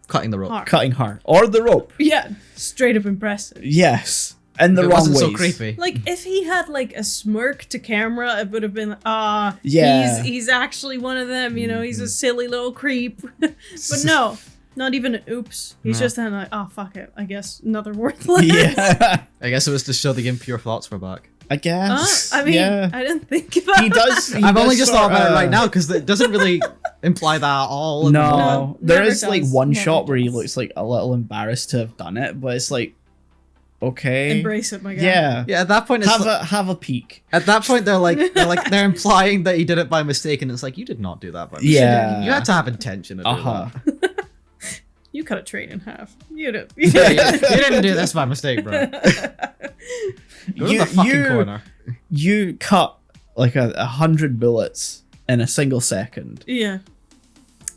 Cutting the rope. Hard. cutting her or the rope. Yeah. Straight up impressive. Yes, in the If it wrong wasn't ways. so creepy. Like if he had like a smirk to camera, it would have been Yeah. he's actually one of them, you know, he's a silly little creep. But no, not even an oops. He's No. just then like, fuck it. I guess another worthless. Yeah, I guess it was to show the impure thoughts were back. I guess. I mean, yeah. I didn't think about He does. he I've does only just thought about it sorta- right now because it doesn't really imply that at all. in the moment. No, No, there never is like does, one never shot where he does. looks like a little embarrassed to have done it, but it's like, okay, Embrace it, my guy. yeah, Yeah, at that point, it's have a peek. at that point they're implying that he did it by mistake, and it's like you did not do that by mistake. Yeah. You had to have intention to do Uh-huh. that. You cut a train in half. You did. Yeah, you didn't do this by mistake, bro. Go to the fucking corner. You cut like 100 bullets in a single second. Yeah.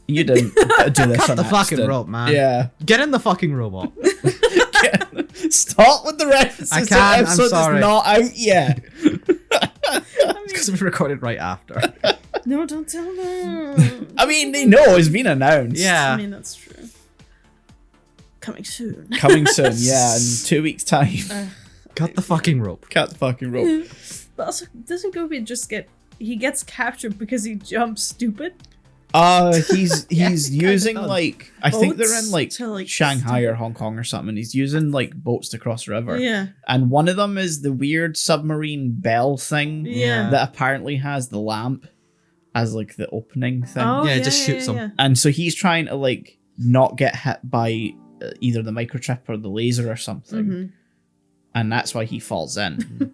You didn't do this Cut on the fucking accident. rope, man. Yeah. Get in the fucking robot. Stop with the references. I can't, The I'm episode sorry. is not out yet. Because we recorded right after. No, don't tell them. I mean, they know it's been announced. Yeah. I mean, that's true. Coming soon. Coming soon, yeah, in 2 weeks' time. Cut the fucking rope. Cut the fucking rope. But also, doesn't Gobi just he gets captured because he jumps stupid? He's using does. like I think they're in Boats like to, like, Shanghai or Hong Kong or something. He's using like boats to cross the river. Yeah. And one of them is the weird submarine bell thing Yeah. that apparently has the lamp as like the opening thing. Oh, Yeah, just shoot some. yeah. And so he's trying to like not get hit by either the microchip or the laser or something. Mhm. And that's why he falls in.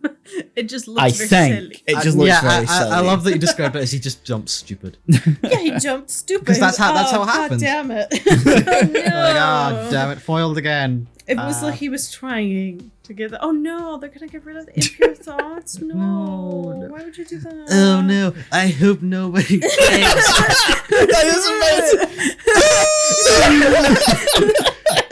It just looks I very think silly. it just looks very I silly. love that you described it as he just jumps stupid. Yeah, he jumped stupid. 'Cause that's how it God happens. damn it. Like, No. oh, damn it, foiled again. It was like he was trying to get the. Oh no, they're gonna get rid of the impure thoughts. No. No. Why would you do that? Oh no, I hope nobody cares.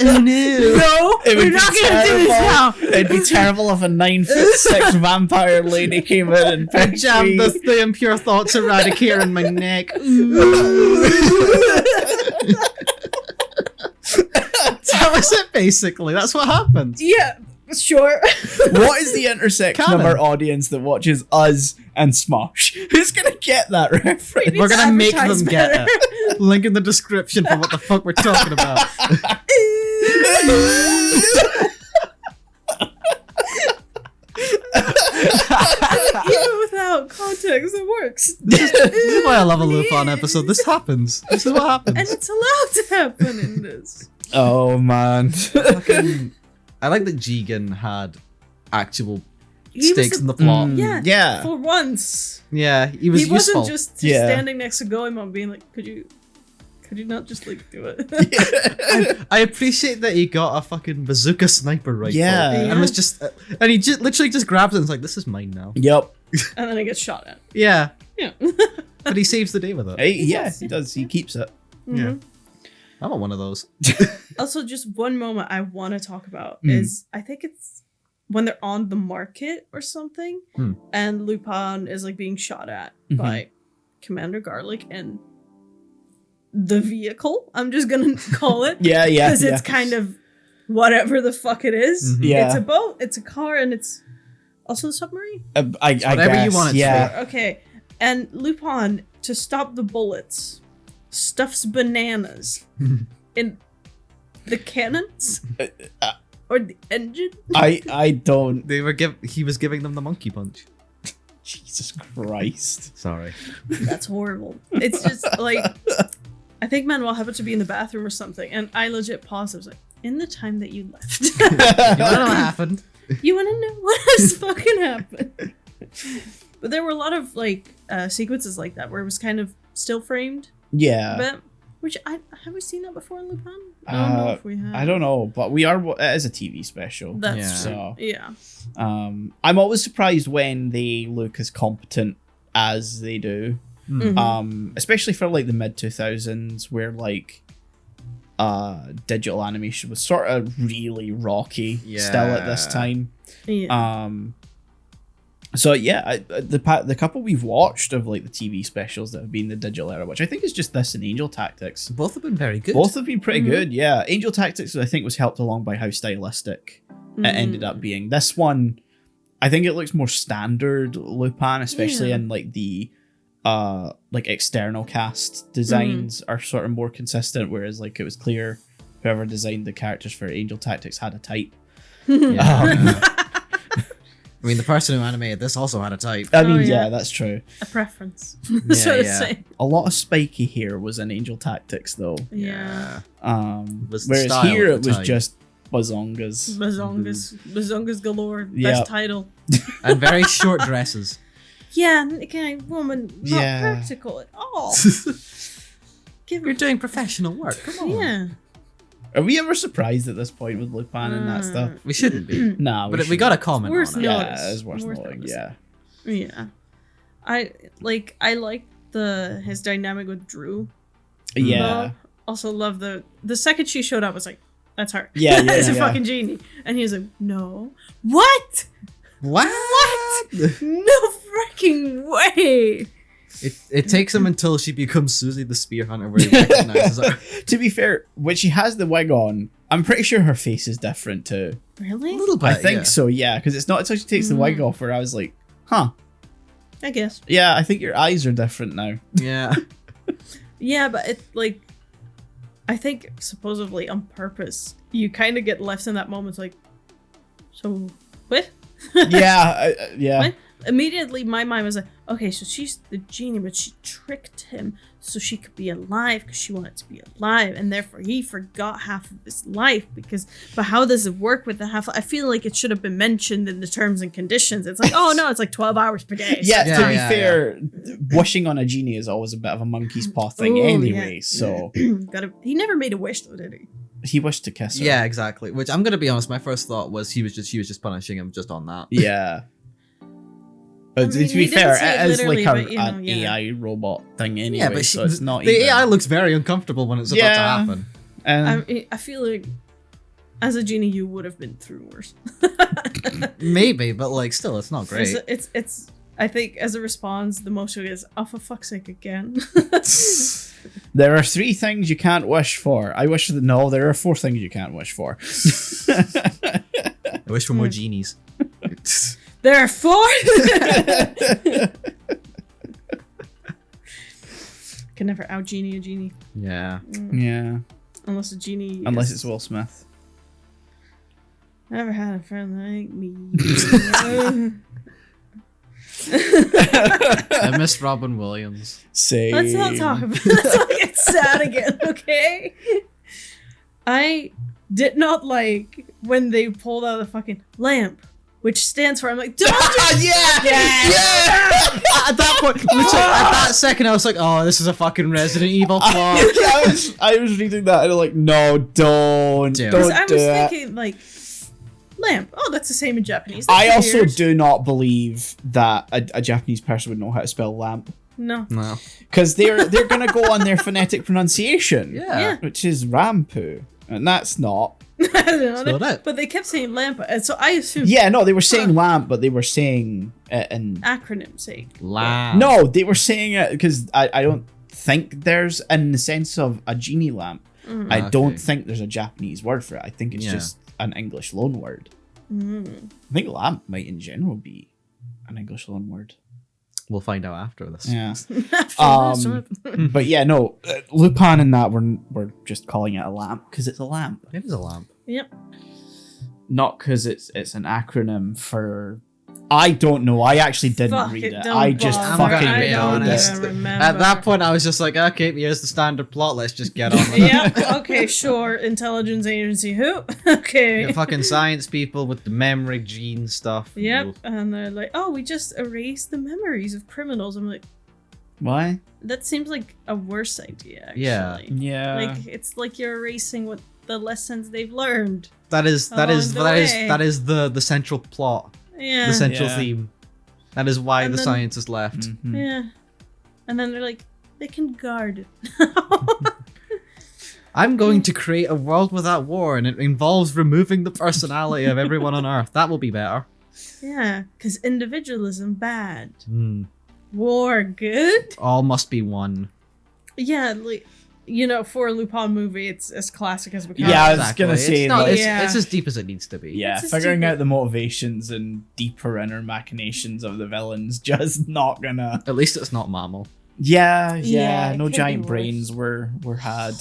Oh no. No, It would we're be not gonna do this now. It'd be terrible if a 9'6" vampire lady came in and I picked jammed me. the impure thoughts eradicator in my neck. That was it, basically. That's what happens. Yeah, sure. What is the intersection of Canon. our audience that watches us and Smosh? Who's gonna get that reference? We're gonna make them advertise get better. it. Link in the description for what the fuck we're talking about. Even without context, it works. This is why I love a Lupin episode. This happens. This is what happens. And it's allowed to happen in this. Oh man. Fucking, I like that Jigen had actual He was stakes in the plot. Yeah. Yeah. For once. Yeah, he was He useful. wasn't just Yeah. standing next to Goemon being like, could you not just like do it? I appreciate that he got a fucking bazooka sniper rifle. Yeah. And was just, and he literally just grabs it and is like, this is mine now. Yep. And then it gets shot at. Yeah, Yeah. but he saves the day with it. Yeah, he does. He keeps it. Yeah. I want one of those. Also, just one moment I want to talk about Mm. is I think it's when they're on the market or something, and Lupin is like being shot at by Commander Garlic and the vehicle. I'm just gonna call it. Yeah, yeah. Because it's kind of whatever the fuck it is. Mhm. Yeah. It's a boat, it's a car, and it's also a submarine. I whatever you guess, want it to yeah. Okay. And Lupin, to stop the bullets, stuffs bananas in the cannons or the engine. I don't. He was giving them the monkey punch. Jesus Christ. Sorry. That's horrible. It's just like I think Manuel happened to be in the bathroom or something, and I legit paused. I was like, "In the time that you left, You wanna know what happened? you want to know what has fucking happened?" But there were a lot of like sequences like that where it was kind of still framed. Yeah. But which have we seen that before in Lupin? I don't know if we have. I don't know, but it is a TV special. That's Yeah. true. So, Yeah. I'm always surprised when they look as competent as they do. Mhm. Especially for like the mid 2000s where like digital animation was sort of really rocky still at this Yeah. time. Yeah. So yeah, the couple we've watched of like the TV specials that have been the digital era, which I think is just this and Angel Tactics. Both have been very good. Both have been pretty good, yeah. Angel Tactics, I think, was helped along by how stylistic it ended up being. This one, I think it looks more standard Lupin, especially Yeah. in like the like external cast designs are sort of more consistent, whereas like it was clear whoever designed the characters for Angel Tactics had a type. Yeah. I mean, the person who animated this also had a type. I mean, yeah. yeah, that's true. A preference. Yeah, so to yeah. say. A lot of spiky hair was in Angel Tactics though. Yeah. Was the Whereas style here at it the was time. just bazongas. Bazongas galore. Yeah. Best title. And very short dresses. Yeah, kind of woman, not Yeah. practical at all. Give You're doing professional work. Come on. Yeah. Are we ever surprised at this point with Lupin and that stuff? We shouldn't be. Nah, But we got a comment Worth on it. noting. Yeah, it's worth Worth knowing. noticing. Yeah. Yeah. I like his dynamic with Drew. Yeah. though. Also love the second she showed up, I was like, that's her. Yeah, yeah, It's a yeah. fucking genie. And he was like, no. What? What? No freaking way. It takes him until she becomes Susie the Spear Hunter where he recognizes her. To be fair, when she has the wig on, I'm pretty sure her face is different too. Really? A little bit. I think so, yeah, because it's not until she takes the wig off where I was like, huh. I guess. Yeah, I think your eyes are different now. Yeah. Yeah, but it's like, I think supposedly on purpose, you kind of get left in that moment like, so what? Yeah, yeah. What? Immediately, my mind was like, okay, so she's the genie, but she tricked him so she could be alive because she wanted to be alive, and therefore he forgot half of his life. But how does it work with the half? I feel like it should have been mentioned in the terms and conditions. It's like, oh no, it's like 12 hours per day. Yeah, Yeah, to be yeah, fair, wishing on a genie is always a bit of a monkey's paw thing Ooh, anyway, yeah. so He never made a wish though, did he? he wished to kiss her. Yeah, exactly. Which I'm gonna be honest, my first thought was she was just punishing him just on that. Yeah. But I mean, to be he didn't fair, say it it is like literally, but, you an know, yeah. AI robot thing anyway, Yeah, but so it's not the even... AI looks very uncomfortable when it's about to Yeah. happen. I feel like as a genie, you would have been through worse. Maybe, but like still, it's not great. It's. I think as a response, the motion is, oh, for fuck's sake, again. There are 3 things you can't wish for. I wish that... No, there are 4 things you can't wish for. I wish for more genies. There are 4. Can never out genie a genie. Yeah. Yeah. Unless a genie. Unless is- it's Will Smith. Never had a friend like me. I miss Robin Williams. Same. Let's not talk about. Let's not get sad again, okay? I did not like when they pulled out the fucking lamp, which stands for. I'm like, don't do Yeah! At that point, at that second, I was like, "Oh, this is a fucking Resident Evil plot." I was reading that and I'm like, no, don't Dude. don't I do was it. thinking like, lamp. Oh, that's the same in Japanese. I That's also weird. do not believe that a Japanese person would know how to spell lamp No. No. because they're gonna go on their phonetic pronunciation, Yeah. which is rampu, and that's not. I don't know, That's not it. but they kept saying lamp, and so I assumed Yeah, no, they were saying lamp, but they were saying it in. acronym sake. Lamb. No, they were saying it because I don't think there's, in the sense of a genie lamp, Mm. I don't Okay. think there's a Japanese word for it. I think it's Yeah. just an English loan word. Mm. I think lamp might in general be an English loan word. We'll find out after this. Yeah. But yeah, no, Lupin and that we're just calling it a lamp because it's a lamp, It is a lamp. Yep. not because it's an acronym for. I don't know. I actually didn't Fuck read it, it. don't I just bother. fucking I'm gonna be ignored honest. it. even remember. At that point, I was just like, "Okay, here's the standard plot. Let's just get on with it." Yeah. Okay. Sure. Intelligence agency. Who? Okay. The fucking science people with the memory gene stuff. Yep. Oof. And they're like, "Oh, we just erased the memories of criminals." I'm like, Why? that seems like a worse idea. Actually. Yeah. Yeah. Like it's like you're erasing what the lessons they've learned. That is Along the way. the central plot, Yeah. the central Yeah. theme. That is why And the then- science is left. Mhm. Yeah. And then they're like, they can guard it. I'm going to create a world without war, and it involves removing the personality of everyone on Earth. That will be better. Yeah, because individualism bad, Hmm. war good. All must be one. Yeah, like for a Lupin movie, it's as classic as we can. Yeah, I was gonna say, it's, not, like- it's, Yeah. it's as deep as it needs to be. Yeah, It's just figuring stupid. out the motivations and deeper inner machinations of the villains just not gonna. At least it's not mammal. Yeah, Yeah, it no could be giant worse. brains were had.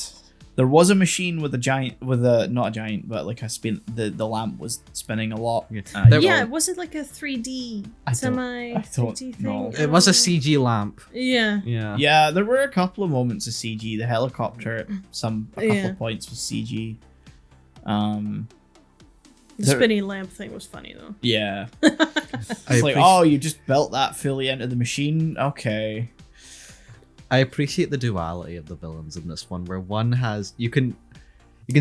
There was a machine with not a giant, but like a spin. The lamp was spinning a lot. Yeah. I Yeah, don't- was it like a 3D I don't- semi I don't 3D thing? know. It was a CG lamp. Yeah. Yeah. Yeah, there were a couple of moments of CG. The helicopter at a couple Yeah. of points was CG. The There- spinning lamp thing was funny though. Yeah. I It's like, appreci- oh, you just built that fully into the machine? Okay. I appreciate the duality of the villains in this one, where one has you can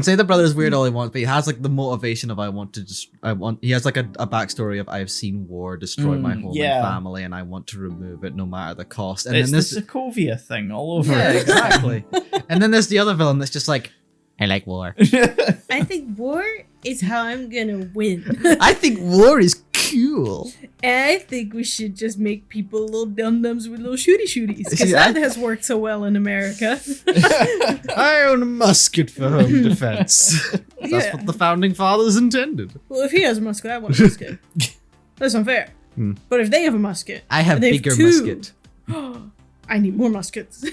say the brother's weird all he wants, but he has like the motivation of he has like a backstory of I've seen war destroy my home yeah. and family, and I want to remove it no matter the cost. And It's then the this Sokovia thing all over. yeah, exactly. And then there's the other villain that's just like, I like war. I think war is how I'm gonna win. I think war is Cool. I think we should just make people little dum-dums with little shooties. Because See, that has worked so well in America. I own a musket for home defense. That's Yeah. what the founding fathers intended. Well, if he has a musket, I want a musket. That's unfair. But if they have a musket, I have and they bigger two, musket. I need more muskets.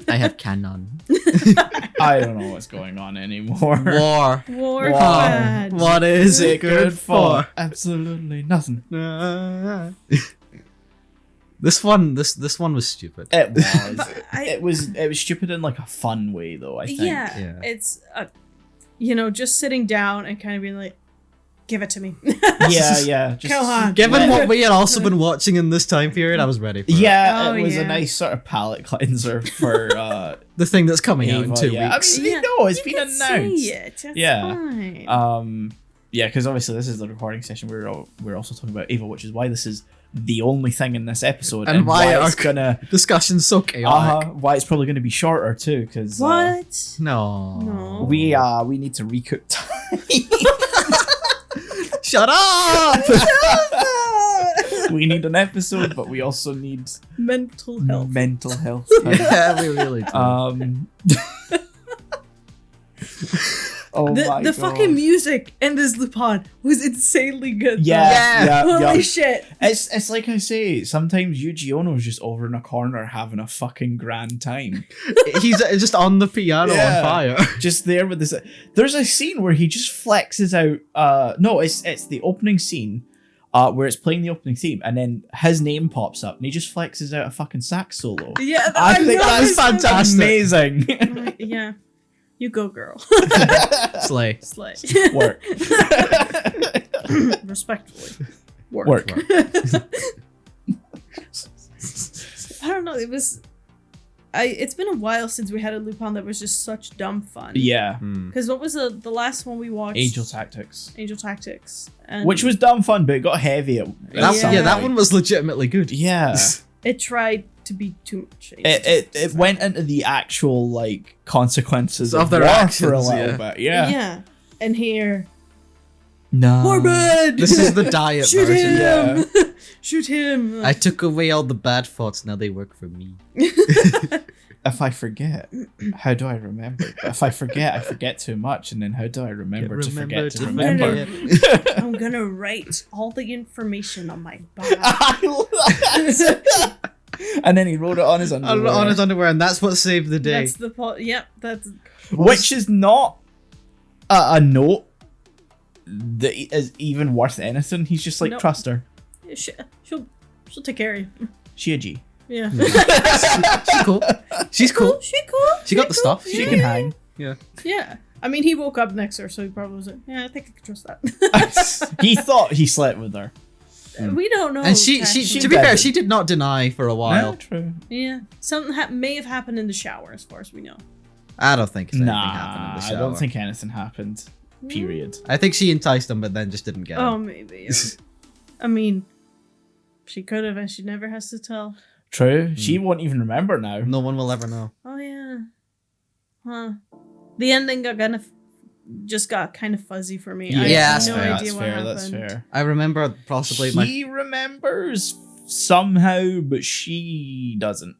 I have cannon. I don't know what's going on anymore. War. War Wow. bad. What is it good for? Absolutely nothing. This one was stupid. It was. But it was stupid in like a fun way, though. I think. Yeah, it's just sitting down and kind of being like, give it to me. Yeah. Just, Come on. Given what we had also been watching in this time period, I was ready for it. Yeah, Oh, it was yeah. a nice sort of palate cleanser for The thing that's coming out in Ava, 2 yeah. weeks. I mean, no, it's You been can say announced. it. That's Yeah. fine. Yeah, because obviously this is the recording session. We're also talking about Ava, which is why this is the only thing in this episode, And why it's our gonna Discussion's so chaotic. why it's probably gonna be shorter too. Because What? No. No. we need to recoup time. Shut up! We need an episode, but we also need Mental health. mental health time. Yeah, we really do. Oh the my God. fucking music in this Lupin was insanely good. though. Yeah. Holy shit. It's like I say, sometimes Yuji Ono's just over in a corner having a fucking grand time. He's just on the piano Yeah. on fire. Just there with this. There's a scene where he just flexes out. No, it's the opening scene, where it's playing the opening theme, and then his name pops up, and he just flexes out a fucking sax solo. Yeah, I think know, that's it's fantastic. Amazing. Like, yeah. You go, girl. Slay. Slay. Work. Respectfully. Work. I don't know. It was. It's been a while since we had a Lupin that was just such dumb fun. Yeah. Because what was the last one we watched? Angel Tactics. Angel Tactics. And Which was dumb fun, but it got heavy at some Yeah. That point. one was legitimately good. Yeah. it tried to be too much. It went into the actual like consequences Of of their war actions, for a little yeah. bit. Yeah. Yeah. And here. No. Morbid! This is the diet Shoot version. him! Shoot him! I took away all the bad thoughts, now they work for me. If I forget, how do I remember? If I forget too much, and then how do I remember to forget to remember? I'm gonna write all the information on my body. I love that. And then he wrote it on his underwear. On his underwear, and that's what saved the day. That's the Yep, that's. Which is not a note that is even worth anything. He's just like, Nope. trust her. She'll take care of you. She a G. Yeah. She's cool. She's cool. She cool. She got the stuff. She can hang. Yeah. Yeah. I mean, he woke up next to her, so he probably was like, "Yeah, I think I can trust that." He thought he slept with her. We don't know. And she actually. to be fair, did. she did not deny for a while. Yeah, true. Yeah, something may have happened in the shower, as far as we know. I don't think anything Nah, happened in the I shower. don't think anything happened. Period. I think she enticed him, but then just didn't get him. Oh, maybe. I mean, she could have, and she never has to tell. True. She won't even remember now. No one will ever know. Oh yeah. Huh. The ending just got kind of fuzzy for me. I Yeah, have that's no fair, idea what happened. That's fair. I remember possibly He remembers somehow, but she doesn't.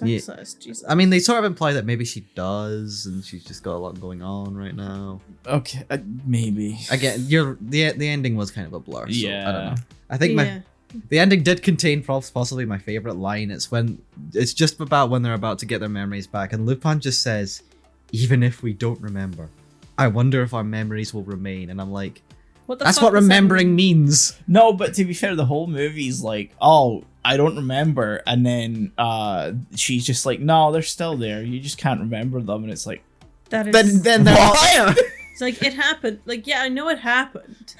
Yeah. Sexist, Jesus. I mean, they sort of imply that maybe she does, and she's just got a lot going on right now. Okay, maybe. Again, the ending was kind of a blur. So I don't know. I think yeah. the ending did contain possibly my favorite line. It's just about when they're about to get their memories back, and Lupin just says, "Even if we don't remember, I wonder if our memories will remain." And I'm like, What the that's fuck what does that remembering mean? means. No, but to be fair, the whole movie's like, oh, I don't remember, and then she's just like, no, they're still there. You just can't remember them, and it's like, That is. Then they're all there. It's like it happened. Like, yeah, I know it happened.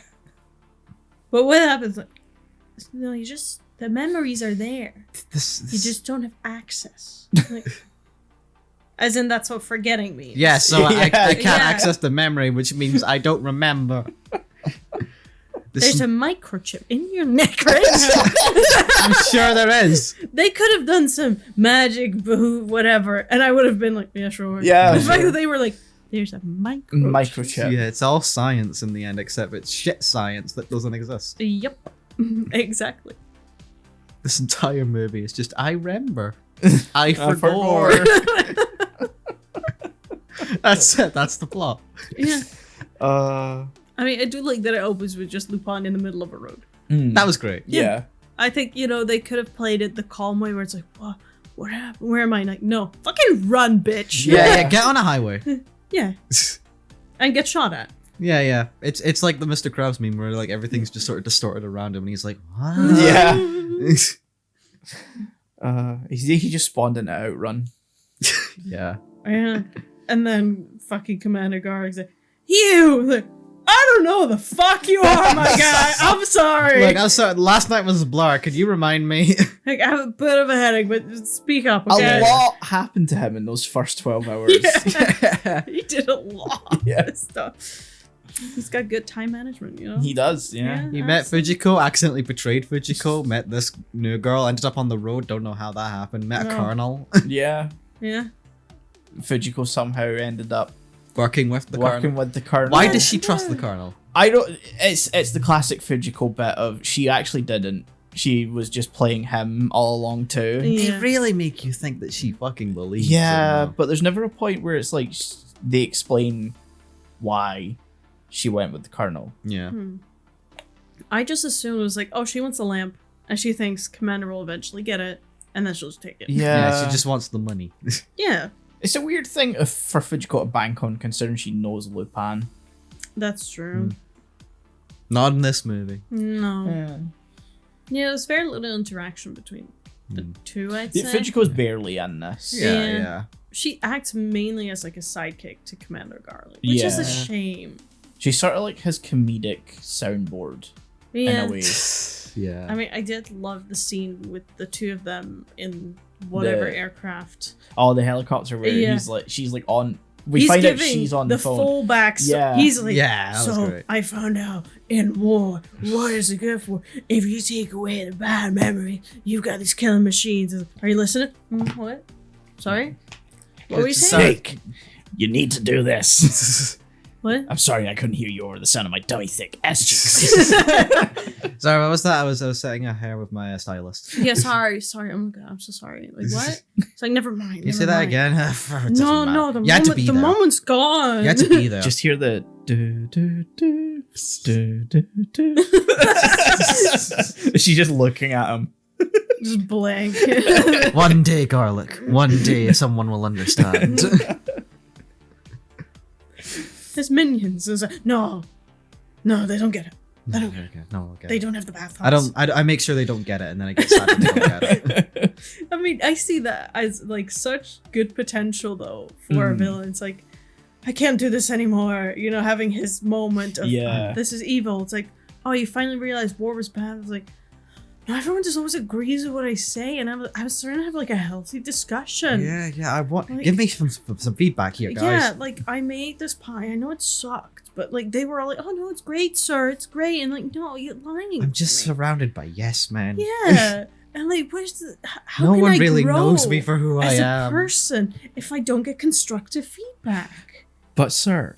But what happens? Like, no, the memories are there. You just don't have access. Like, as in, that's what forgetting means. Yeah, so I can't Yeah. access the memory, which means I don't remember. There's a microchip in your neck right now. I'm sure there is. They could have done some magic, boo, whatever, and I would have been like, yeah, sure. Yeah, But the fact sure. that they were like, There's a microchip. Microchip. Yeah, it's all science in the end, except it's shit science that doesn't exist. Yep. Exactly. This entire movie is just, I remember. I forgot. That's it. That's the plot. Yeah. Uh, I mean, I do like that it opens with just Lupin in the middle of a road. That was great. yeah. I think, they could have played it the calm way where it's like, what happened? Where am I? Like, no, fucking run, bitch. Yeah, get on a highway. Yeah. And get shot at. Yeah. It's like the Mr. Krabs meme where like everything's just sort of distorted around him and he's like, what? Yeah. He just spawned into Outrun. Yeah. Yeah. And then fucking Commander Garlick's like, you! Like, I don't know the fuck you are, my guy. I'm sorry. Like, I'm sorry, last night was a blur. Could you remind me? Like, I have a bit of a headache, but just speak up, okay? A lot happened to him in those first 12 hours. Yeah. He did a lot of stuff. He's got good time management, He does, yeah. He met Fujiko, accidentally betrayed Fujiko, met this new girl, ended up on the road, don't know how that happened, met a No. colonel. Yeah. Yeah. Fujiko somehow ended up Working with the working colonel. with the colonel. Why does she trust the colonel? I don't. It's the classic Fujiko bit of she actually didn't. She was just playing him all along too. Yeah. They really make you think that she fucking believes Yeah, him, though. but there's never a point where it's like they explain why she went with the colonel. Yeah. I just assumed it was like, oh, she wants a lamp, and she thinks Commander will eventually get it, and then she'll just take it. Yeah, she just wants the money. Yeah, It's a weird thing for Fujiko to bank on, considering she knows Lupin. that's true. Not in this movie. No. Yeah. Yeah, there's very little interaction between the two, I'd say. Fujiko's barely in this. Yeah. She acts mainly as like a sidekick to Commander Garlic, which is a Yeah. shame. She's sort of like his comedic soundboard Yeah. in a way. Yeah. I mean, I did love the scene with the two of them in whatever The- aircraft. Oh, the helicopter where Yeah. she's like on. We He's find out giving she's on the phone. full back. Yeah. He's like, Yeah, that was so great. I found out in war, what is it good for? If you take away the bad memory, you've got these killing machines. Are you listening? What? Sorry? What were you saying? Snake, you need to do this. What? I'm sorry I couldn't hear you over the sound of my dummy thick ass cheeks. Sorry, what was that? I was setting her hair with my stylist. Yeah, sorry. Oh my god, I'm so sorry. Like, what? It's like, never mind. You never say that mind. again? No, the you had to be moment, the there. moment's gone. You had to be there. Just hear the do do do do do do. She's just looking at him. Just blank. One day, Garlic. One day, someone will understand. His minions is like, no, they don't get it. They don't get it. Okay. They don't have the bath house. I make sure they don't get it, and then I get sad when they don't get it. I mean, I see that as like such good potential though for a villain. It's like, I can't do this anymore. Having his moment of this is evil. It's like, oh, you finally realized war was bad. It's like, no, everyone just always agrees with what I say, and I was starting to have like a healthy discussion. Yeah. I want. Like- Give me some feedback here, guys. Yeah, like I made this pie. I know it sucked, but like they were all like, "Oh no, it's great, sir. It's great." And like, no, you're lying. I'm just to me. surrounded by yes men. Yeah, and like, where's the? How No can one I really grow knows me for who I as am. a person if I don't get constructive feedback? But sir,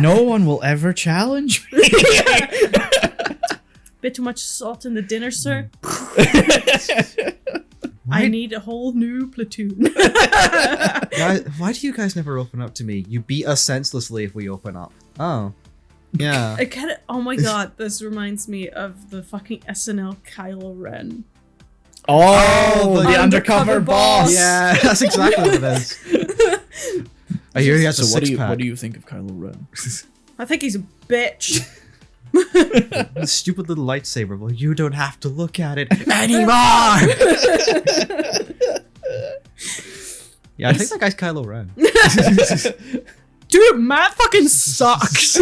no one will ever challenge me. Bit too much salt in the dinner, sir. I need a whole new platoon. Guys, why do you guys never open up to me? You beat us senselessly if we open up. Oh. Yeah. I kind of. Oh my god, this reminds me of the fucking SNL Kylo Ren. Oh, the Undercover undercover boss. Yeah, that's exactly what it is. I hear he has a So what do six-pack. you think of Kylo Ren? I think he's a bitch. The stupid little lightsaber. Well, you don't have to look at it anymore. Yeah, I think that guy's Kylo Ren. Dude, Matt fucking sucks.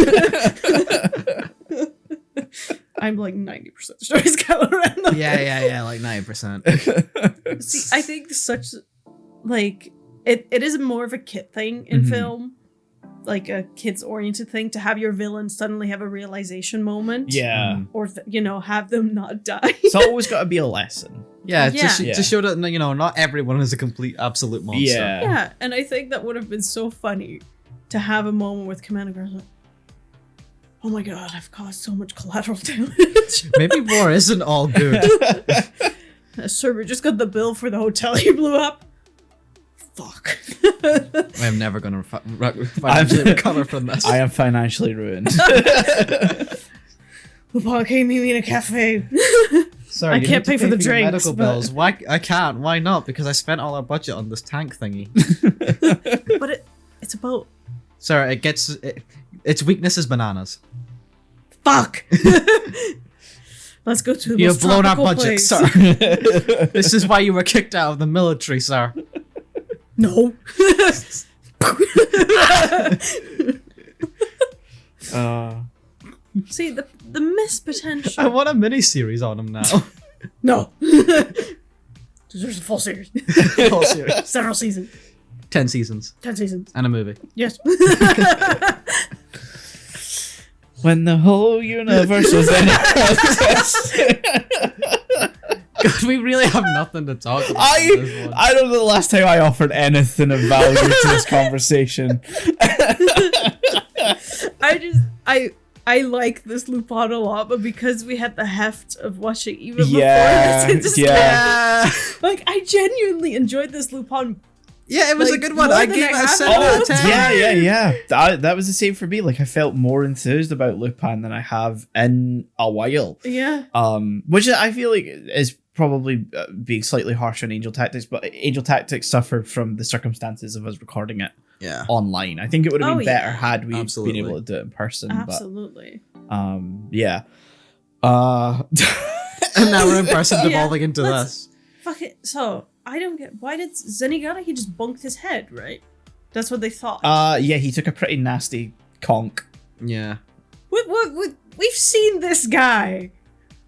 I'm like 90% sure he's Kylo Ren. Yeah, like 9%. See, I think such like it is more of a kid thing in film, like a kids oriented thing to have your villain suddenly have a realization moment. Yeah. Or have them not die. It's always got to be a lesson. Yeah, Yeah. to show that not everyone is a complete absolute monster. Yeah. Yeah, and I think that would have been so funny to have a moment with Commander Gar's like, oh my god, I've caused so much collateral damage. Maybe war isn't all good. Sir, we just got the bill for the hotel you blew up. Fuck. I'm never gonna financially recover from this. I am financially ruined. Lupin came meet me in a cafe. Sorry, I you can't need to pay for the your drinks, medical but- bills. Why? I can't. Why not? Because I spent all our budget on this tank thingy. But it's about Sorry, its weakness is bananas. fuck. Let's go to the You most have blown our tropical budget, place. sir. This is why you were kicked out of the military, sir. No. See the missed potential. I want a mini-series on him now. No. There's a full series. Whole series. Several seasons. 10 seasons. 10 seasons. And a movie. Yes. When the whole universe was in God, we really have nothing to talk about in this one. I don't know the last time I offered anything of value to this conversation. I like this Lupin a lot, but because we had the heft of watching even Yeah, before this, it just Yeah. like I genuinely enjoyed this Lupin. Yeah, it was Like, a good one. more I than gave I it a have 7 in out of a 10. Yeah. That was the same for me. Like, I felt more enthused about Lupin than I have in a while. Yeah. Which I feel like is probably being slightly harsh on Angel Tactics, but Angel Tactics suffered from the circumstances of us recording it Yeah. online. I think it would have been better yeah. had we Absolutely. been able to do it in person. Absolutely. But yeah. And now we're in person Yeah, devolving into let's- this. Fuck it. So I don't get why did Zenigata he just bunked his head, right? That's what they thought. Yeah, he took a pretty nasty conk. Yeah. We've seen this guy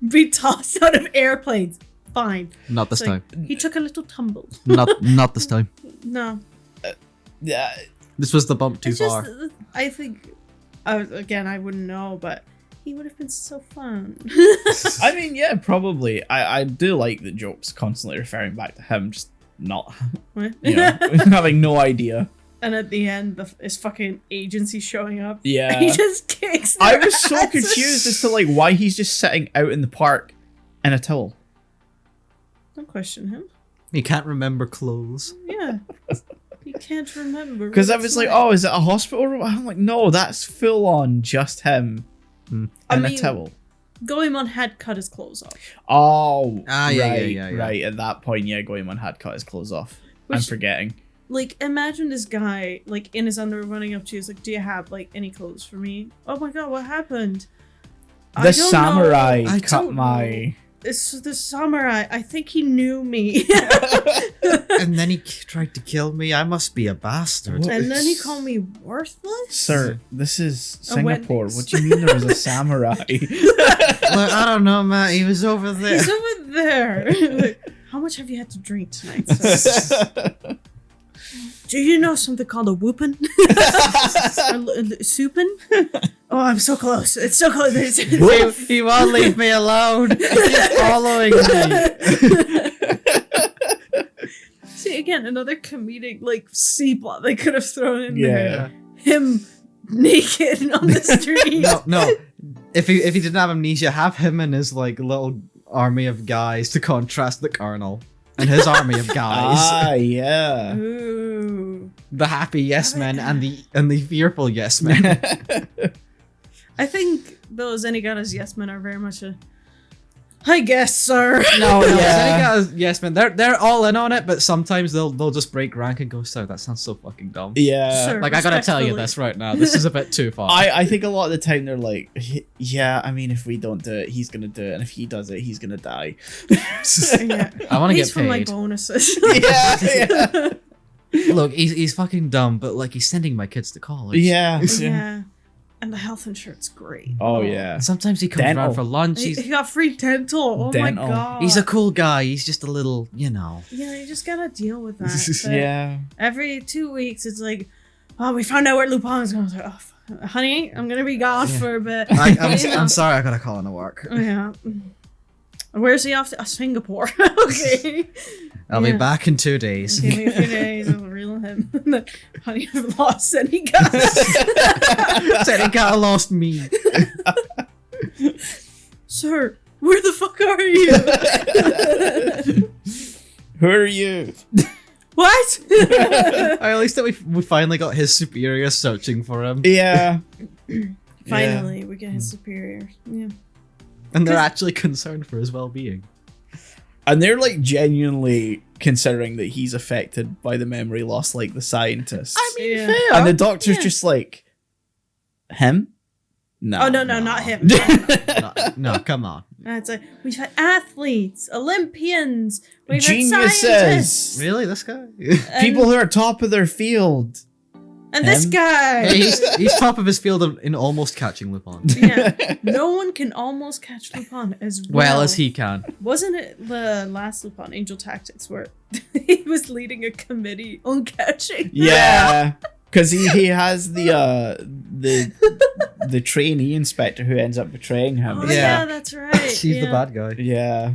be tossed out of airplanes. Fine. Not this It's like, time. he took a little tumble. Not this time. No. Yeah. This was the bump too It's far. just, I think, again, I wouldn't know, but he would have been so fun. I mean, yeah, probably. I do like the jokes constantly referring back to him, just not, having no idea. And at the end, his fucking agency showing up. Yeah. He just kicks I their was so asses. confused as to like why he's just sitting out in the park in a towel. Don't question him. He can't remember clothes. Yeah. He can't remember. Because what I it's was like, oh, is it a hospital room? I'm like, no, that's full on just him in a towel. Goemon had cut his clothes off. Oh, yeah. right. At that point, yeah, Goemon had cut his clothes off. I'm Which- forgetting. Like, imagine this guy, like, in his underwear running up to you. He's like, do you have, like, any clothes for me? Oh my god, what happened? The I don't samurai know. I cut don't my. It's the samurai. I think he knew me. And then he tried to kill me. I must be a bastard. What? And then he called me worthless? Sir, this is A Singapore. Wendy's. What do you mean there was a samurai? Look, I don't know, Matt. He was over there. He's over there. Like, how much have you had to drink tonight, sir? Do you know something called a whoopin? Soupin? Oh, I'm so close. It's so close. He won't leave me alone. He's following me. See, again, another comedic, like, C-plot they could have thrown in Yeah. there. Him naked on the street. No. If he didn't have amnesia, have him and his like little army of guys to contrast the colonel and his army of guys. Ah, yeah. Ooh. The happy yes men and the fearful yes men. I think those Zenigata's yes men are very much a, I guess, sir. No, Yeah. yes men. They're all in on it, but sometimes they'll just break rank and go, "So that sounds so fucking dumb." Yeah. Sure. Like I gotta tell you Respectfully. this right now. This is a bit too far. I think a lot of the time they're like, yeah, I mean, if we don't do it, he's gonna do it, and if he does it, he's gonna die. Yeah. I want to He's get from my paid. bonuses. yeah. Look, he's fucking dumb, but like he's sending my kids to college. Yeah. Yeah. And the health insurance great. Oh, yeah. And sometimes he comes Dental. around for lunch. He, He's he got free dental. Oh Dental. my god. he's a cool guy. He's just a little, you know. Yeah, you just gotta deal with that. But Yeah. every 2 weeks, it's like, oh, we found out where Lupin is going. I was like, oh, honey, I'm gonna be gone for a bit. You know? I'm sorry. I gotta call into work. Yeah. Where's he off to? Singapore. Okay. I'll be Yeah. back in 2 days. Give me a few days. I'll know him. And then, honey, I've lost Senigata. Senigata lost me. Sir, where the fuck are you? Who are you? What? At least that we finally got his superior searching for him. Yeah. Finally, we get his superior. Yeah. And they're actually concerned for his well-being. And they're like genuinely considering that he's affected by the memory loss, like the scientists. I mean, Yeah. fair. and the doctor's Yeah. just like, him? No. Oh, no, not him. No, come on. And it's like, we've had athletes, Olympians, we've had Geniuses. scientists. Really, this guy? And, People who are top of their field. and this Him? guy. Hey, he's top of his field in almost catching Lupin. Yeah. No one can almost catch Lupin as well. Well as he can. Wasn't it the last Lupin, Angel Tactics, where he was leading a committee on catching? Yeah. Because he has the trainee inspector who ends up betraying him. Oh, Yeah. yeah, that's right. She's the yeah. bad guy. Yeah.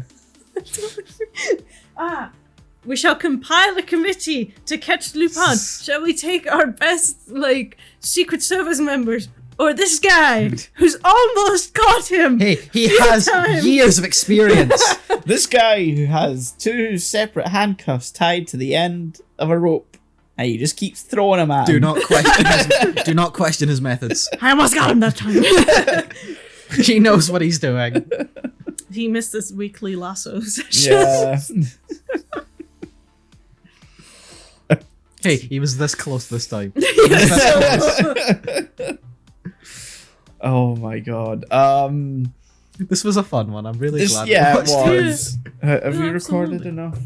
We shall compile a committee to catch Lupin. Shall we take our best, like, Secret Service members? Or this guy who's almost caught him? Hey, he Few has times. years of experience. This guy who has 2 separate handcuffs tied to the end of a rope. And he just keeps throwing them at him. Do not question his methods. I almost got him that time. He knows what he's doing. He missed this weekly lasso session. Yeah. Hey, he was this close this time. Oh my god. This was a fun one. I'm really glad. we Yeah, it watched it. was. Have we recorded Absolutely. enough?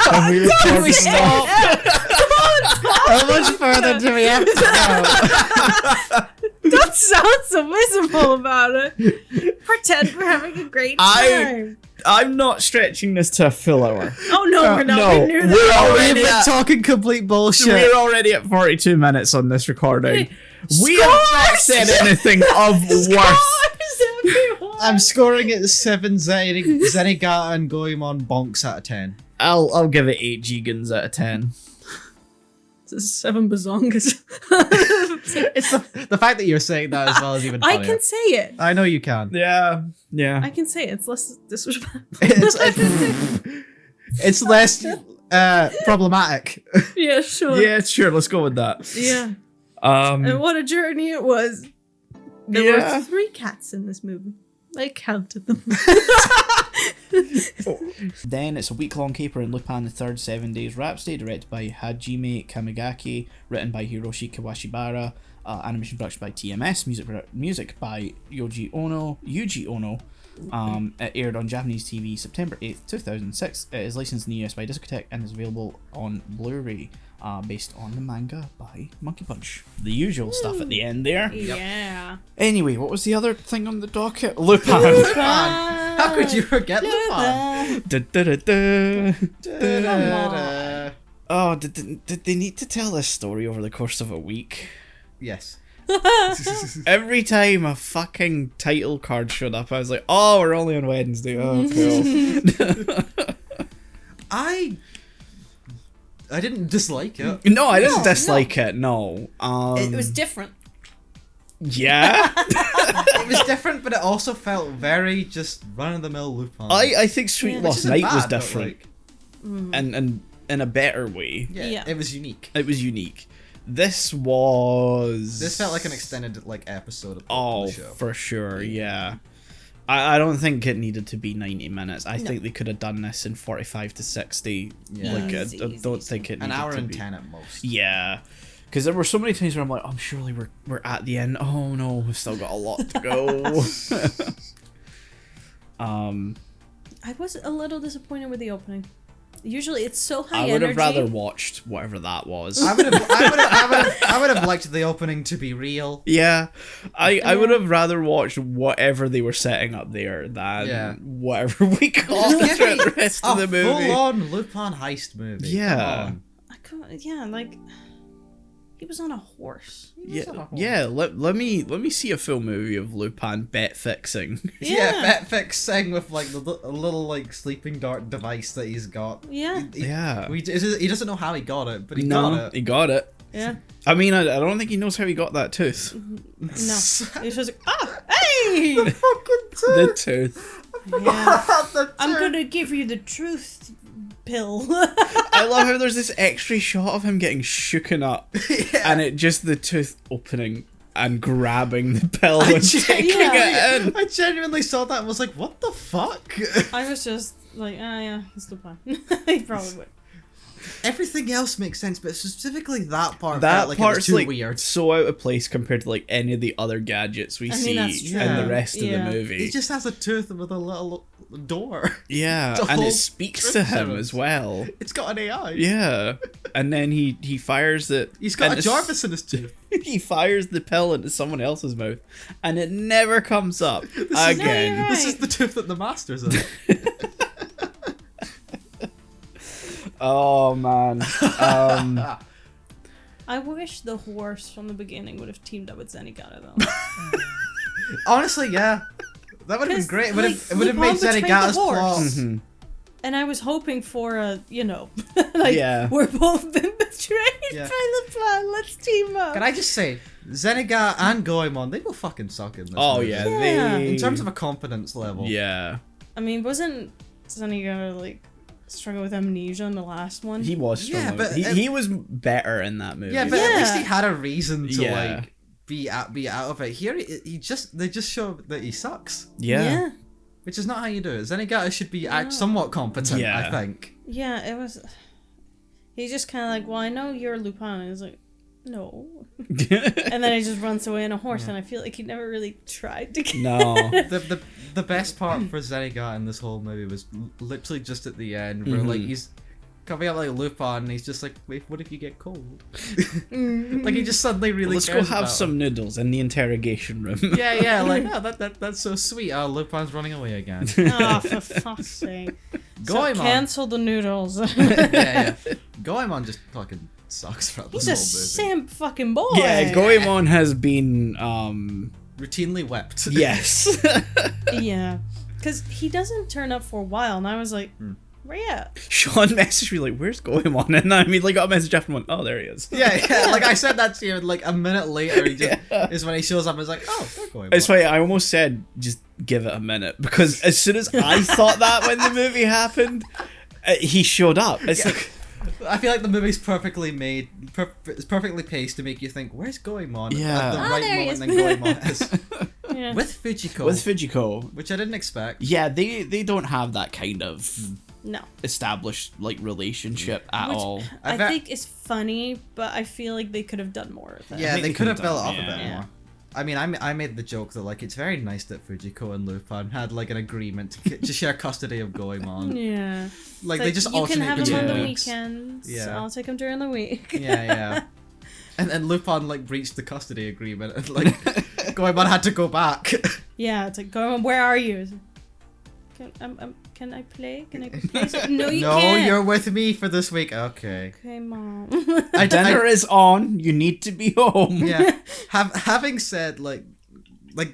Have we recorded enough? How much further do we have to go? Don't sound so miserable about it. Pretend we're having a great time. I'm not stretching this to a full hour. Oh no, we're not. no, We knew we're that. already We've been at- talking complete bullshit. We're already at 42 minutes on this recording. Hey, We have not said anything of worth. Scores, everyone. I'm scoring it 7 Zenigata and Goemon bonks out of 10. I'll give it 8 Gigans out of 10. This is 7 bazongas. It's the fact that you're saying that as well is even funnier. I can say it. I know you can. Yeah, yeah. I can say it. It's less disrespectful. It's less problematic. Yeah, sure. Yeah, sure, let's go with that. Yeah. And what a journey it was. There Yeah. were 3 cats in this movie. I counted them. Then it's a week-long caper in Lupin the Third 7 Days Rhapsody, directed by Hajime Kamigaki, written by Hiroshi Kawashibara, animation production by TMS, music by Yuji Ono. It aired on Japanese TV September 8th, 2006. It is licensed in the US by Discotek and is available on Blu-ray, based on the manga by Monkey Punch. The usual stuff at the end there. Yeah. Anyway, what was the other thing on the docket? Lupin. How could you forget Lupin? Oh, did they need to tell this story over the course of a week? Yes. Every time a fucking title card showed up, I was like, oh, we're only on Wednesday. Oh, cool. I didn't dislike it. No, I didn't dislike it, no. It was different. Yeah? It was different, but it also felt very just run-of-the-mill Lupin. I think Sweet Yeah. Lost Which isn't Night bad, was but, different. And in a better way. Yeah, it was unique. It was unique. This was... This felt like an extended episode of Oh, the show. for sure, yeah. I don't think it needed to be 90 minutes. I think they could have done this in 45 to 60. Yeah. Like, Easy, I don't think it An needed hour to and be. 10 at most. Yeah. Because there were so many times where I'm like, oh, surely we're at the end. Oh no, we've still got a lot to go. I was a little disappointed with the opening. Usually it's so high I energy. would have rather watched whatever that was. I would have liked the opening to be real. Yeah, I would have rather watched whatever they were setting up there than Yeah. whatever we got Give throughout me the rest of the movie. Full-on Lupin heist movie. Yeah. Come I can't, yeah, like He was on a horse. Yeah. Let me see a full movie of Lupin bet fixing. Yeah, bet fixing with like a little like sleeping dart device that he's got. Yeah. He doesn't know how he got it, but he No, got it. he got it. Yeah. I mean, I don't think he knows how he got that tooth. No. He's just like, hey! The tooth. Yeah. I'm gonna give you the truth pill. I love how there's this extra shot of him getting shooken up, and it just the tooth opening and grabbing the pill and taking it in. I genuinely saw that and was like, what the fuck? I was just like, yeah, that's the plan. He probably would. Everything else makes sense, but specifically that part That felt like part's it was too like weird. so out of place compared to like any of the other gadgets we see that's true. in the rest of the Yeah. movie. He just has a tooth with a little door. Yeah, The and whole it speaks to truth him serum. as well. It's got an AI. Yeah, and then he fires it. He's got and a Jarvis in his tooth. He fires the pill into someone else's mouth, and it never comes up you're again. right. This is the tooth that the master's in. Oh man. I wish the horse from the beginning would have teamed up with Zenigata though. Honestly, yeah. That would have been 'Cause, great. It like, would have made Lupin betrayed the Zenigata's horse. plot. Mhm. And I was hoping for a, like, Yeah. we're both been betrayed Yeah. by Lupin, let's team up. Can I just say, Zenigata and Goemon, they both fucking suck in this Oh movie. yeah, Yeah. they. In terms of a confidence level. Yeah, I mean, wasn't Zenigata, like, struggle with amnesia in the last one? he was Yeah, strong. but he was better in that movie. Yeah, but at least Yeah. he had a reason to Yeah. like be out of it. Here, they just show that he sucks, yeah. which is not how you do it. Zenigata should be somewhat competent, Yeah. I think. Yeah, it was. He's just kind of like, well, I know you're Lupin. And he's like, no. And then he just runs away on a horse, and I feel like he never really tried to get No. The best part for Zenigata in this whole movie was literally just at the end, where like he's coming up like Lupin, and he's just like, wait, what if you get cold? Like he just suddenly really Let's go cares have about some him. noodles in the interrogation room. Yeah, like, oh, that's so sweet. Oh, Lupin's running away again. Oh, for fuck's sake. So Goemon. cancel the noodles. Yeah. Goemon just fucking sucks throughout He's this a whole movie. simp fucking boy. Yeah, Goemon has been Routinely wept. yes. Yeah. Because he doesn't turn up for a while, and I was like, where you at? Sean messaged me like, "Where's Goemon?" And I immediately got a message after one. Oh, there he is. Yeah. Like I said that to you, and like a minute later, he just is when he shows up. I was like, oh, they're Goemon. It's funny. I almost said just give it a minute because as soon as I thought that when the movie happened, he showed up. It's like. I feel like the movie's perfectly made, it's perfectly paced to make you think, where's Goemon? Yeah. At the Ah, right there he moment, is. then Goemon is. Yeah. With Fujiko. With Fujiko, which I didn't expect. yeah, they don't have that kind of No. established like relationship at Which all. I bet- think is funny, but I feel like they could have done more with it. Yeah, think they they could have could've built it up done, a bit yeah. more. I mean, I made the joke that like it's very nice that Fujiko and Lupin had like an agreement to share custody of Goemon. Yeah. Like It's they just you can alternate have him between on the weeks. weekends. Yeah. I'll take him during the week. Yeah. And then Lupin like breached the custody agreement and like Goemon had to go back. Yeah, it's like, go on, where are you? Can I play? Can I play? No, you No, can't. you're with me for this week. Okay. Okay, mom. Dinner is on. You need to be home. Yeah. Having said like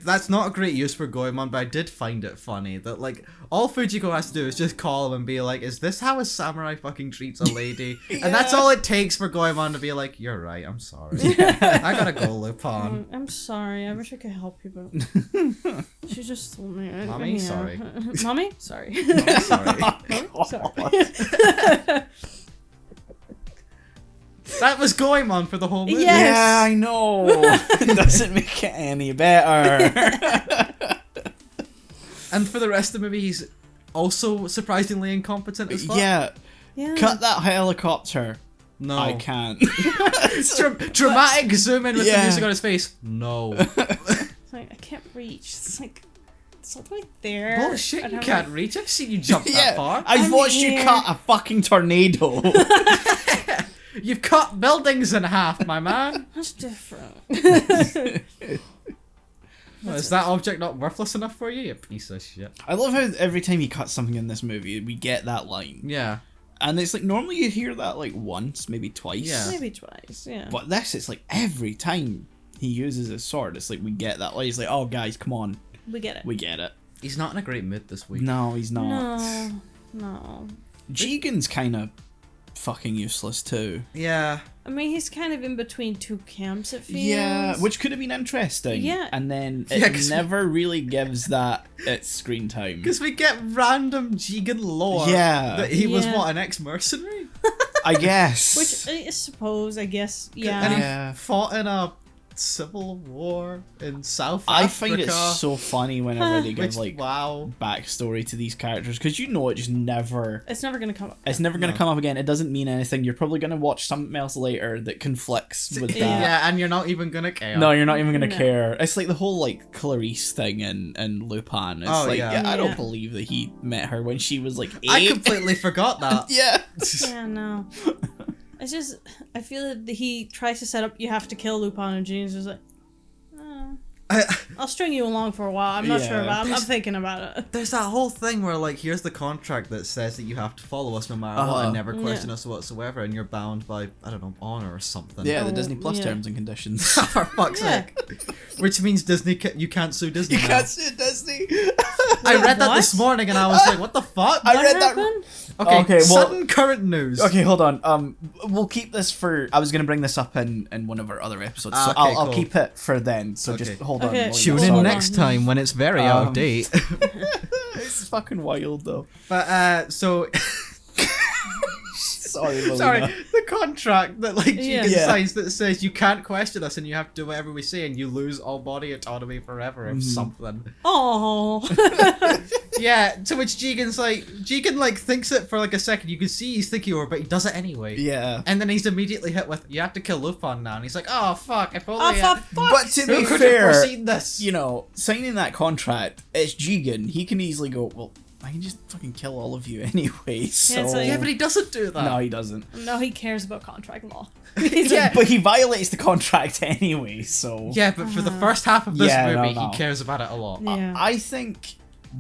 that's not a great use for Goemon, but I did find it funny that like all Fujiko has to do is just call him and be like, "Is this how a samurai fucking treats a lady?" And that's all it takes for Goemon to be like, "You're right. I'm sorry. I gotta go, Lupin." I'm sorry. I wish I could help you, but she just told me. Mommy, sorry. Mommy, sorry. I'm sorry. Sorry. That was Goemon for the whole movie. Yeah. Yes. Yeah, I know. It doesn't make it any better. And for the rest of the movie, he's also surprisingly incompetent as fuck. Yeah. Yeah. Cut that helicopter. No. I can't. Dramatic zoom in with the Yeah. music on his face. No. It's like, I can't reach. It's like, it's all the way there. Bullshit, I'd you have, can't like- reach. I've seen you jump that Yeah, far. I've I'm watched you here. cut a fucking tornado. You've cut buildings in half, my man. That's different. Well, is that object not worthless enough for you, you piece of shit? I love how every time he cuts something in this movie, we get that line. Yeah. And it's like normally you hear that like once, maybe twice. Yeah. Maybe twice, yeah. But this, it's like every time he uses his sword, it's like we get that. Like he's like, oh guys, come on, We get it. we get it. He's not in a great mood this week. No, he's not. No. Jigen's kind of fucking useless too. Yeah. I mean, he's kind of in between two camps, it feels. Yeah, which could have been interesting. Yeah. And then Yeah, it 'cause never really gives that its screen time. Because we get random Jigen lore. Yeah. That he was Yeah. what, an ex-mercenary? I guess. Which I suppose, I guess, yeah. And he Yeah. fought in a civil war in South I Africa. find it so funny whenever they give Which, like wow. backstory to these characters because you know it just never. It's never gonna come up. It's never going to No. come up again. It doesn't mean anything. You're probably going to watch something else later that conflicts with that. Yeah, and you're not even gonna care. No, you're not even going to No. care. It's like the whole like Clarice thing in Lupin. It's Oh, like, yeah. I don't Yeah. believe that he met her when she was like 8. I completely forgot that. Yeah. Yeah, no. It's just, I feel that he tries to set up, you have to kill Lupin, and Jean's just like, I'll string you along for a while. I'm not Yeah. sure about it. I'm There's- thinking about it. There's that whole thing where, like, here's the contract that says that you have to follow us no matter what Uh-huh. and never question Yeah. us whatsoever, and you're bound by, I don't know, honor or something. Yeah, the Oh, Disney Plus yeah. terms and conditions. For fuck's Yeah. sake. Which means Disney, you can't sue Disney You now. can't sue Disney. I read that What? this morning and I was like, what the fuck? I What read that. happened? Okay, well- sudden current news. Okay, hold on. We'll keep this for. I was gonna bring this up in one of our other episodes, so Okay, I'll cool. keep it for then. So just Okay. hold on. Okay. Melina, Tune sorry. in Sorry. next time when it's very out of Um, date. It's fucking wild though. But, so... Sorry, Melina. Sorry, the contract that, like, Yeah. Jigen Yeah. signs that says you can't question us and you have to do whatever we say and you lose all body autonomy forever or something. Oh. Yeah, to which Jigen, like, thinks it for, like, a second. You can see he's thinking over it, but he does it anyway. Yeah. And then he's immediately hit with, you have to kill Lupin now. And he's like, oh, fuck, if Oh, only for fuck's But to Who be could have fair, foreseen this? you know, signing that contract, it's Jigen. He can easily go, well, I can just fucking kill all of you anyway. So it's like- Yeah, but he doesn't do that. no, he doesn't. No, he cares about contract law. Yeah. But he violates the contract anyway. So Yeah, but for the first half of this Yeah, no, movie, no. he cares about it a lot. Yeah. I think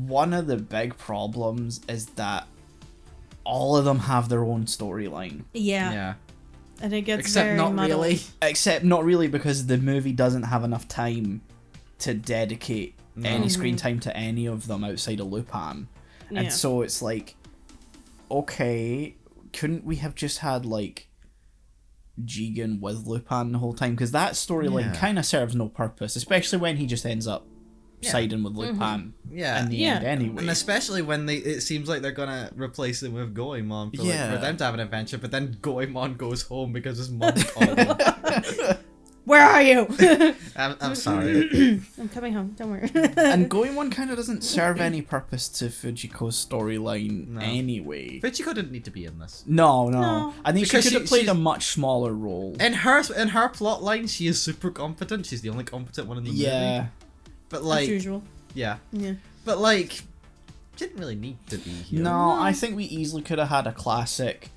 one of the big problems is that all of them have their own storyline. Yeah. Yeah. And it gets Except very not muddled. really. Except not really because the movie doesn't have enough time to dedicate any screen time to any of them outside of Lupin. Yeah. And so it's like, okay, couldn't we have just had like Jigen with Lupin the whole time? Because that storyline Yeah. kind of serves no purpose, especially when he just ends up Yeah. siding with Lupin Yeah. in the Yeah. end anyway. And especially when it seems like they're gonna replace him with Goemon for, Yeah. for them to have an adventure, but then Goemon goes home because his mom called him. Where are you? I'm sorry. I'm coming home. Don't worry. And Goemon kind of doesn't serve any purpose to Fujiko's storyline No. anyway. Fichiko didn't need to be in this. No. No. I think Because she could have played she's- a much smaller role. In her plot line, she is super competent. She's the only competent one in the Yeah. movie. But As like, usual. yeah. Yeah. But like, didn't really need to be here. No, I think we easily could have had a classic,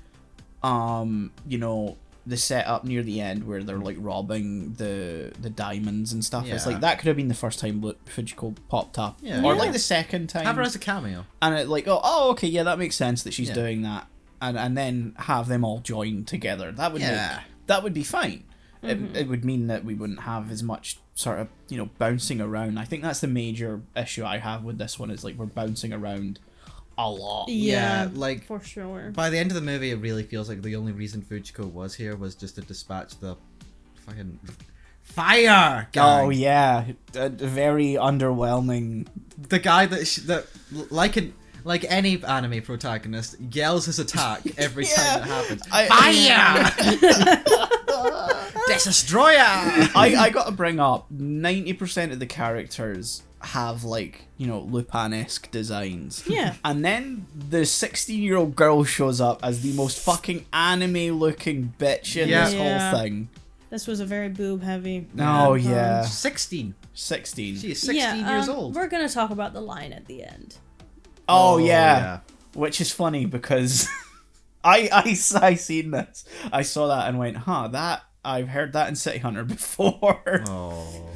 you know, the setup near the end where they're like robbing the diamonds and stuff. It's Yeah. like that could have been the first time Fujiko popped up, Yeah. or Yeah. like the second time, Have her as a cameo. and it like oh okay, yeah, that makes sense that she's Yeah. doing that, and then have them all join together. That would Yeah. that would be fine. It would mean that we wouldn't have as much sort of, you know, bouncing around. I think that's the major issue I have with this one, is like we're bouncing around a lot. Yeah, like for sure. by the end of the movie, it really feels like the only reason Fujiko was here was just to dispatch the fucking fire guy. Oh yeah, a very underwhelming. The guy that like any anime protagonist yells his attack every time it happens. Fire! Destroyer! I gotta bring up 90% of the characters have like, you know, Lupin-esque designs. Yeah. And then the 16-year-old girl shows up as the most fucking anime-looking bitch in Yeah. this Yeah. whole thing. This was a very boob heavy. Oh yeah, 16. 16. She is 16 years old. We're gonna talk about the line at the end. Oh yeah, which is funny because I seen this. I saw that and went, huh, that I've heard that in City Hunter before. Oh.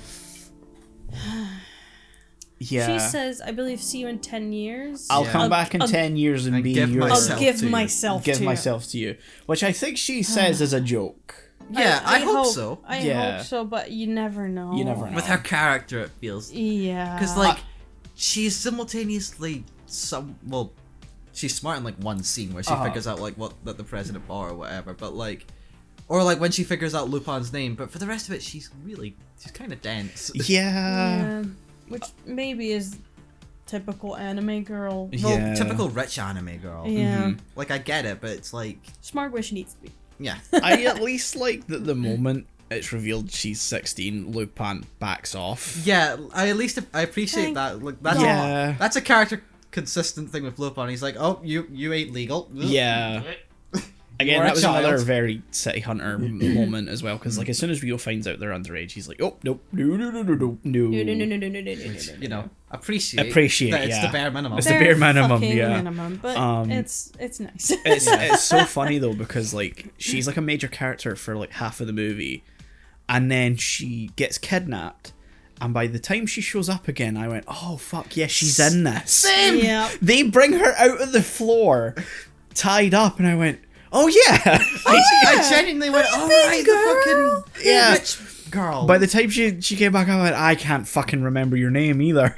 Yeah. She says, I believe, see you in 10 years. I'll Yeah. come back in I'll- 10 years and I'll be give your... myself I'll give to you. myself give to myself to you. Which I think she says as a joke. Yeah, I hope so. I Yeah. hope so, but you never know. You never know. With her character, it feels Yeah. because like she's simultaneously she's smart in like one scene where she figures out like what that the president bought or whatever, but like, or like when she figures out Lupin's name, but for the rest of it, she's kind of dense. Yeah. Which maybe is typical anime girl. Well, Yeah. typical rich anime girl. Yeah. Like I get it, but it's like, Smart where she needs to be. yeah, I at least like that the moment it's revealed she's 16, Lupin backs off. yeah. I appreciate Thank that. Like Yeah. that's a character consistent thing with Lupin. He's like, oh, you ain't legal. Yeah. You Again, are that a was another child. very City Hunter moment as well, because like as soon as Rio finds out they're underage, he's like, oh, nope, no. You know, appreciate it, that it's yeah. the bare minimum. It's the bare minimum, fucking yeah. minimum, but it's nice. It's so funny though, because like she's like a major character for like half of the movie, and then she gets kidnapped, and by the time she shows up again, I went, oh fuck yeah, she's in this. Yeah. They bring her out of the floor, tied up, and I went, oh yeah. I genuinely went, all right, the fucking Yeah. rich girl. By the time she came back, I went, I can't fucking remember your name either.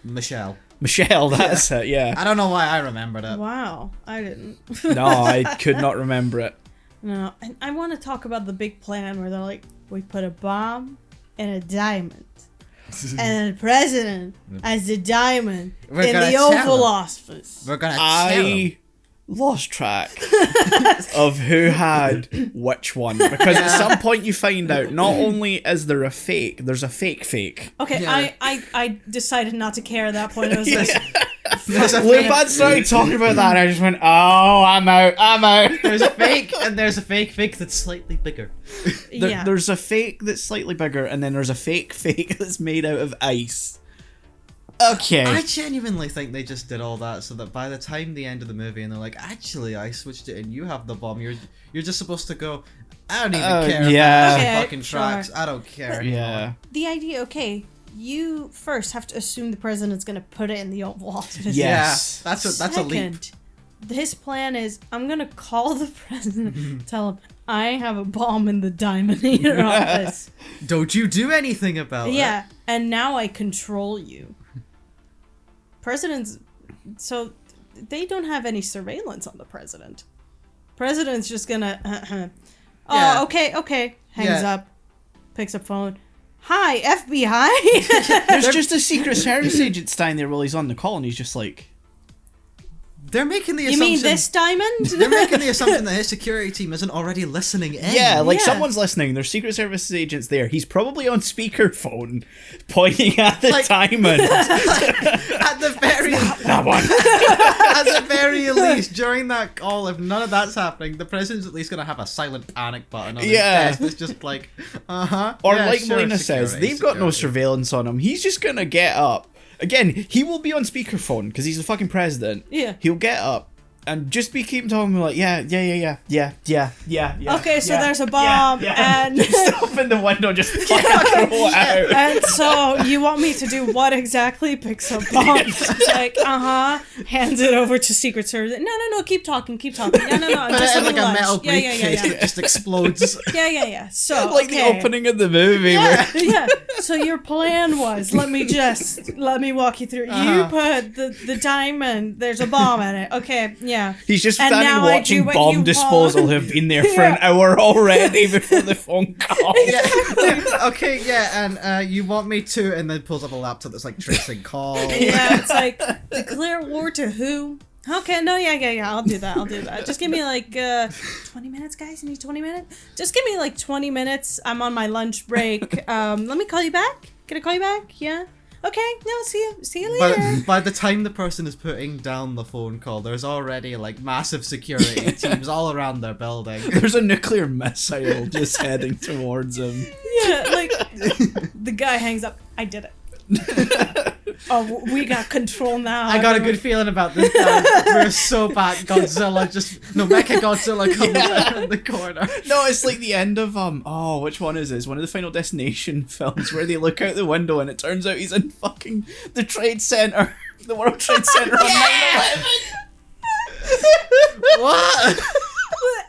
Michelle. Michelle, that's it, yeah. I don't know why I remembered it. Wow, I didn't. No, I could not remember it. No, and I want to talk about the big plan where they're like, we put a bomb and a diamond, and the president as the diamond We're in gonna the tell Oval him. Office. We're gonna tell him. I lost track of who had which one, because at some point you find out not only is there a fake, there's a fake. Okay, Yeah. I decided not to care at that point. I was like, There's a Lupin fake. started talking about that, and I just went, oh, I'm out. There's a fake, and there's a fake that's slightly bigger. yeah. There's a fake that's slightly bigger, and then there's a fake that's made out of ice. Okay. I genuinely think they just did all that so that by the time the end of the movie and they're like, actually, I switched it and you have the bomb. You're just supposed to go, I don't even care yeah. if Okay, that fucking sure. tracks. I don't care. Yeah. The idea, okay, you first have to assume the president's going to put it in the Oval Office. Yes. Yeah, that's a leap. Second, his plan is, I'm going to call the president, tell him, I have a bomb in the Diamondator office. Don't you do anything about it. Yeah, and now I control you. Presidents, so they don't have any surveillance on the president. President's just gonna, Yeah. oh, okay, hangs Yeah. up, picks up phone. Hi, FBI. There's just a Secret Service agent standing there while he's on the call, and he's just like, They're making the You assumption. mean this diamond? They're making the assumption that his security team isn't already listening in. yeah, like Yeah. someone's listening. There's Secret Service agents there. He's probably on speakerphone, pointing at the Like- diamond. At the very That one. at the very least, during that call, if none of that's happening, the president's at least gonna have a silent panic button on his Yeah. desk that's just like, Or yeah, like sure, Melina says, security, they've got no security. surveillance on him. He's just gonna get up. Again, he will be on speakerphone because he's the fucking president. Yeah. He'll get up and just be keep talking like, yeah. Okay, so there's a bomb, and just open the window, just fucking throw it out. and so you want me to do what exactly? Picks up bomb. It's like, hands it over to Secret Service. No, keep talking. No, Put just it in having like a lunch. metal Yeah. briefcase that just explodes. Yeah. So Like okay. the opening of the movie where Yeah. So your plan was, let me walk you through. You put the diamond. There's a bomb in it. Okay. Yeah. he's just And standing now I watching do what bomb you disposal want. have been there for an hour already before the phone call. Yeah. Okay, yeah, and you want me to, and then pulls up a laptop that's like tracing calls. Yeah. It's like, declare war to who? Okay, no, yeah, I'll do that. Just give me like 20 minutes, guys. You need 20 minutes? Just give me like 20 minutes. I'm on my lunch break. Let me call you back. Can I call you back? Yeah? Okay, no, see you later. But by the time the person is putting down the phone call, there's already like massive security teams all around their building. There's a nuclear missile just heading towards him. Yeah, like, the guy hangs up. I did it. Oh, we got control now. I got a good feeling about this guy. We're so bad. Godzilla Mecha Godzilla comes out in the corner. No, it's like the end of which one is this? One of the Final Destination films where they look out the window and it turns out he's in fucking the Trade Center, the World Trade Center on 9/11. What?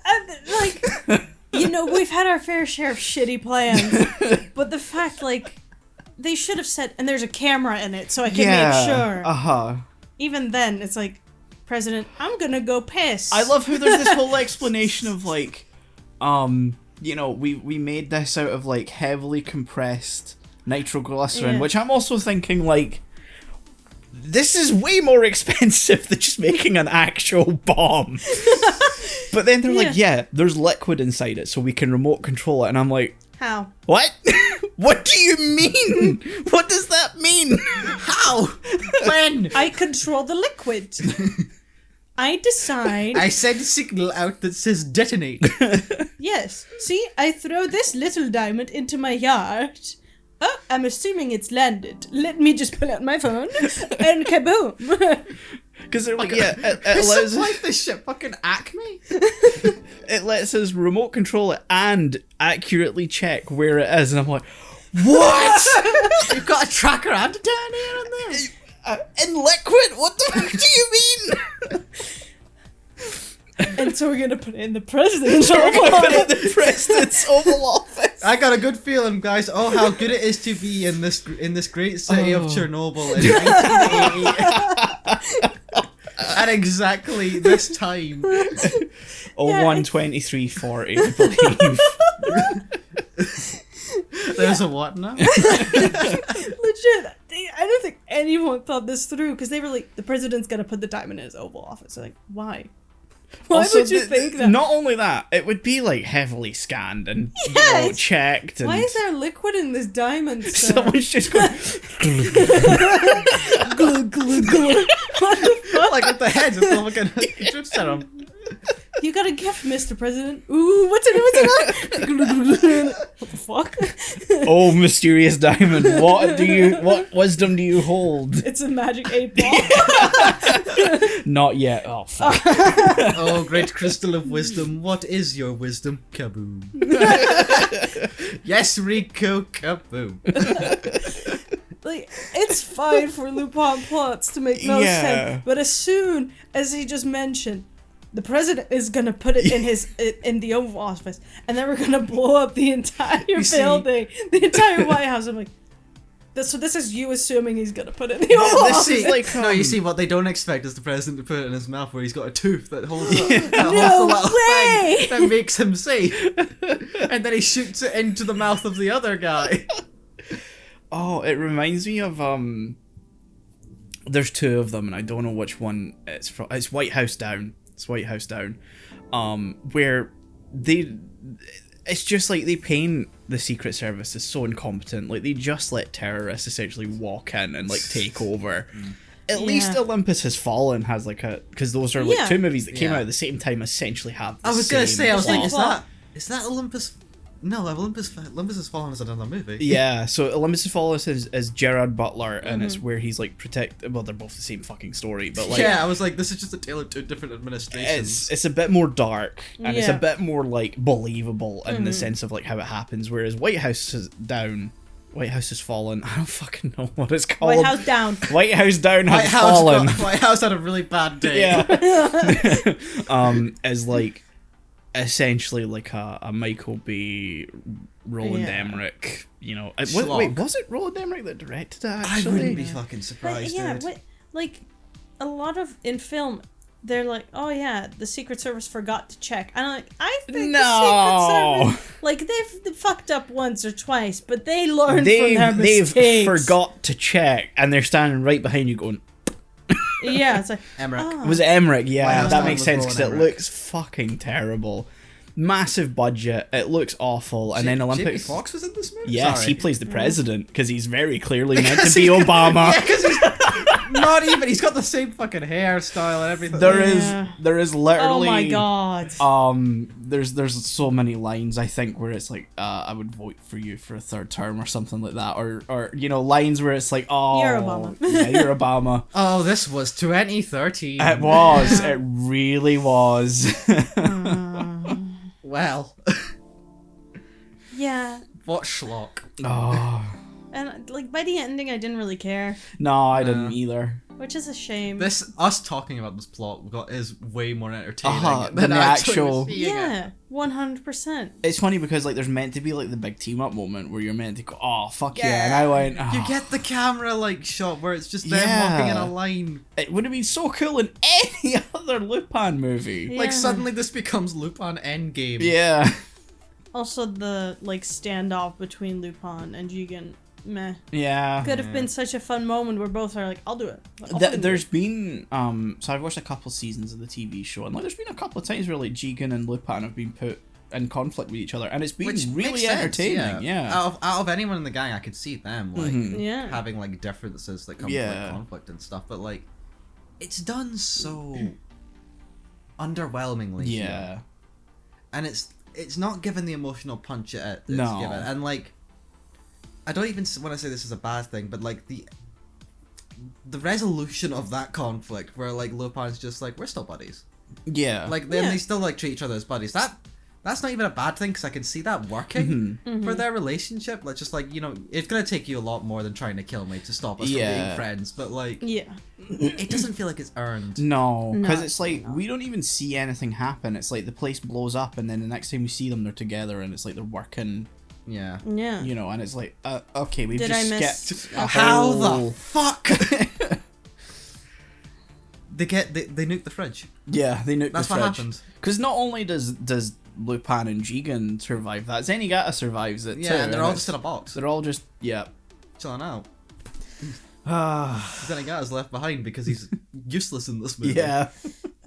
And, like, we've had our fair share of shitty plans, but the fact, like, they should have said, and there's a camera in it, so I can make sure. Even then, it's like, President, I'm gonna go piss. I love how there's this whole explanation of like, we made this out of like heavily compressed nitroglycerin, which I'm also thinking like, this is way more expensive than just making an actual bomb. But then they're like, there's liquid inside it, so we can remote control it, and I'm like, how? What? What do you mean? What does that mean? How? When? I control the liquid. I decide. I send a signal out that says detonate. Yes. See, I throw this little diamond into my yard. Oh, I'm assuming it's landed. Let me just pull out my phone and kaboom. Because they're like, it Who allows supplied this shit? Fucking Acme? it lets us remote control it and accurately check where it is, and I'm like, what? You've got a tracker and a detonator in there? In liquid? What the fuck do you mean? And so we're gonna put it in the president's We're Oval gonna put it in Office. the President's Oval Office. I got a good feeling, guys. Oh, how good it is to be in this great city of Chernobyl in 1988. At exactly this time. 01/23/40, I believe. There's a what now? Legit, I don't think anyone thought this through because they were like, the president's gonna put the diamond in his Oval Office. They're like, why? Why Also, would you think that? Not only that, it would be like heavily scanned and checked. And Why is there liquid in this diamond? Sir? someone's just going glue, glue, glue. What the fuck? Like with the heads, it's all fucking drip serum. You got a gift, Mr. President. Ooh, what's in it? What the fuck? Oh, mysterious diamond! What wisdom do you hold? It's a magic 8-ball. Not yet. Oh fuck! Oh, great crystal of wisdom. What is your wisdom? Kaboom. Yes, Rico. Kaboom. Like, it's fine for Lupin plots to make no sense, but as soon as he just mentioned the president is gonna put it in the Oval Office, and then we're gonna blow up the entire building, the entire White House. I'm like, so this is you assuming he's gonna put it in the Oval Office. See, like, no, you see what they don't expect is the president to put it in his mouth, where he's got a tooth that holds the little thing that makes him safe, and then he shoots it into the mouth of the other guy. Oh, it reminds me of there's two of them, and I don't know which one it's from. It's White House Down. Where it's just like they paint the Secret Service as so incompetent, like they just let terrorists essentially walk in and like take over. At least Olympus Has Fallen has like because those are like two movies that came out at the same time, essentially have the I was gonna say, I was like, plot. is that Olympus? No, Olympus Has Fallen is another movie. Yeah, so Olympus Has Fallen is Gerard Butler, and it's where he's like well, they're both the same fucking story, but like I was like, this is just a tale of two different administrations. It's a bit more dark, and it's a bit more like believable in the sense of like how it happens. Whereas White House Has Fallen. I don't fucking know what it's called. White House Down. White House Down has fallen. White House had a really bad day. Yeah. As like essentially like a Michael Bay, Roland Emmerich, you know. Wait, was it Roland Emmerich that directed it, actually? I wouldn't be fucking surprised, dude. Like, a lot of, in film, they're like, oh yeah, the Secret Service forgot to check. And I'm like, I think the Secret Service, like, they've fucked up once or twice, but they learned from their mistakes. They've forgot to check, and they're standing right behind you going, yeah, it's like, Emmerich. Was it Emmerich? Yeah, that makes sense was because it Emmerich. looks fucking terrible. Massive budget. It looks awful, and then Olympics. Jamie Foxx was in this movie. Yes, Sorry. he plays the president because he's very clearly meant to be Obama. Yeah, because Not even. He's got the same fucking hairstyle and everything. There is literally. Oh my god. There's so many lines I think where it's like, I would vote for you for a third term or something like that, or you know, lines where it's like, oh, You're Obama. Yeah, you're Obama. Oh, this was 2013. It was. It really was. Well, Yeah. what schlock. Oh. And like by the ending I didn't really care, No, I didn't either. which is a shame. Us talking about this plot is way more entertaining Than than the actually actual- seeing it. Yeah, 100%. It's funny because like there's meant to be like the big team up moment where you're meant to go, oh fuck yeah, and I went, oh. You get the camera like shot where it's just them Yeah. walking in a line. It would have been so cool in any other Lupin movie. Like Yeah. suddenly this becomes Lupin Endgame. Yeah. Also the like standoff between Lupin and Jigen, meh. Yeah. Could have been such a fun moment where both are like, I'll do it. I'll fucking do There's it." been so I've watched a couple seasons of the TV show, and like there's been a couple of times where like Jigen and Lupin have been put in conflict with each other, and it's been Which really makes sense, entertaining. Yeah. Out of anyone in the gang, I could see them like Yeah. having like differences that come Yeah. with like, conflict and stuff. But like, it's done so underwhelmingly. Yeah. here. And it's not given the emotional punch it's No. given, and like, I don't even want to say this is a bad thing, but like the resolution of that conflict, where like Lupin's just like, we're still buddies. Yeah. Like then Yeah. they still like treat each other as buddies. That's not even a bad thing because I can see that working for their relationship. Like just like, you know, it's gonna take you a lot more than trying to kill me to stop us from Yeah. being friends. But like, Yeah. it doesn't feel like it's earned. No, because No, it's like no. we don't even see anything happen. It's like the place blows up, and then the next time we see them, they're together, and it's like they're working, Yeah. Yeah. you know. And it's like, okay, we've Did just I miss- skipped How a How whole- the fuck? they nuke the fridge. Yeah, they nuke That's the what fridge. happened. Because not only does Lupin and Jigen survive that, Zenigata survives it too. Yeah, and they're all it's- just in a box, They're all just chilling out. Ah, Then guy's left behind because he's useless in this movie. yeah,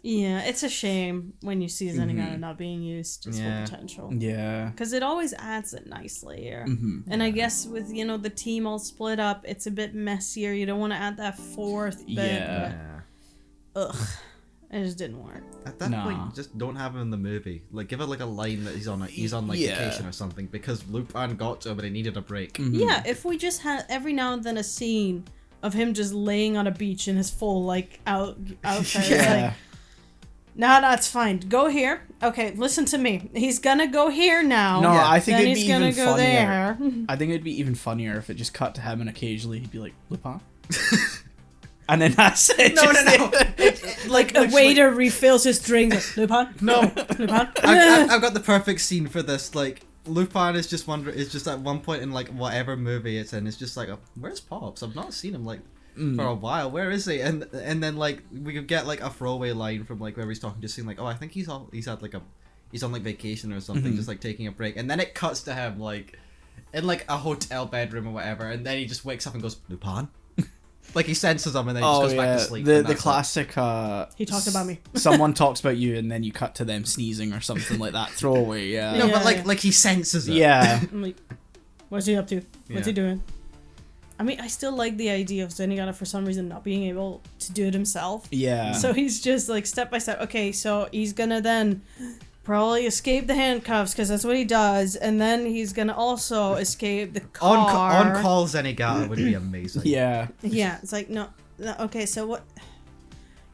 Yeah, it's a shame when you see Zenigata not being used to its full Yeah. potential. yeah. Because it always adds it nicely here. Mhm. And I guess with, you know, the team all split up, it's a bit messier. You don't want to add that fourth bit. Yeah. But, ugh. It just didn't work. At that Nah. point, just don't have him in the movie. Like, give it like a line that he's on like Yeah. vacation or something, because Lupin got to him and he needed a break. Mhm. Yeah, if we just had every now and then a scene of him just laying on a beach in his full, like, outfit. Yeah. Like, no, it's fine. Go here. Okay, listen to me. He's gonna go here now. No, Yeah. I think then it'd he's be gonna even go funnier. there. I think it'd be even funnier if it just cut to him and occasionally he'd be like, Lupin? And then that's it. No, just- no, no. Like a waiter refills his drink. Lupin? No. Lupin? I've got the perfect scene for this. Like, Lupin is just wondering, is just at one point in like whatever movie it's in, it's just like, where's Pops? I've not seen him like for a while. Where is he? And then like we could get like a throwaway line from like where he's talking, just saying like, oh, I think he's on like vacation or something, just like taking a break. And then it cuts to him like in like a hotel bedroom or whatever, and then he just wakes up and goes, Lupin. Like he senses him and then he just Oh goes back yeah, to sleep. the and that's it. classic. He talked about me. Someone talks about you, and then you cut to them sneezing or something like that. Throwaway, yeah. No, Yeah, but yeah. like he senses it. Yeah. I'm like, what's he up to? What's he Yeah. doing? I mean, I still like the idea of Zenigata for some reason not being able to do it himself. Yeah. So he's just like step by step. Okay, so he's gonna then probably escape the handcuffs because that's what he does, and then he's gonna also escape the car. On call Zenigata would be amazing. Yeah. Yeah, it's like no. Okay, so what?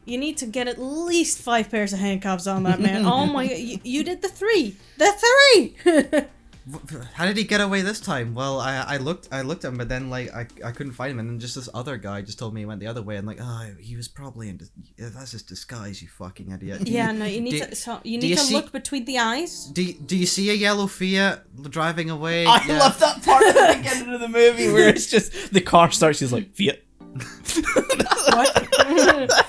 You need to get at least 5 pairs of handcuffs on that man. Oh my! You did the 3. The 3. How did he get away this time? Well, I looked at him, but then like I couldn't find him, and then just this other guy just told me he went the other way, and like, oh, he was probably in. That's his disguise, you fucking idiot. Yeah, no, you need Do- to. So you do need you to see- look between the eyes. Do you see a yellow Fiat driving away? I Yeah. love that part at the beginning of the movie where it's just the car starts. He's like, Fiat. What?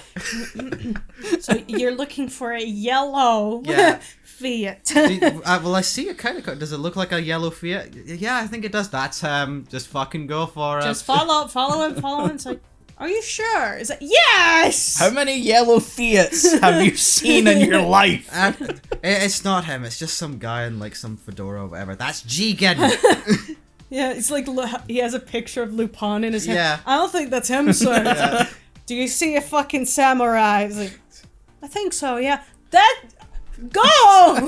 So you're looking for a yellow Yeah. Fiat. Well, I see it kind of. Does it look like a yellow Fiat? Yeah, I think it does. That's him. Just fucking go for it. Just follow him. It's like, are you sure? Is that yes? How many yellow Fiats have you seen in your life? It's not him. It's just some guy in like some fedora or whatever. That's Jigen. Yeah, it's like he has a picture of Lupin in his hand. Yeah. I don't think that's him, sir. do you see a fucking samurai? He's like, I think so, yeah. That... Go!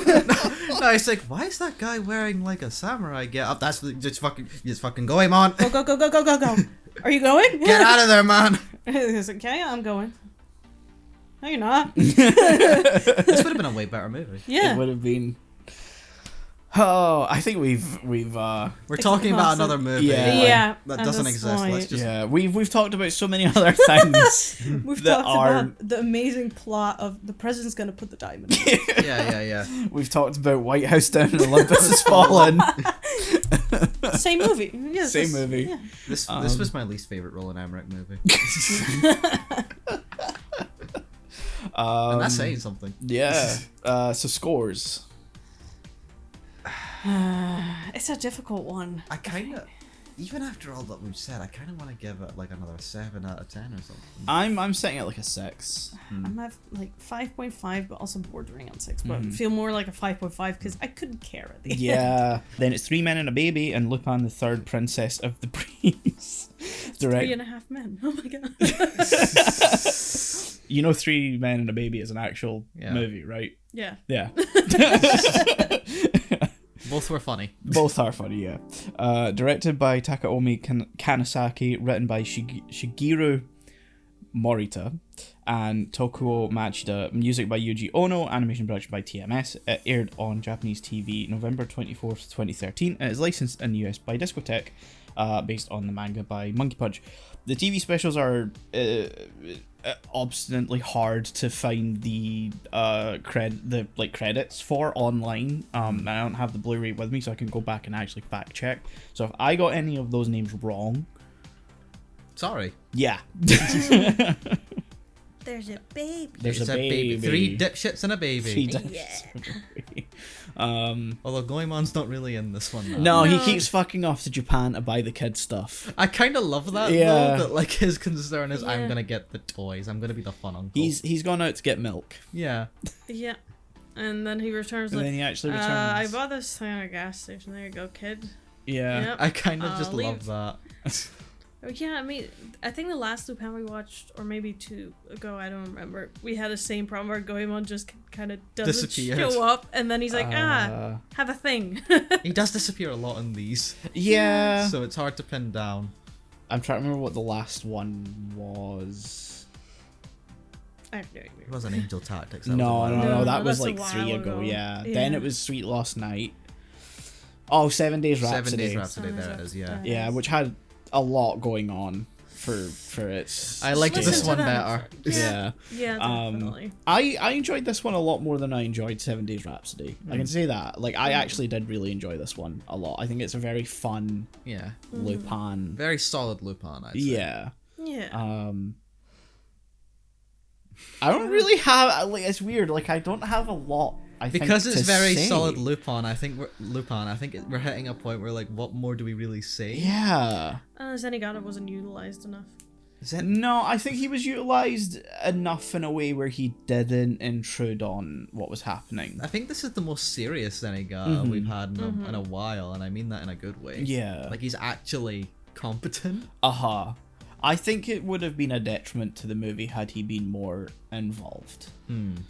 No, it's like, why is that guy wearing like a samurai get up? That's just fucking go, him on. Go, go, go, go, go, go, go. Are you going? Get out of there, man. He's like, okay, I'm going. No, you're not. This would have been a way better movie. Yeah. It would have been. Oh, I think we're talking about another movie. Yeah. That and doesn't that's exist. why- Let's just. yeah, we've talked about so many other things. We've that talked are- about the amazing plot of the president's gonna put the diamond in. Yeah. We've talked about White House Down and Olympus Has Fallen. Same movie. Yeah, Same this- movie. yeah. This was my least favorite Roland Emmerich movie. And that's saying something. Yeah. So scores. It's a difficult one. I kind of, even after all that we've said, I kind of want to give it like another 7 out of 10 or something. I'm setting it like a 6. I'm at like 5.5, but also bordering on 6. But feel more like a 5.5 because I couldn't care at the end. Yeah. Then it's 3 Men and a Baby and Lupin the Third Princess of the Breeze. Direct. 3.5 men. Oh my god. You know 3 Men and a Baby is an actual movie, right? Yeah. Yeah. Both were funny. Both are funny, yeah. Directed by Takaomi Kanasaki, written by Shigeru Morita and Tokuo Machida, music by Yuji Ono, animation production by TMS. It aired on Japanese TV November 24th, 2013, and is licensed in the US by Discotek, based on the manga by Monkey Punch. The TV specials are obstinately hard to find the credits for online. I don't have the Blu-ray with me, so I can go back and actually fact check. So if I got any of those names wrong, Sorry. yeah. There's a baby. There's It's a baby. 3 dipshits and a baby. 3 dipshits and a baby. Although Goemon's not really in this one. Though. No, he keeps fucking off to Japan to buy the kids stuff. I kind of love that Yeah. though. That like his concern is, I'm Yeah. gonna get the toys. I'm gonna be the fun uncle. He's gone out to get milk, Yeah. Yeah. And then he returns and like, then he actually returns. I bought this thing at a gas station. There you go, kid. Yeah. Yep. I kind of just leave. love that. Oh, yeah, I mean, I think the last Lupin we watched, or maybe 2 ago, I don't remember, we had the same problem where Goemon just kind of doesn't Disappeared. show up, and then he's like, have a thing. He does disappear a lot in these, Yeah. so it's hard to pin down. I'm trying to remember what the last one was. I have no idea. It was an Angel Tactics. That No, was a no, while no, ago. that was that's a like 3 while ago. ago. Yeah. Yeah. Then it was Sweet Lost Night. Oh, 7 Days Rhapsody. 7 Days Rhapsody. Seven There Days it is. Yeah. Yeah, which had a lot going on for its. I liked scale. this Listen to one that. better. Yeah. Yeah, definitely. I enjoyed this one a lot more than I enjoyed 7 Days Rhapsody. I can say that. Like, I actually did really enjoy this one a lot. I think it's a very fun Yeah. Lupin. Very solid Lupin. I'd say. Yeah. Yeah. I don't really have, like, it's weird. Like, I don't have a lot. I think, Because it's to very say. solid Lupin. I think we're hitting a point where like, what more do we really say? Yeah. Zenigata wasn't utilized enough. No, I think he was utilized enough in a way where he didn't intrude on what was happening. I think this is the most serious Zenigata we've had in a while, and I mean that in a good way. Yeah. Like he's actually competent. I think it would have been a detriment to the movie had he been more involved.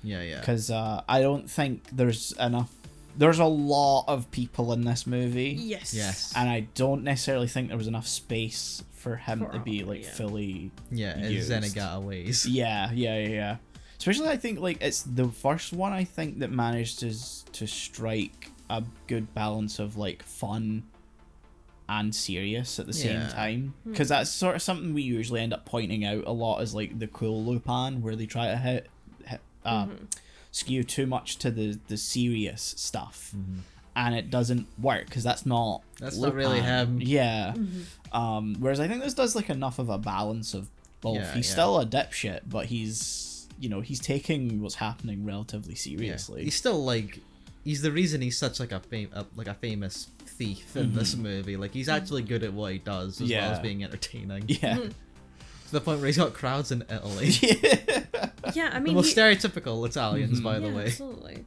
Yeah. Because I don't think there's enough. There's a lot of people in this movie. Yes. And I don't necessarily think there was enough space for him to be like yeah. fully. Yeah, in used. Zenigata ways. Yeah. Especially, I think like it's the first one I think that managed to strike a good balance of like fun and serious at the same Yeah. time, because that's sort of something we usually end up pointing out a lot as like the cool Lupin, where they try to skew too much to the serious stuff, and it doesn't work because that's not really him. Yeah. Whereas I think this does like enough of a balance of both. Yeah, He's yeah. still a dipshit, but he's taking what's happening relatively seriously. He's still like, he's the reason he's such like a famous thief in this movie. Like he's actually good at what he does as well as being entertaining. Yeah. To the point where he's got crowds in Italy. Yeah, I The mean, most stereotypical Italians, by the yeah, way. absolutely.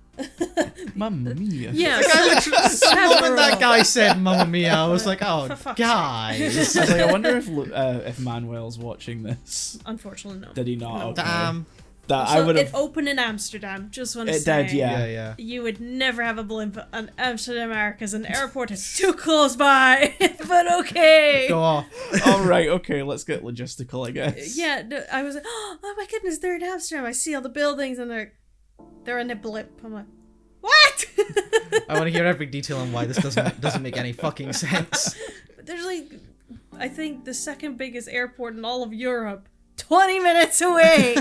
Mamma mia. Yeah, The moment that guy said "Mamma Mia," I was like, For "Oh, fuck's guys." I was like, I wonder if Manuel's watching this. Unfortunately, no. Did he not? No. Okay. Damn. That So I would it have. opened in Amsterdam. Just want to It say. did, yeah. Yeah. You would never have a blimp on Amsterdam because an airport is too close by. But okay. Go off. All right, okay, let's get logistical, I guess. Yeah, no, I was like, oh my goodness, they're in Amsterdam. I see all the buildings and they're in a blip. I'm like, what? I want to hear every detail on why this doesn't make any fucking sense. But there's like, I think the second biggest airport in all of Europe, 20 minutes away.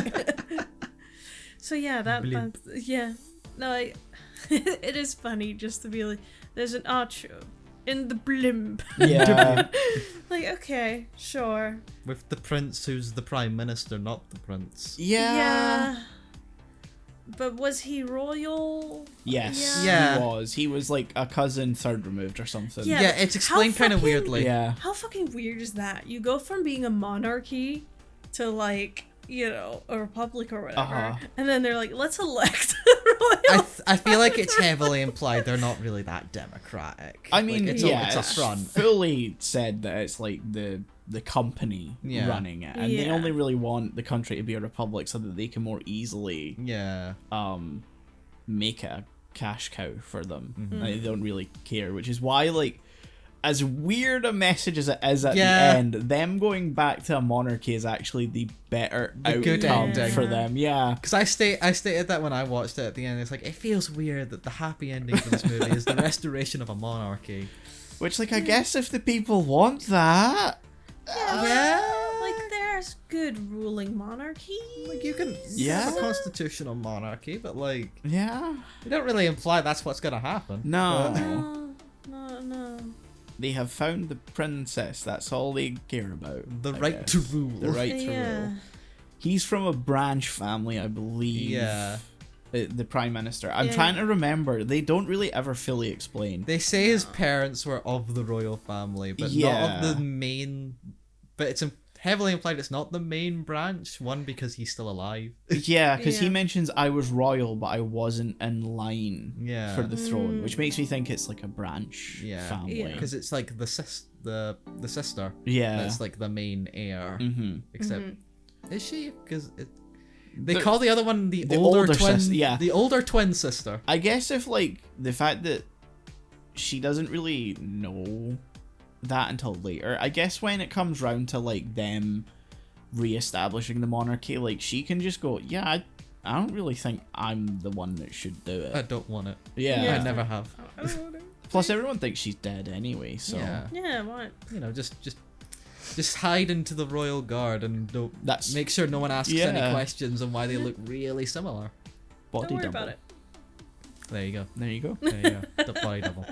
So yeah, Blimp. yeah. No, it is funny just to be like, there's an arch in the blimp. Yeah. Like, okay, sure. With the prince, who's the prime minister, not the prince. Yeah. But was he royal? Yes, Yeah. he was. He was like a cousin third removed or something. Yeah. Yeah, it's explained How kind of fucking- weirdly. Yeah. How fucking weird is that? You go from being a monarchy to like, you know, a republic or whatever, Uh-huh. and then they're like, let's elect a royal. I feel like it's heavily implied they're not really that democratic. I mean, like, it's yeah, it's a it's front. fully said that it's like the company Yeah. running it, and they Yeah. only really want the country to be a republic so that they can more easily Yeah. make it a cash cow for them. Mm-hmm. And they don't really care, which is why, like, as weird a message as it is at Yeah. the end, them going back to a monarchy is actually the better The good outcome ending. for them. Yeah. Because I stated that when I watched it at the end. It's like, it feels weird that the happy ending for this movie is the restoration of a monarchy. Which, like, I guess if the people want that. Like, there's good ruling monarchy. Like, you can Yeah. have a constitutional monarchy, but like, Yeah. you don't really imply that's what's gonna happen. No. No. They have found the princess. That's all they care about. The I right guess. to rule. The right to Yeah. rule. He's from a branch family, I believe. Yeah. The prime minister. I'm Yeah. trying to remember. They don't really ever fully explain. They say his parents were of the royal family, but Yeah. not of the main. But it's heavily implied it's not the main branch. One, because he's still alive. Yeah, because he Yeah. mentions I was royal, but I wasn't in line Yeah. for the throne, which makes me think it's like a branch Yeah. family. Yeah. Because it's like the sister Yeah. that's like the main heir. Mm-hmm. Except, is she? Because they The- call the other one the, the older, older twin. sister, yeah. The older twin sister. I guess if, like, the fact that she doesn't really know that until later, I guess when it comes round to, like, them re-establishing the monarchy, like, she can just go, yeah, I don't really think I'm the one that should do I it. don't want it. Yeah. I never have. Plus, everyone thinks she's dead anyway, so Yeah. Yeah, what? You know, just hide into the royal guard and don't That's make sure no one asks any Yeah. questions on why they look really similar. body Don't worry double. about it. There you go. There you go. There you go. The body double.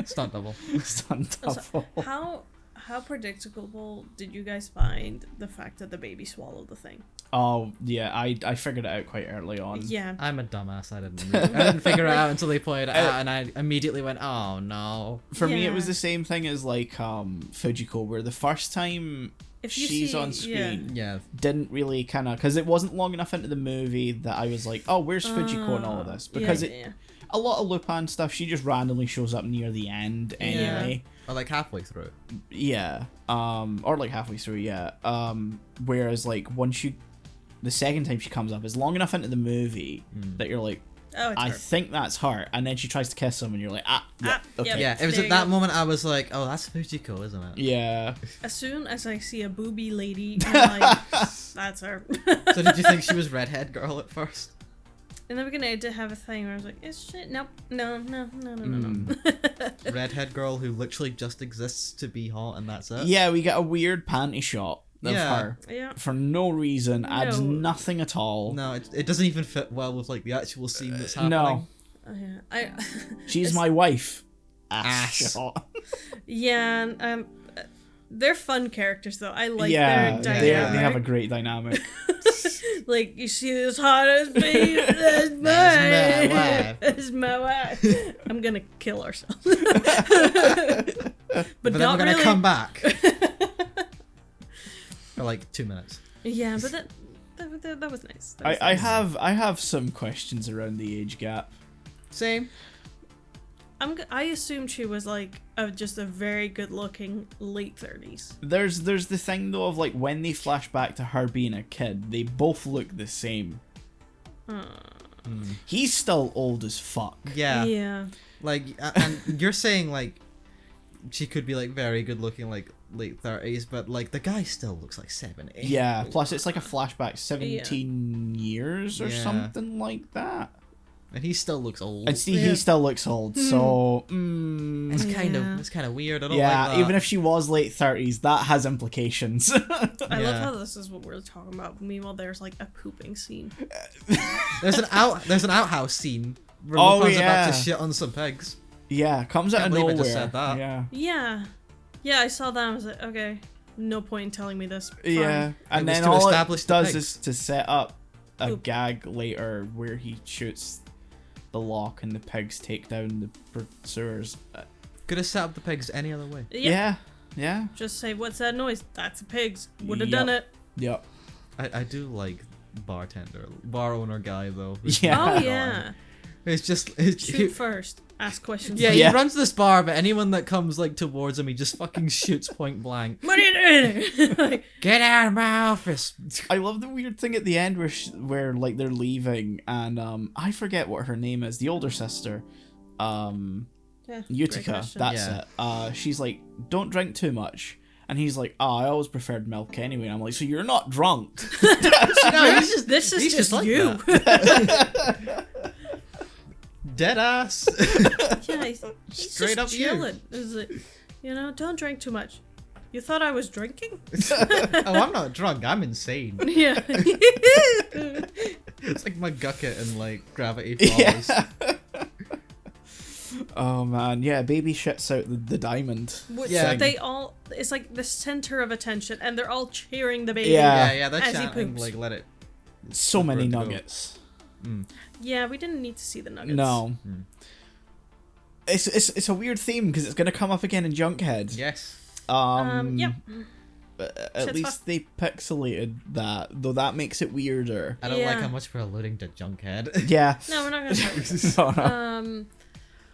Stunt double. Stunt Also, double. how predictable did you guys find the fact that the baby swallowed the thing? Oh, yeah, I figured it out quite early on. Yeah. I'm a dumbass. I didn't figure it out until they pointed it out, and I immediately went, "Oh no!" For me, it was Yeah. the same thing as, like, Fujiko, where the first time If you she's see- on screen Yeah. didn't really kind of, because it wasn't long enough into the movie that I was like, oh, where's Fujiko and all of this? Because a lot of Lupin stuff, she just randomly shows up near the end anyway. Or like halfway through. Yeah. Or like halfway through, yeah. Whereas, like, the second time she comes up is long enough into the movie that you're like, Oh, it's I her. think that's her, and then she tries to kiss him, and you're like, yeah, okay. Yeah, it was There at you that go. moment I was like, "Oh, that's Fujiko, isn't it?" Yeah. As soon as I see a booby lady, I'm like, that's her. So did you think she was redhead girl at first? In the beginning, I did have a thing where I was like, "Is shit? Nope, no." Redhead girl who literally just exists to be hot, and that's it. Yeah, we get a weird panty shot of Yeah. her Yeah. for no reason, adds No. nothing at all. No, it doesn't even fit well with like the actual scene that's happening. No. Oh, yeah. I. She's my wife. Ass. shot. Yeah. And, they're fun characters though. I like Yeah, their they dynamic. have a great dynamic. Like, you see this hot as me, that's That's my mine. wife. That's my wife. I'm gonna kill ourselves. But then not we're gonna really. come back for like 2 minutes. Yeah, but that was nice. I have some questions around the age gap. Same. I assumed she was like just a very good-looking late 30s. There's the thing though of like when they flash back to her being a kid, they both look the same. He's still old as fuck. Yeah. Yeah. Like, and you're saying like she could be like very good looking, like late 30s, but like the guy still looks like 70. Yeah. Plus, it's like a flashback 17 years or Yeah. something like that. And he still looks old. And see, he still looks old. So, It's kind of weird. I don't yeah. like that. Even if she was late 30s, that has implications. I love Yeah. how this is what we're talking about. Meanwhile, there's like a pooping scene. There's an outhouse scene where Oh, Lupin's yeah. about to shit on some pigs. Yeah, comes out Can't of believe I nowhere. just said that. Yeah. Yeah. Yeah, I saw that. I was like, okay, no point in telling me this. Fine. Yeah, and It was then to all it establish the does pigs. is to set up a Oop. gag later where he shoots the lock and the pigs take down the pursuers. Could have set up the pigs any other way. Yep. Yeah. Just say, what's that noise? That's the pigs. Would have Yep. done it. Yep. I do like bar owner guy though. Yeah. Oh, yeah. It's just Shoot first. Ask questions. yeah, later. Yeah. he runs this bar, but anyone that comes like towards him, he just fucking shoots point blank. What are you doing? Like, Get out of my office. I love the weird thing at the end where like they're leaving and I forget what her name is, the older sister, yeah, great Utica. question. That's Yeah. it. She's like, don't drink too much. And he's like, I always preferred milk anyway. And I'm like, so you're not drunk. No, This is he's just like you. that. Dead ass. Yeah, he's Straight just up you. chilling. Is it? Don't drink too much. You thought I was drinking? Oh, I'm not drunk. I'm insane. Yeah. It's like my gucket and like Gravity Falls. Yeah. Oh man, yeah, baby shits out the diamond. Which Yeah. they all, it's like the center of attention, and they're all cheering the baby. Yeah. Yeah, they're As he chanting poops. like let it. So many Good to go. nuggets. Yeah, we didn't need to see the nuggets. No. It's a weird theme because it's gonna come up again in Junkhead. Yes. Yeah. At Shit's least fucked. they pixelated that, though that makes it weirder. I don't like Yeah. how much we're alluding to Junkhead. Yeah. No, we're not gonna talk about No, it. no.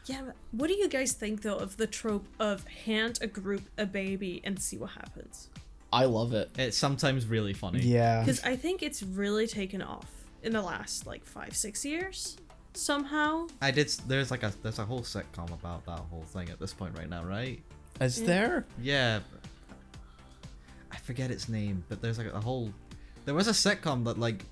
Yeah, but what do you guys think though of the trope of hand a group a baby and see what happens? I love it. It's sometimes really funny. Yeah. Because I think it's really taken off in the last like 5-6 years somehow. There's a whole sitcom about that whole thing at this point right now, right? Is there? Yeah. I forget its name, but there's like there was a sitcom that like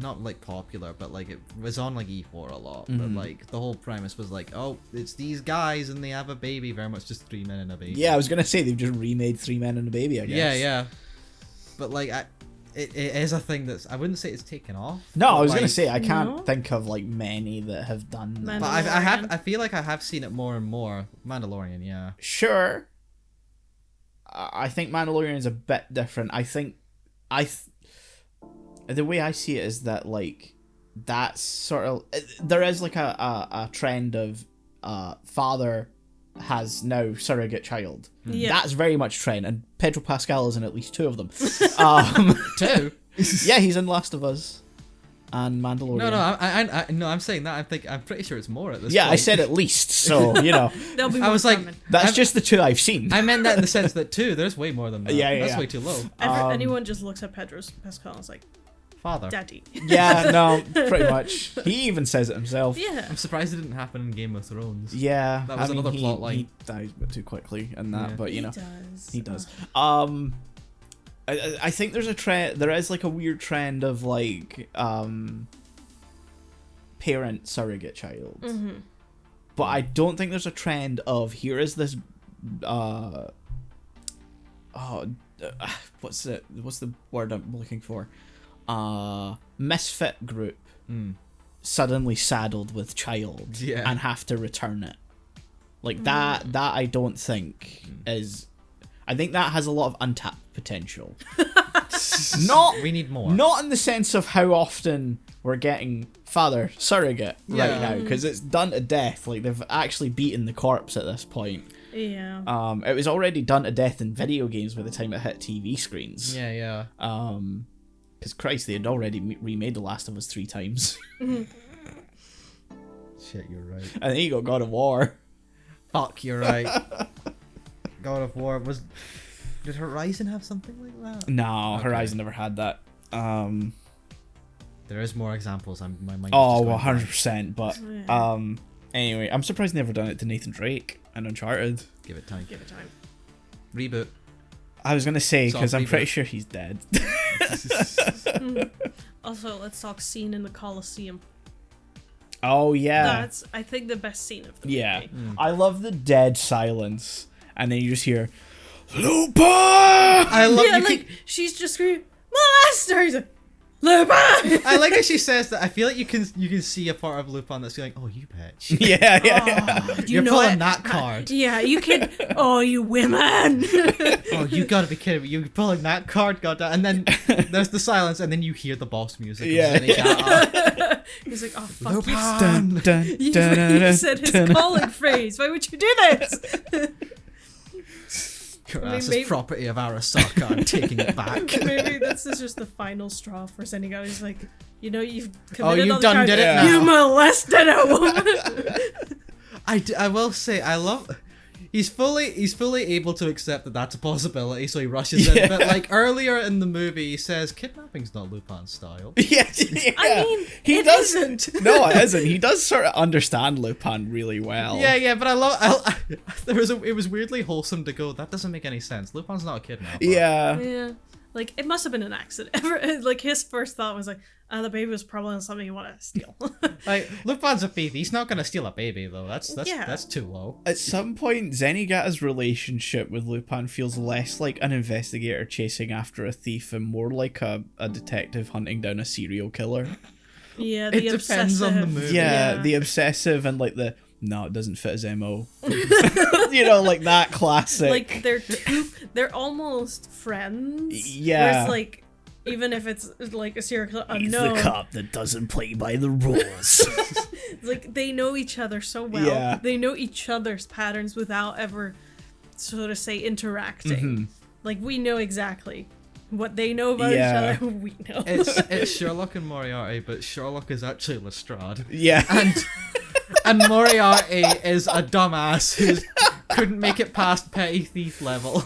not like popular, but like it was on like E4 a lot. But like the whole premise was like, oh, it's these guys and they have a baby, very much just 3 men and a baby. Yeah, I was gonna say they've just remade 3 Men and a Baby, I guess. Yeah. But like it is a thing that's, I wouldn't say it's taken off. No, I was but, gonna like, say I can't No? think of like many that have done that. Man- But I Mandalorian. feel like I have seen it more and more. Mandalorian, yeah. Sure. I think Mandalorian is a bit different. I think the way I see it is that like that's sort of, there is like a trend of father has now surrogate child. Yeah. That's very much trend, and Pedro Pascal is in at least 2 of them. 2? Yeah, he's in Last of Us and Mandalorian. No, I'm saying that. I'm pretty sure it's more at this Yeah, point. I said at least, so you know. There'll be I more was like, coming. That's I'm- just the 2 I've seen. I meant that in the sense that 2, there's way more than that. Yeah, That's yeah. way too low. Anyone just looks at Pedro Pascal and is like, Father. Daddy. Yeah, no, pretty much. He even says it himself. Yeah. I'm surprised it didn't happen in Game of Thrones. Yeah, That was another plot line. He dies a bit too quickly and that, Yeah. but you know, does. he does. I think there's a trend. There is like a weird trend of like parent surrogate child, but I don't think there's a trend of here is this what's the word I'm looking for? Misfit group suddenly saddled with child Yeah. and have to return it. Like that I don't think is. I think that has a lot of untapped potential. Not We need more. Not in the sense of how often we're getting father surrogate right Yeah. now, because it's done to death. Like they've actually beaten the corpse at this point. Yeah. It was already done to death in video games by the time it hit TV screens. Yeah. Because Christ, they had already remade The Last of Us 3 times. Shit, you're right. And then you got God of War. Fuck, you're right. God of War was. Did Horizon have something like that? No, Okay. Horizon never had that. There is more examples. My mind. Oh, is just going blank. 100%. But Yeah. anyway, I'm surprised they never done it to Nathan Drake and Uncharted. Give it time. Give it time. Reboot. I was gonna say because I'm Soft pretty reboot. sure he's dead. Also, let's talk scene in the Coliseum. Oh yeah, That's, I think, the best scene of the yeah. movie. I love the dead silence, and then you just hear Lupin. I love Yeah, you. like, she's just screaming, Molester! He's like, Lupin! I like how she says that. I feel like you can see a part of Lupin that's like, oh, you bitch. Yeah, yeah. You're know pulling what? that card. Yeah, you can. Oh, you women! Oh, you gotta be kidding me. You're pulling that card, goddamn. And then there's the silence, and then you hear the boss music. Yeah. And then He's like, oh, fuck Lupin. you. Dun, dun, You, dun, dun, you said his dun. calling phrase. Why would you do this? Your I mean, ass is maybe- property of Arasaka. I'm taking it back. Maybe this is just the final straw for Senigata. He's like, you know, you've Oh, committed you all the done crimes. did it Yeah. You now. molested a woman. I will say, I love... He's fully able to accept that that's a possibility, so he rushes Yeah. in. But like earlier in the movie, he says kidnapping's not Lupin's style. Yeah, I mean, he it does. isn't. No, it isn't. He does sort of understand Lupin really well. Yeah, but it was weirdly wholesome to go. That doesn't make any sense. Lupin's not a kidnapper. Yeah. Yeah. Like, it must have been an accident. Like, his first thought was like, the baby was probably on something you want to steal. Like Lupin's a thief. He's not gonna steal a baby though. Yeah. That's too low. At some point, Zenigata's relationship with Lupin feels less like an investigator chasing after a thief and more like a detective hunting down a serial killer. Yeah, It the depends on the obsessive- movie. Yeah, the obsessive and like the no, it doesn't fit his MO. You know, like that classic. Like, they're almost friends. Yeah. Whereas, like, even if it's like a serial killer unknown, cop that doesn't play by the rules. like, they know each other so well. Yeah. They know each other's patterns without ever, so to say, interacting. Mm-hmm. Like, we know exactly what they know about Yeah. each other. We know. It's Sherlock and Moriarty, but Sherlock is actually Lestrade, Yeah. and Moriarty is a dumbass who couldn't make it past petty thief level.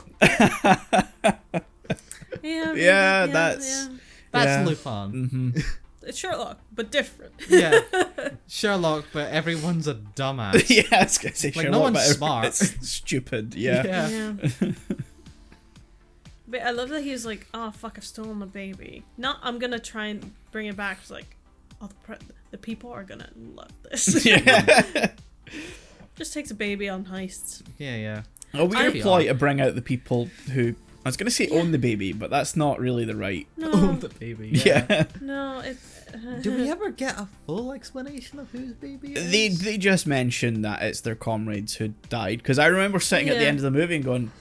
Yeah, that's- That's Yeah. Lupin. Mm-hmm. it's Sherlock, but different. Yeah, Sherlock, but everyone's a dumbass. Yeah, I was gonna say Like, Sherlock, no one's but smart. it's stupid. Yeah. Yeah. But I love that he's like, oh fuck, I've stolen the baby. Not, I'm gonna try and bring it back. It's like, oh, the people are gonna love this. Yeah. Just takes a baby on heists. Yeah. A weird I- ploy to bring out the people who I was gonna say own the baby, but that's not really the right. No, Oh, the baby. Yeah. no, it's. Do we ever get a full explanation of whose baby it They is? just mentioned that it's their comrades who died because I remember sitting at the Yeah. end of the movie and going,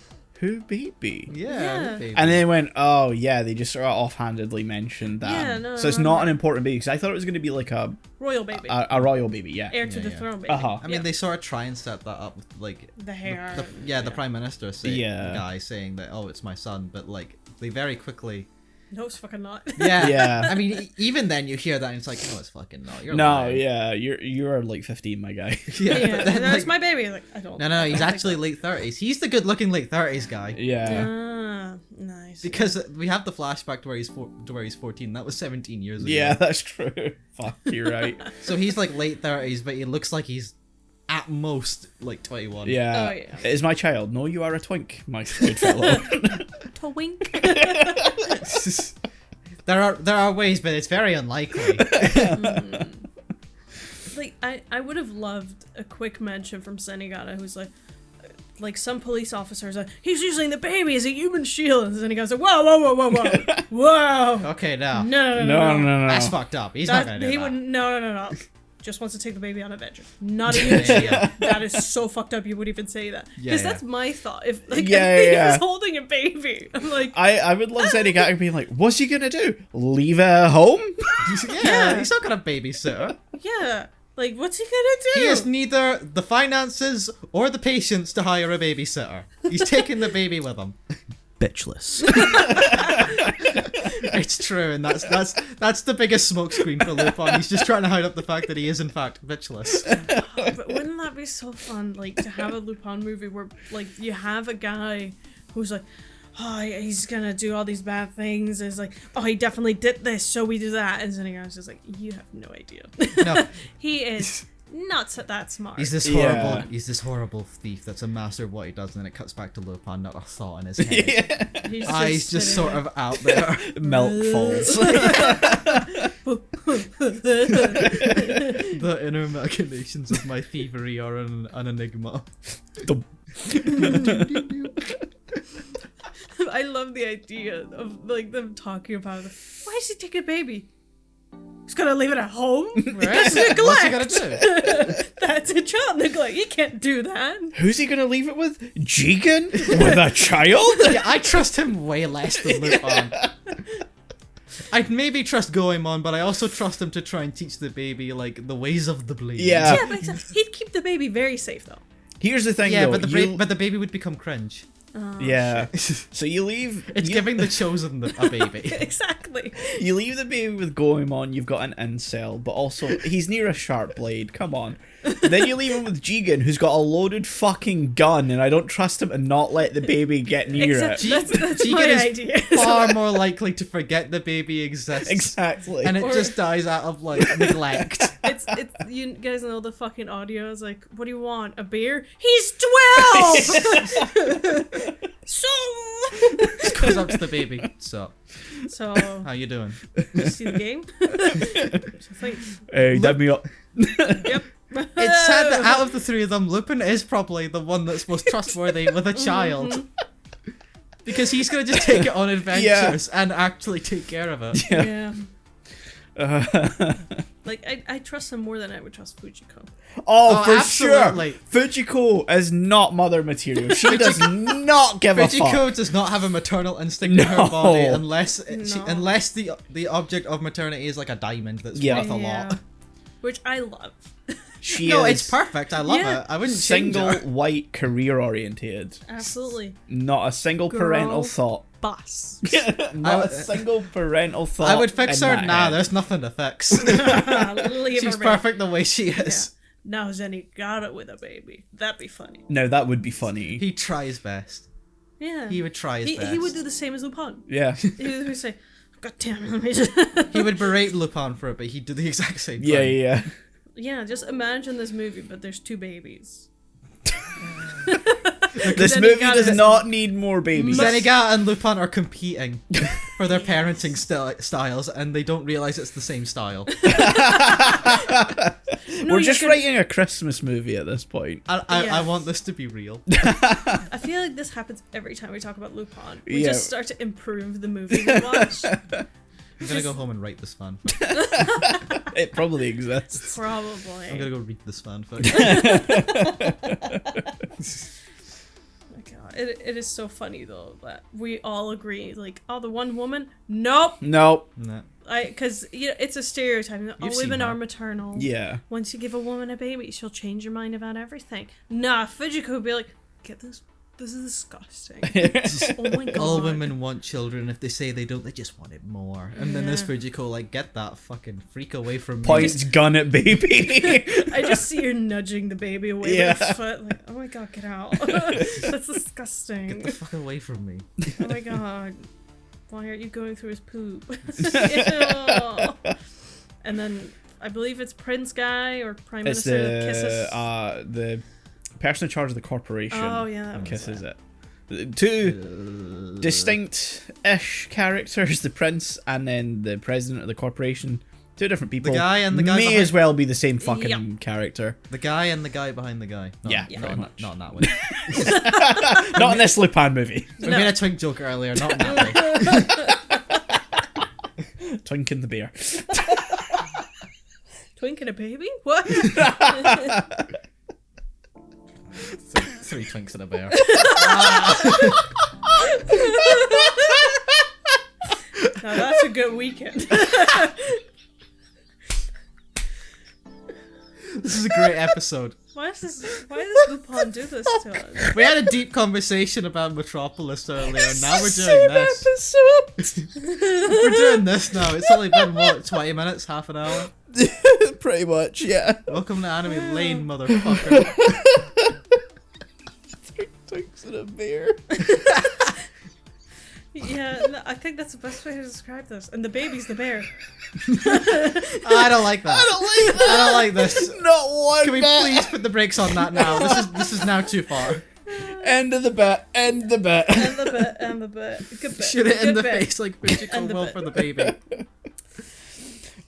"Who baby?" Yeah. the baby. And then they went, "Oh yeah," they just sort of offhandedly mentioned that. Yeah, no, so it's I not remember. an important baby because I thought it was going to be like a Royal baby, a royal baby. Yeah. heir to Yeah, the yeah. throne baby. Uh-huh. I mean, they sort of try and set that up with like The hair. the prime minister Yeah. guy saying that, oh, it's my son, but like they very quickly. No, it's fucking not. Yeah. Yeah. I mean, even then you hear that and it's like, no, it's fucking not. You're No, lying. yeah, you're like 15, my guy. Yeah. But then, that's like, my baby. Like, I don't. no, I he's don't think actually late 30s. He's the good-looking late 30s guy. Yeah. Ah, nice. Because we have the flashback to where he's 14. That was 17 years ago. Yeah, that's true. Fuck, you're right. So he's like late 30s, but he looks like he's at most like 21. Yeah. Oh, yeah. It is my child. No, you are a twink, my good fellow. To wink. There are ways, but it's very unlikely. Like, I would have loved a quick mention from Senigata who's like some police officers are, he's using the baby as a human shield, and Senigata's like, whoa, whoa. Okay, now. No. That's fucked up. He's not gonna do He that. wouldn't. No. Just wants to take the baby on adventure. Not a human shield. That is so fucked up. You would even say that Yeah, because yeah. that's my thought. If like Yeah, a thief yeah. is holding a baby, I'm like, I would love Zenigata being like, what's he gonna do? Leave her at home? Yeah, he's not gonna babysit her. yeah. Like, what's he gonna do? He has neither the finances or the patience to hire a babysitter. He's taking the baby with him. Bitchless. It's true, and that's the biggest smokescreen for Lupin. He's just trying to hide up the fact that he is in fact bitchless. But wouldn't that be so fun, like, to have a Lupin movie where, like, you have a guy who's like, oh, he's gonna do all these bad things. It's like, oh, he definitely did this, so we do that. And then I was just like, you have no idea. No. He is not that smart. He's this horrible thief that's a master of what he does, and then it cuts back to Lupin, not a thought in his head. He's just sort of out there. Milk falls. The inner machinations of my thievery are an enigma. I love the idea of, like, them talking about it. Why is he taking a baby? He's gonna leave it at home? That's neglect! What's he gonna do? That's a child neglect. You can't do that. Who's he gonna leave it with? Jigen? With a child? Yeah, I trust him way less than Lupin. I'd maybe trust Goemon, but I also trust him to try and teach the baby, like, the ways of the blade. Yeah. Yeah, but he'd keep the baby very safe, though. Here's the thing, Yeah, though. but the baby would become cringe. Yeah. So you leave... It's giving the chosen a baby. Exactly. You leave the baby with Goemon, you've got an incel, but also he's near a sharp blade, come on. Then you leave him with Jigen, who's got a loaded fucking gun, and I don't trust him to not let the baby get near Except it. that's Jigen my is idea. far more likely to forget the baby exists. Exactly. And it Or- just dies out of, like, neglect. It's you guys know the fucking audio is like, what do you want? A beer? He's 12. So Just goes up to the baby. So, how you doing? you see the game? Just like, Hey, dab me up. yep. It's sad that out of the three of them, Lupin is probably the one that's most trustworthy with a child. Because he's gonna just take it on adventures and actually take care of it. Yeah. Like I trust him more than I would trust Fujiko. Oh, for absolutely. sure. Fujiko is not mother material. She does not give a fuck. Fujiko does not have a maternal instinct in her No. body unless No. unless the object of maternity is like a diamond that's Yeah. worth a lot. Which I love. She No, is it's perfect. I love Yeah. it. I wouldn't change single, her. white, career oriented. Absolutely. Not a single Girl. parental thought. Boss. Not a single parental thought. I would fix in her. that Nah, head. there's nothing to fix. Leave She's her perfect the way she is. Now Zenny got it with a baby. That'd be funny. No, that would be funny. He tries best. Yeah. He would try his best. He would do the same as Lupin. Yeah. He would say, God damn it, let me just... He would berate Lupin for it, but he'd do the exact same thing. Yeah. Yeah, just imagine this movie, but there's two babies. This Then movie he got does it. not need more babies. Zenigata and Lupin are competing for their parenting styles, and they don't realize it's the same style. No, We're you just could- writing a Christmas movie at this point. I Yeah. want this to be real. I feel like this happens every time we talk about Lupin. We Yeah. just start to improve the movie we watch. I'm gonna go home and write this fanfic. It probably exists. Probably. I'm gonna go read this fanfic. Oh my God. It is so funny though that we all agree, like, oh, the one woman? Nope. Nope. Nah. Because it's a stereotype. All You've seen women her. are maternal. Yeah. Once you give a woman a baby, she'll change your mind about everything. Nah, Fujiko would be like, get this. This is disgusting. Oh my God. All women want children. If they say they don't, they just want it more. And then this Yeah. Fujiko, like, get that fucking freak away from me. Points gun at baby. I just see her nudging the baby away Yeah. with her foot. Like, oh my God, get out. That's disgusting. Get the fuck away from me. Oh my God. Why aren't you going through his poop? Ew. And then I believe it's Prince Guy or Prime It's Minister that kisses. the person in charge of the corporation. Oh, yeah, that was kisses it. it. Two distinct-ish characters: the prince and then the president of the corporation. Two different people. The guy and the guy may behind- as well be the same fucking Yep. character. The guy and the guy behind the guy. No, Yeah, no, pretty not, much. not in that way. Not in this Lupin movie. We made a twink joke earlier, not in that way. Twink and the bear. Twink and a baby? What? Three twinks and a bear. Now that's a good weekend. This is a great episode. Why does Lupin do this to us? We had a deep conversation about Metropolis earlier, and now we're doing this. We're doing this now. It's only been, what, 20 minutes? Half an hour? Pretty much, yeah. Welcome to Anime Lane, motherfucker. Thanks to the bear. Yeah, no, I think that's the best way to describe this. And the baby's the bear. I don't like that. I don't like this. Not one Can we bit. please put the brakes on that now? This is now too far. End of the bit. End the bit. And the bit, and the bit. Good bit. Shoot it in Good the bit. face like Fujiko And the will bit. for the baby.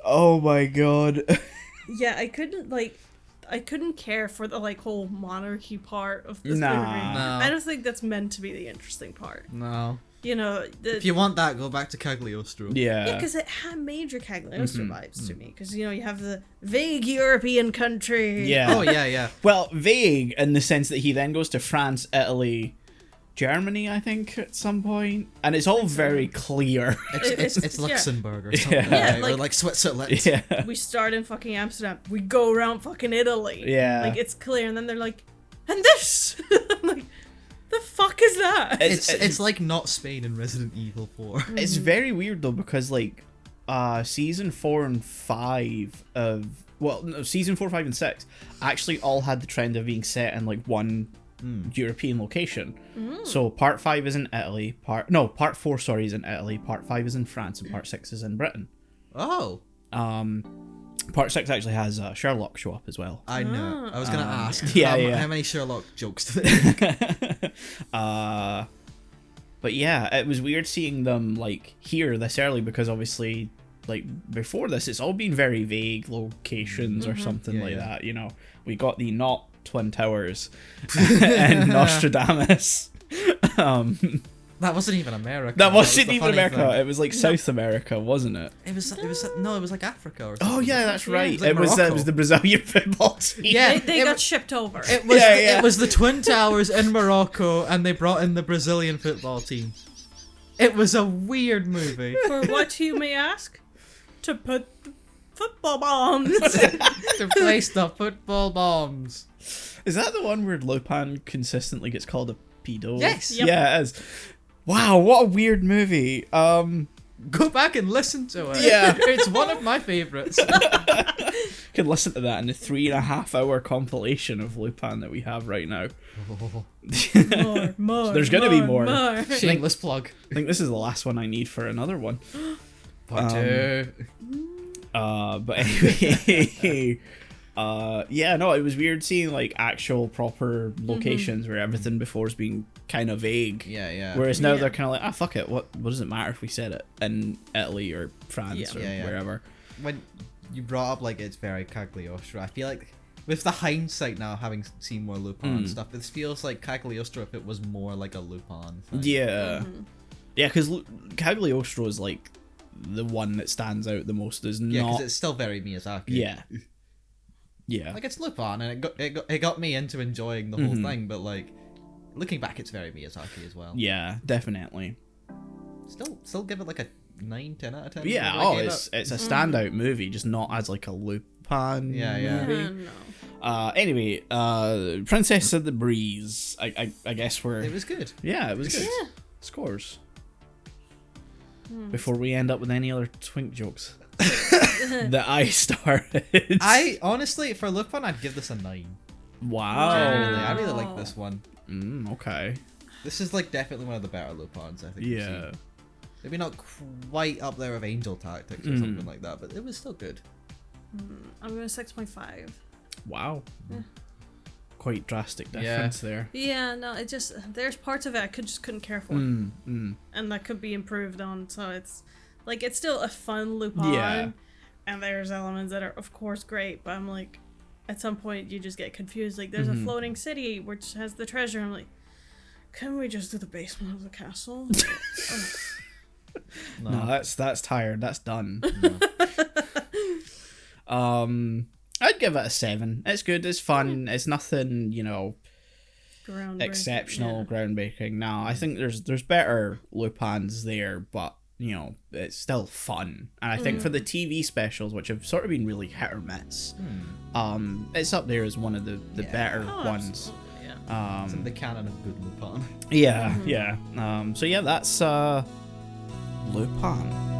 Oh my god. Yeah, I couldn't care for the like whole monarchy part of this Nah. movie. No. I don't think that's meant to be the interesting part. No. You know, If you want that, go back to Cagliostro. Yeah. because it had major Cagliostro vibes to me. Because you know you have the vague European country. Yeah. Oh, yeah. Well, vague in the sense that he then goes to France, Italy, Germany, I think, at some point, and it's all very clear. It's yeah. Luxembourg or something. Yeah. Right? Or like Switzerland. Yeah. We start in fucking Amsterdam. We go around fucking Italy. Yeah. Like it's clear, and then they're like, and this. I'm like, the fuck is that? It's like not Spain in Resident Evil 4. It's very weird though because like season 4 and 5 of season 4, 5 and 6 actually all had the trend of being set in like one European location. So part 5 is in Italy, part 4 sorry is in Italy, part 5 is in France, and part 6 is in Britain. Oh. Part 6 actually has Sherlock show up as well. I know. I was gonna ask. yeah. How many Sherlock jokes do they? But yeah, it was weird seeing them like here this early because obviously like before this it's all been very vague locations or something Yeah, like yeah. that, you know. We got the not Twin Towers and Nostradamus. That wasn't even America. That was wasn't the even funny America. thing. It was like South America, wasn't it? It was like Africa or something. Oh yeah, that's right. like It was Morocco. the Brazilian football team. Yeah, They it got was- shipped over. It was Yeah. it was the Twin Towers in Morocco, and they brought in the Brazilian football team. It was a weird movie. For what you may ask? To put the football bombs. To place the football bombs. Is that the one where Lupin consistently gets called a pedo? Yes. Yep. Yeah, it is. Wow, what a weird movie. Go back and listen to it. Yeah. It's one of my favorites. Can listen to that in the 3.5 hour compilation of Lupin that we have right now. more. There's gonna be more. Shameless plug. I think this is the last one I need for another one. Part 2. But anyway, yeah, no, it was weird seeing like actual proper locations where everything before's been kind of vague. Yeah. Whereas now Yeah. they're kind of like, fuck it, what does it matter if we said it in Italy or France or Yeah. wherever? When you brought up like it's very Cagliostro, I feel like with the hindsight now, having seen more Lupin stuff, this feels like Cagliostro if it was more like a Lupin thing. Yeah. Yeah, because Cagliostro is like the one that stands out the most. Is Yeah, because not. it's still very Miyazaki. Yeah. Yeah. Like it's Lupin, and it got me into enjoying the whole thing. But like looking back, it's very Miyazaki as well. Yeah, definitely. Still give it like a 9, 10 out of 10. Yeah, whatever I gave it's it. a standout movie, just not as like a Lupin Yeah. movie. No. Anyway, Princess of the Breeze. I guess we're. It was good. Yeah, it was good. Yeah. Scores. Before we end up with any other twink jokes that I started. I honestly, for Lupin, I'd give this a 9. Wow. I really like this one. Okay. This is like definitely one of the better Lupins I think. we've Yeah. seen. Maybe not quite up there with Angel Tactics or something like that, but it was still good. I'm going 6.5. Wow. Yeah. Quite drastic Yeah. difference there. Yeah, no, it just there's parts of it I couldn't care for, and that could be improved on. So it's like it's still a fun Lupin, Yeah. and there's elements that are of course great, but I'm like, at some point you just get confused. Like there's a floating city which has the treasure. I'm like, can we just do the basement of the castle? No, that's tired. That's done. I'd give it a 7. It's good. It's fun. It's nothing, Groundbreaking, exceptional, yeah. groundbreaking. No, I think there's better Lupins there, but you know, it's still fun. And I think for the TV specials, which have sort of been really hit or miss, it's up there as one of the better ones. Absolutely, yeah. It's in the canon of good Lupin. Yeah, yeah. So yeah, that's Lupin.